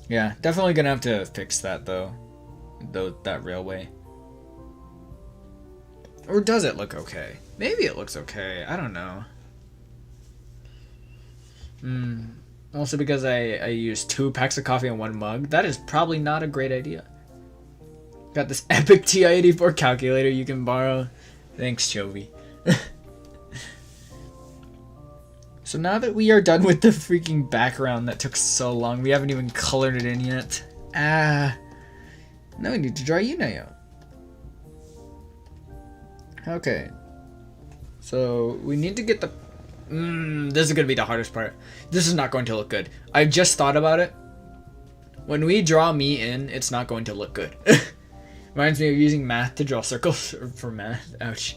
Yeah, definitely gonna have to fix that though. That railway. Or does it look okay? Maybe it looks okay. I don't know. Also because I used 2 packs of coffee in 1 mug. That is probably not a great idea. Got this epic TI-84 calculator you can borrow. Thanks, Chovy. So now that we are done with the freaking background that took so long, we haven't even colored it in yet. Now we need to draw Yunayo. Okay. So we need to get the... this is going to be the hardest part. This is not going to look good. I just thought about it. When we draw me in, it's not going to look good. Reminds me of using math to draw circles for math. Ouch.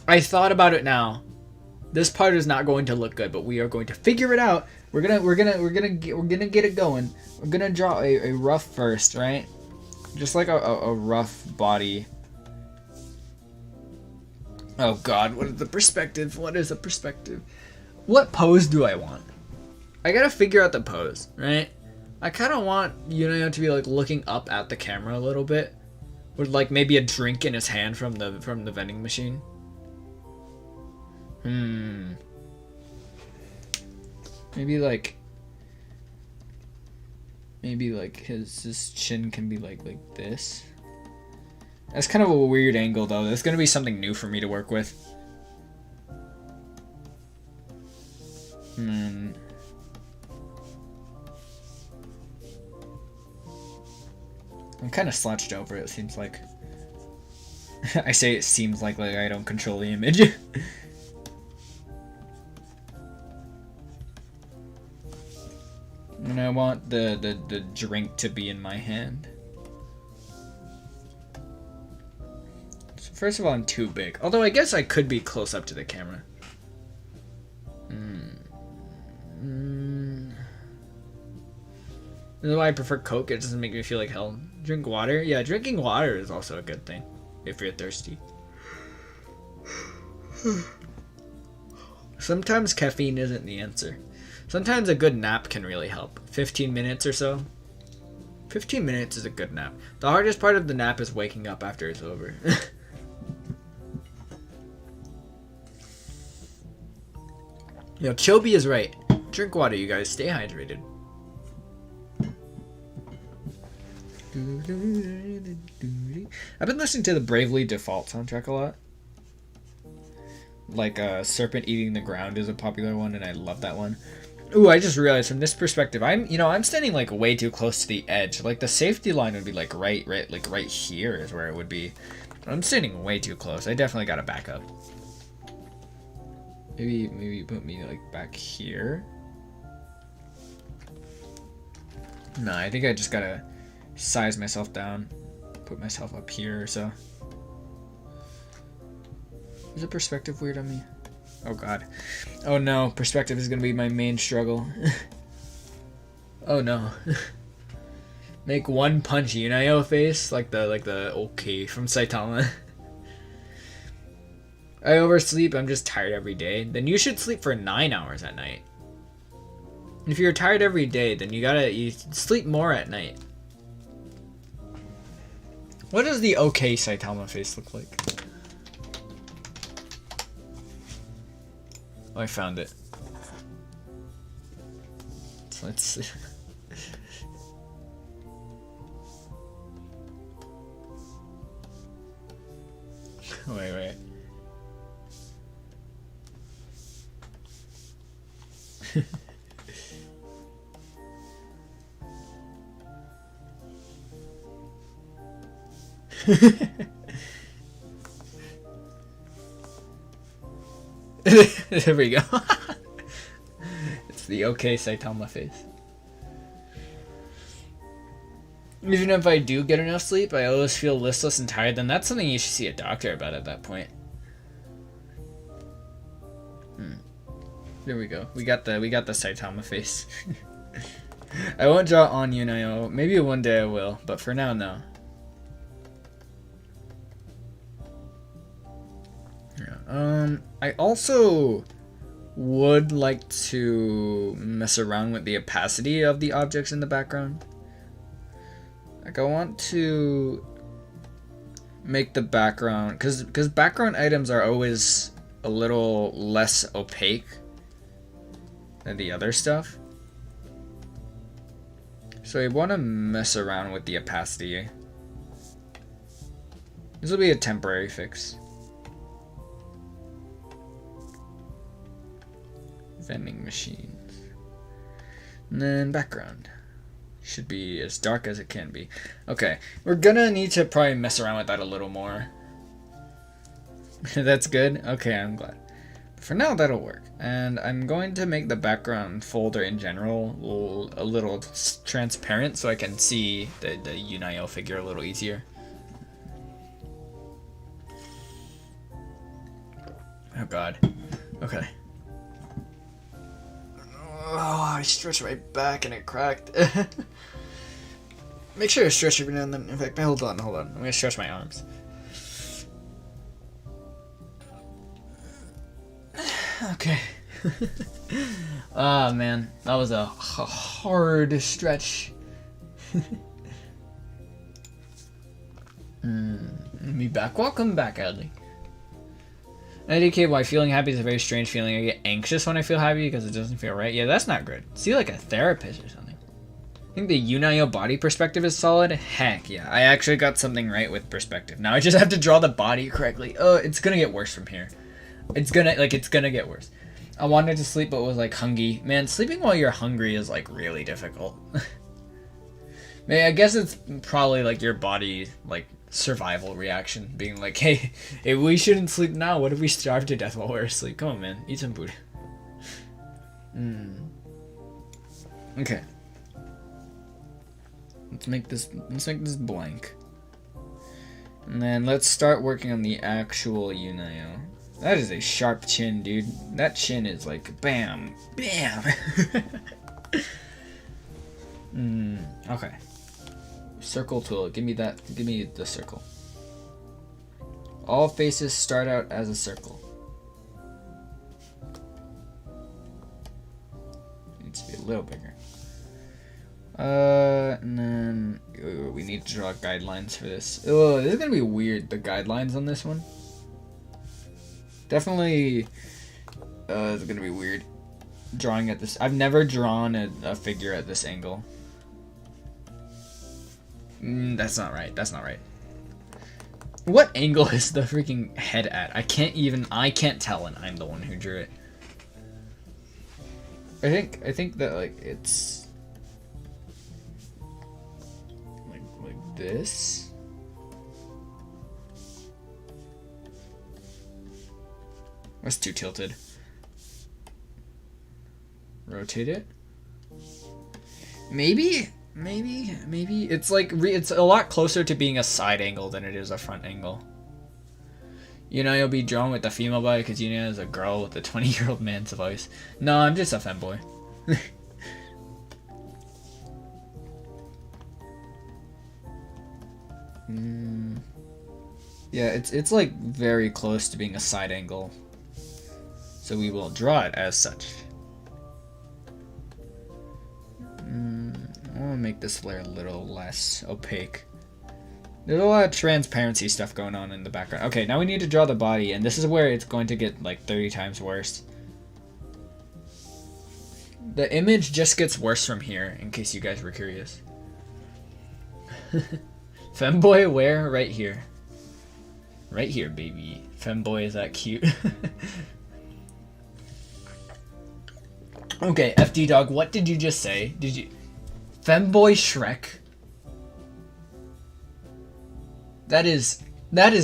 I thought about it now. This part is not going to look good, but we are going to figure it out. We're gonna get it going. We're gonna draw a rough first, right? Just like a rough body. Oh God, what is the perspective? What is the perspective? What pose do I want? I gotta figure out the pose, right? I kind of want Yunayo to be like looking up at the camera a little bit, with like maybe a drink in his hand from the vending machine. Maybe like his chin can be like this. That's kind of a weird angle though. That's gonna be something new for me to work with. I'm kind of slouched over, it seems like. I say it seems like I don't control the image. And I want the drink to be in my hand. So first of all, I'm too big. Although I guess I could be close up to the camera. This is why I prefer Coke. It doesn't make me feel like hell. Drink water. Yeah, drinking water is also a good thing if you're thirsty. Sometimes caffeine isn't the answer. Sometimes a good nap can really help. 15 minutes or so. 15 minutes is a good nap. The hardest part of the nap is waking up after it's over. Yo, Chobi is right. Drink water, you guys. Stay hydrated. I've been listening to the Bravely Default soundtrack a lot. Like Serpent Eating the Ground is a popular one, and I love that one. Ooh, I just realized from this perspective, I'm standing like way too close to the edge. Like the safety line would be like right here is where it would be. I'm standing way too close. I definitely gotta back up. Maybe put me like back here. No, I think I just gotta size myself down, put myself up here or so. Is the perspective weird on me? Oh God. Oh no, perspective is gonna be my main struggle. Oh no. Make one punch Yunayo face like the okay from Saitama. I oversleep, I'm just tired every day. Then you should sleep for 9 hours at night. If you're tired every day, then you sleep more at night. What does the okay Saitama face look like? Oh, I found it. So let's see. Wait. There we go. It's the okay Saitama face. Even if I do get enough sleep, I always feel listless and tired, then that's something you should see a doctor about at that point. There we go. We got the Saitama face. I won't draw on Yunayo. Maybe one day I will, but for now, no. Yeah. I also would like to mess around with the opacity of the objects in the background. Like I want to make the background, because background items are always a little less opaque than the other stuff. So I want to mess around with the opacity. This will be a temporary fix. Vending machines. And then background. Should be as dark as it can be. Okay, we're gonna need to probably mess around with that a little more. That's good? Okay, I'm glad. But for now, that'll work. And I'm going to make the background folder in general a little transparent so I can see the Yunayo figure a little easier. Oh god. Okay. Oh, I stretched my back and it cracked. Make sure to stretch every now and then. In fact, hold on. I'm gonna stretch my arms. Okay. Ah, man. That was a hard stretch. Me back. Welcome back, Adley. IDK, why feeling happy is a very strange feeling. I get anxious when I feel happy because it doesn't feel right. Yeah, that's not good. See, like a therapist or something. I think the Yunayo body perspective is solid. Heck yeah. I actually got something right with perspective. Now I just have to draw the body correctly. Oh, it's gonna get worse from here. It's gonna get worse. I wanted to sleep but was like hungry. Man, sleeping while you're hungry is like really difficult. I guess it's probably like your body like survival reaction being like, hey, we shouldn't sleep now. What if we starve to death while we're asleep? Come on, man, eat some food. Okay, let's make this blank, and then let's start working on the actual Yunayo. That is a sharp chin, dude. That chin is like bam bam. Okay. Circle tool. Give me that. Give me the circle. All faces start out as a circle. Needs to be a little bigger. And then we need to draw guidelines for this. Oh, this is gonna be weird. The guidelines on this one. Definitely, it's gonna be weird. Drawing at this. I've never drawn a figure at this angle. That's not right. That's not right. What angle is the freaking head at? I can't tell, and I'm the one who drew it. I think that like it's like this. That's too tilted. Rotate it. Maybe it's like it's a lot closer to being a side angle than it is a front angle. You know, you'll be drawn with the female body because Yunayo is a girl with a 20-year-old man's voice. No, I'm just a femboy. Yeah, it's like very close to being a side angle, so we will draw it as such. I want to make this layer a little less opaque. There's a lot of transparency stuff going on in the background. Okay, now we need to draw the body, and this is where it's going to get like 30 times worse. The image just gets worse from here, in case you guys were curious. Femboy where? Right here. Right here, baby. Femboy, is that cute? Okay, FD Dog, what did you just say? Did you... Femboy Shrek? That is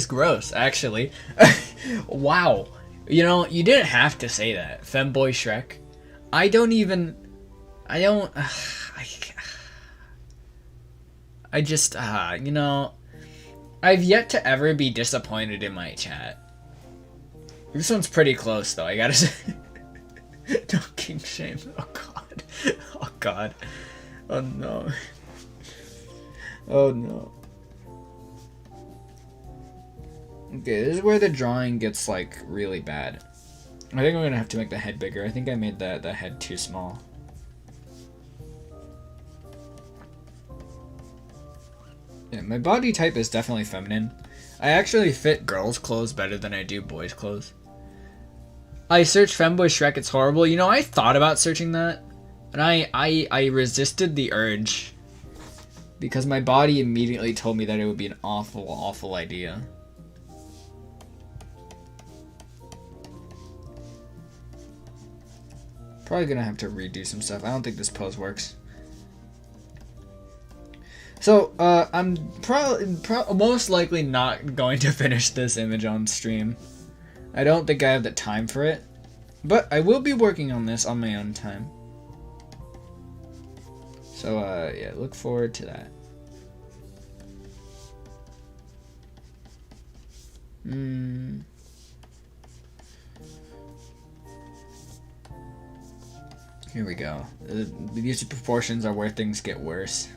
gross, actually. Wow. You know, you didn't have to say that. Femboy Shrek. I just, you know, I've yet to ever be disappointed in my chat. This one's pretty close, though, I gotta say. Don't king shame. Oh, God. Oh, God. Oh, no. Oh, no. Okay, this is where the drawing gets, like, really bad. I think I'm gonna have to make the head bigger. I think I made the head too small. Yeah, my body type is definitely feminine. I actually fit girls' clothes better than I do boys' clothes. I searched Femboy Shrek, it's horrible. You know, I thought about searching that, and I resisted the urge because my body immediately told me that it would be an awful, awful idea. Probably gonna have to redo some stuff. I don't think this pose works. So, I'm most likely not going to finish this image on stream. I don't think I have the time for it, but I will be working on this on my own time. So, yeah, look forward to that. Here we go. These proportions are where things get worse.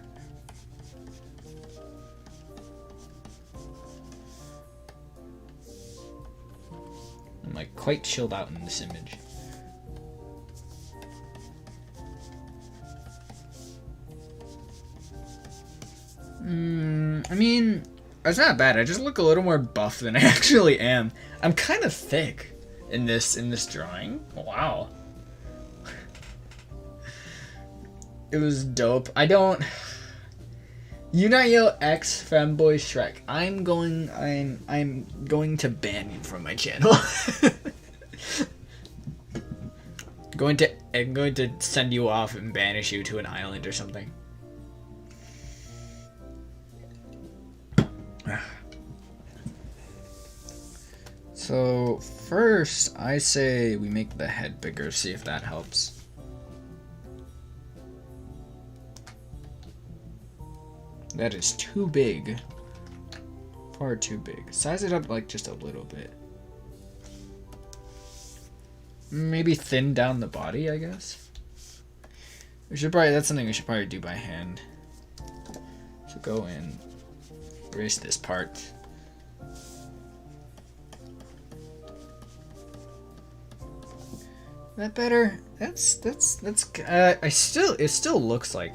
I'm like quite chilled out in this image. I mean, it's not bad. I just look a little more buff than I actually am. I'm kind of thick in this drawing. Wow. It was dope. Yunayo X Fanboy Shrek. I'm going to ban you from my channel. I'm going to send you off and banish you to an island or something. So first, I say we make the head bigger, see if that helps. That is too big. Far too big. Size it up like just a little bit. Maybe thin down the body, I guess. That's something we should probably do by hand. So go in, erase this part. That better? It still looks like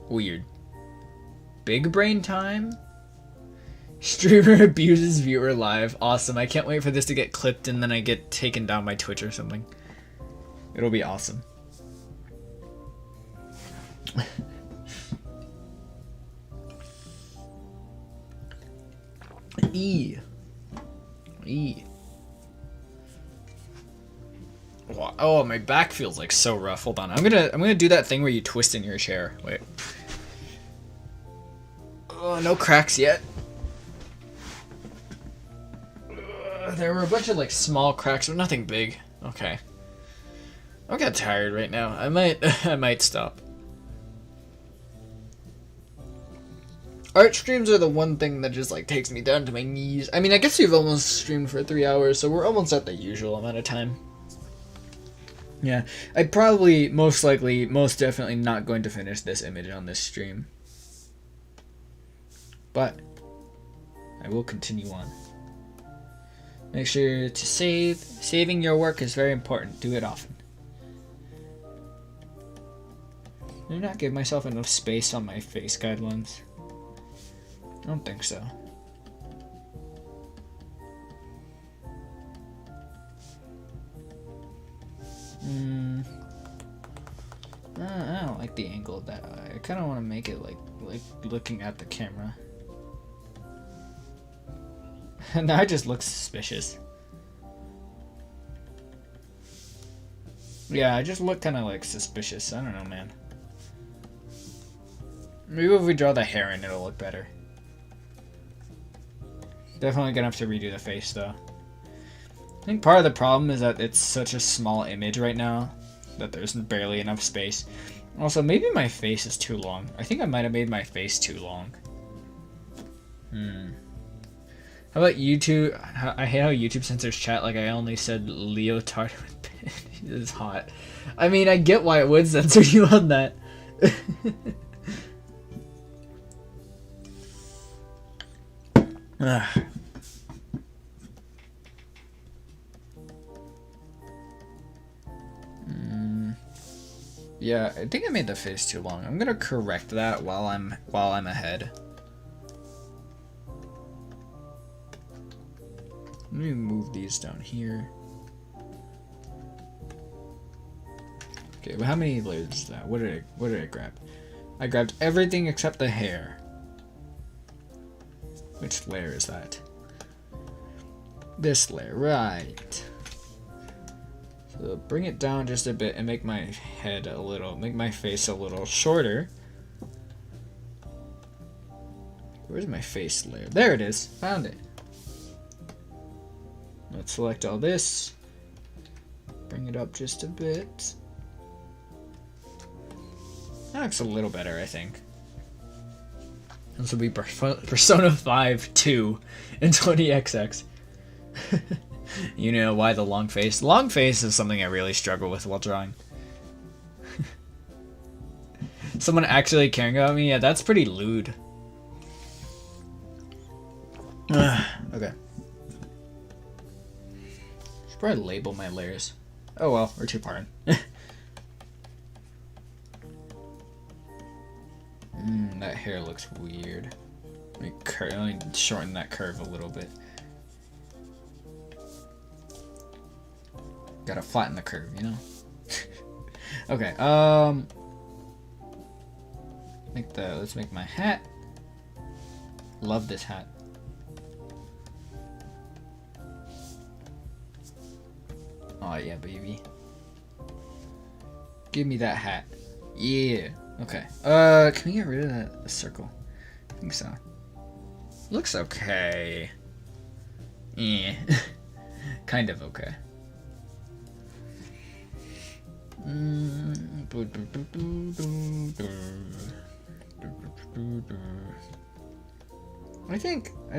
weird. Big brain time? Streamer abuses viewer live. Awesome. I can't wait for this to get clipped and then I get taken down by Twitch or something. It'll be awesome. E. Oh, my back feels like so rough. Hold on. I'm gonna do that thing where you twist in your chair. Wait. Oh, no cracks yet. There were a bunch of like small cracks, but nothing big. Okay. I'm getting tired right now. I might stop. Art streams are the one thing that just like takes me down to my knees. I mean, I guess we've almost streamed for 3 hours, so we're almost at the usual amount of time. Yeah, I'd probably, most definitely not going to finish this image on this stream. But I will continue on. Make sure to save. Saving your work is very important. Do it often. Did I not give myself enough space on my face guidelines? I don't think so. I don't like the angle of that eye. I kind of want to make it like looking at the camera. Now it just looks suspicious. Yeah, I just look kind of like suspicious. I don't know, man. Maybe if we draw the hair in, it'll look better. Definitely gonna have to redo the face, though. I think part of the problem is that it's such a small image right now that there's barely enough space. Also, maybe my face is too long. I think I might have made my face too long. How about YouTube? I hate how YouTube censors chat like I only said leotard with pin. This is hot. I mean, I get why it would censor you on that. Yeah, I think I made the face too long. I'm gonna correct that while I'm ahead. Let me move these down here. Okay, well, how many layers is that? What did I grab? I grabbed everything except the hair. Which layer is that? This layer, right. So bring it down just a bit and make my face a little shorter. Where's my face layer? There it is, found it. Let's select all this. Bring it up just a bit. That looks a little better, I think. This will be Persona 5 2 in 20XX. You know why the long face? Long face is something I really struggle with while drawing. Someone actually caring about me? Yeah, that's pretty lewd. Okay. Should probably label my layers. Oh well, we're too far in. That hair looks weird. Let me shorten that curve a little bit. Gotta flatten the curve, you know? Okay, let's make my hat. Love this hat. Oh yeah, baby. Give me that hat. Yeah. Okay. Can we get rid of that circle? I think so. Looks okay. Yeah. Kind of okay. I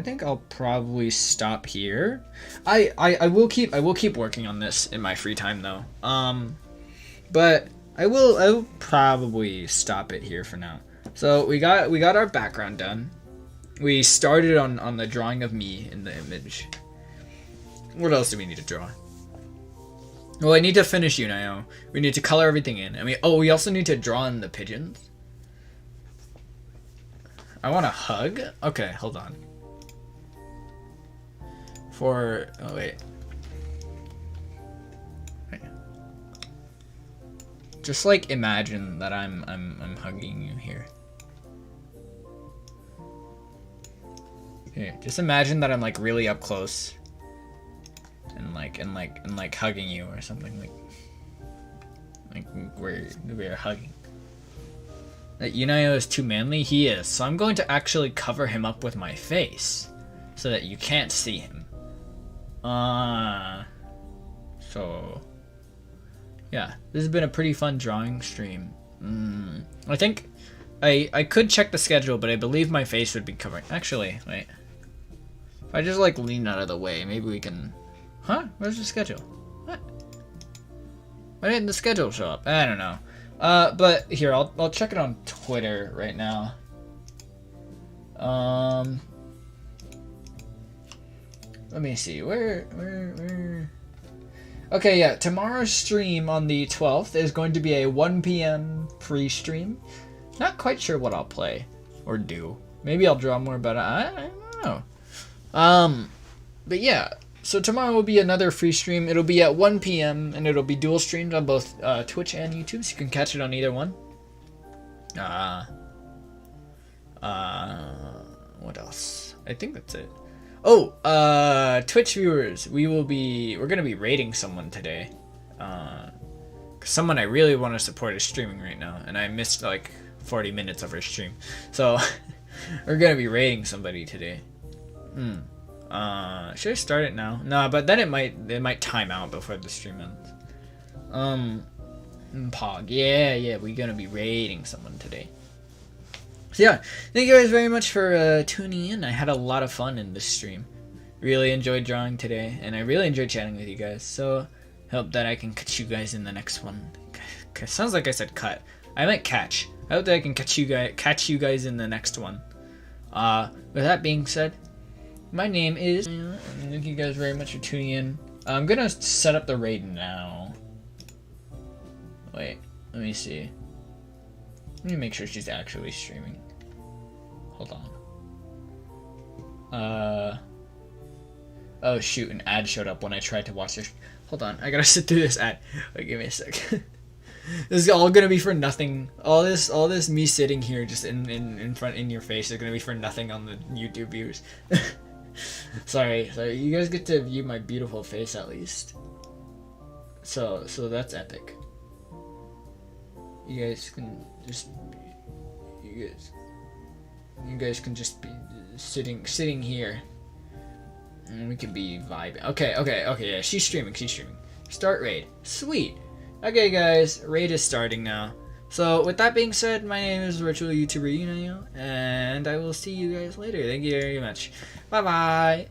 think I'll probably stop here. I will keep working on this in my free time though. But I will probably stop it here for now. So we got our background done. We started on the drawing of me in the image. What else do we need to draw? Well, I need to finish Yunayo. We need to color everything in. We also need to draw in the pigeons. I want a hug? Okay, hold on. Oh wait. Just like imagine that I'm hugging you here. Okay, just imagine that I'm like really up close and like hugging you or something like we're hugging. That Yunayo is too manly? He is. So I'm going to actually cover him up with my face so that you can't see him. So yeah, this has been a pretty fun drawing stream. I think I could check the schedule, but I believe my face would be covering. Actually, wait. If I just like lean out of the way, maybe we can. Huh? Where's the schedule? What? Why didn't the schedule show up? I don't know. But here, I'll check it on Twitter right now. Let me see. Where? Okay, yeah. Tomorrow's stream on the 12th is going to be a 1 p.m. pre-stream. Not quite sure what I'll play or do. Maybe I'll draw more about it. I don't know. But yeah. So tomorrow will be another free stream. It'll be at 1 p.m. and it'll be dual streamed on both Twitch and YouTube, so you can catch it on either one. What else? I think that's it. Oh, Twitch viewers, we're gonna be rating someone today. 'Cause someone I really want to support is streaming right now, and I missed like 40 minutes of her stream, so we're gonna be rating somebody today. Should I start it now? No, but then it might time out before the stream ends. Pog, yeah, we're gonna be rating someone today. So yeah, thank you guys very much for tuning in. I had a lot of fun in this stream. Really enjoyed drawing today, and I really enjoyed chatting with you guys. So hope that I can catch you guys in the next one. Sounds like I said cut. I meant catch. I hope that I can catch you guys in the next one. With that being said, my name is. Thank you guys very much for tuning in. I'm gonna set up the raid now. Wait, let me see. Let me make sure she's actually streaming. Hold on. Oh shoot, an ad showed up when I tried to watch this. Hold on, I gotta sit through this ad. Wait, give me a sec. This is all gonna be for nothing. All this me sitting here just in front in your face is gonna be for nothing on the YouTube viewers. sorry, you guys get to view my beautiful face at least. So that's epic. You guys can just be sitting here, and we can be vibing. Okay, yeah, she's streaming. Start raid. Sweet. Okay, guys, raid is starting now. So with that being said, my name is virtual YouTuber Yunayo, and I will see you guys later. Thank you very much. Bye bye.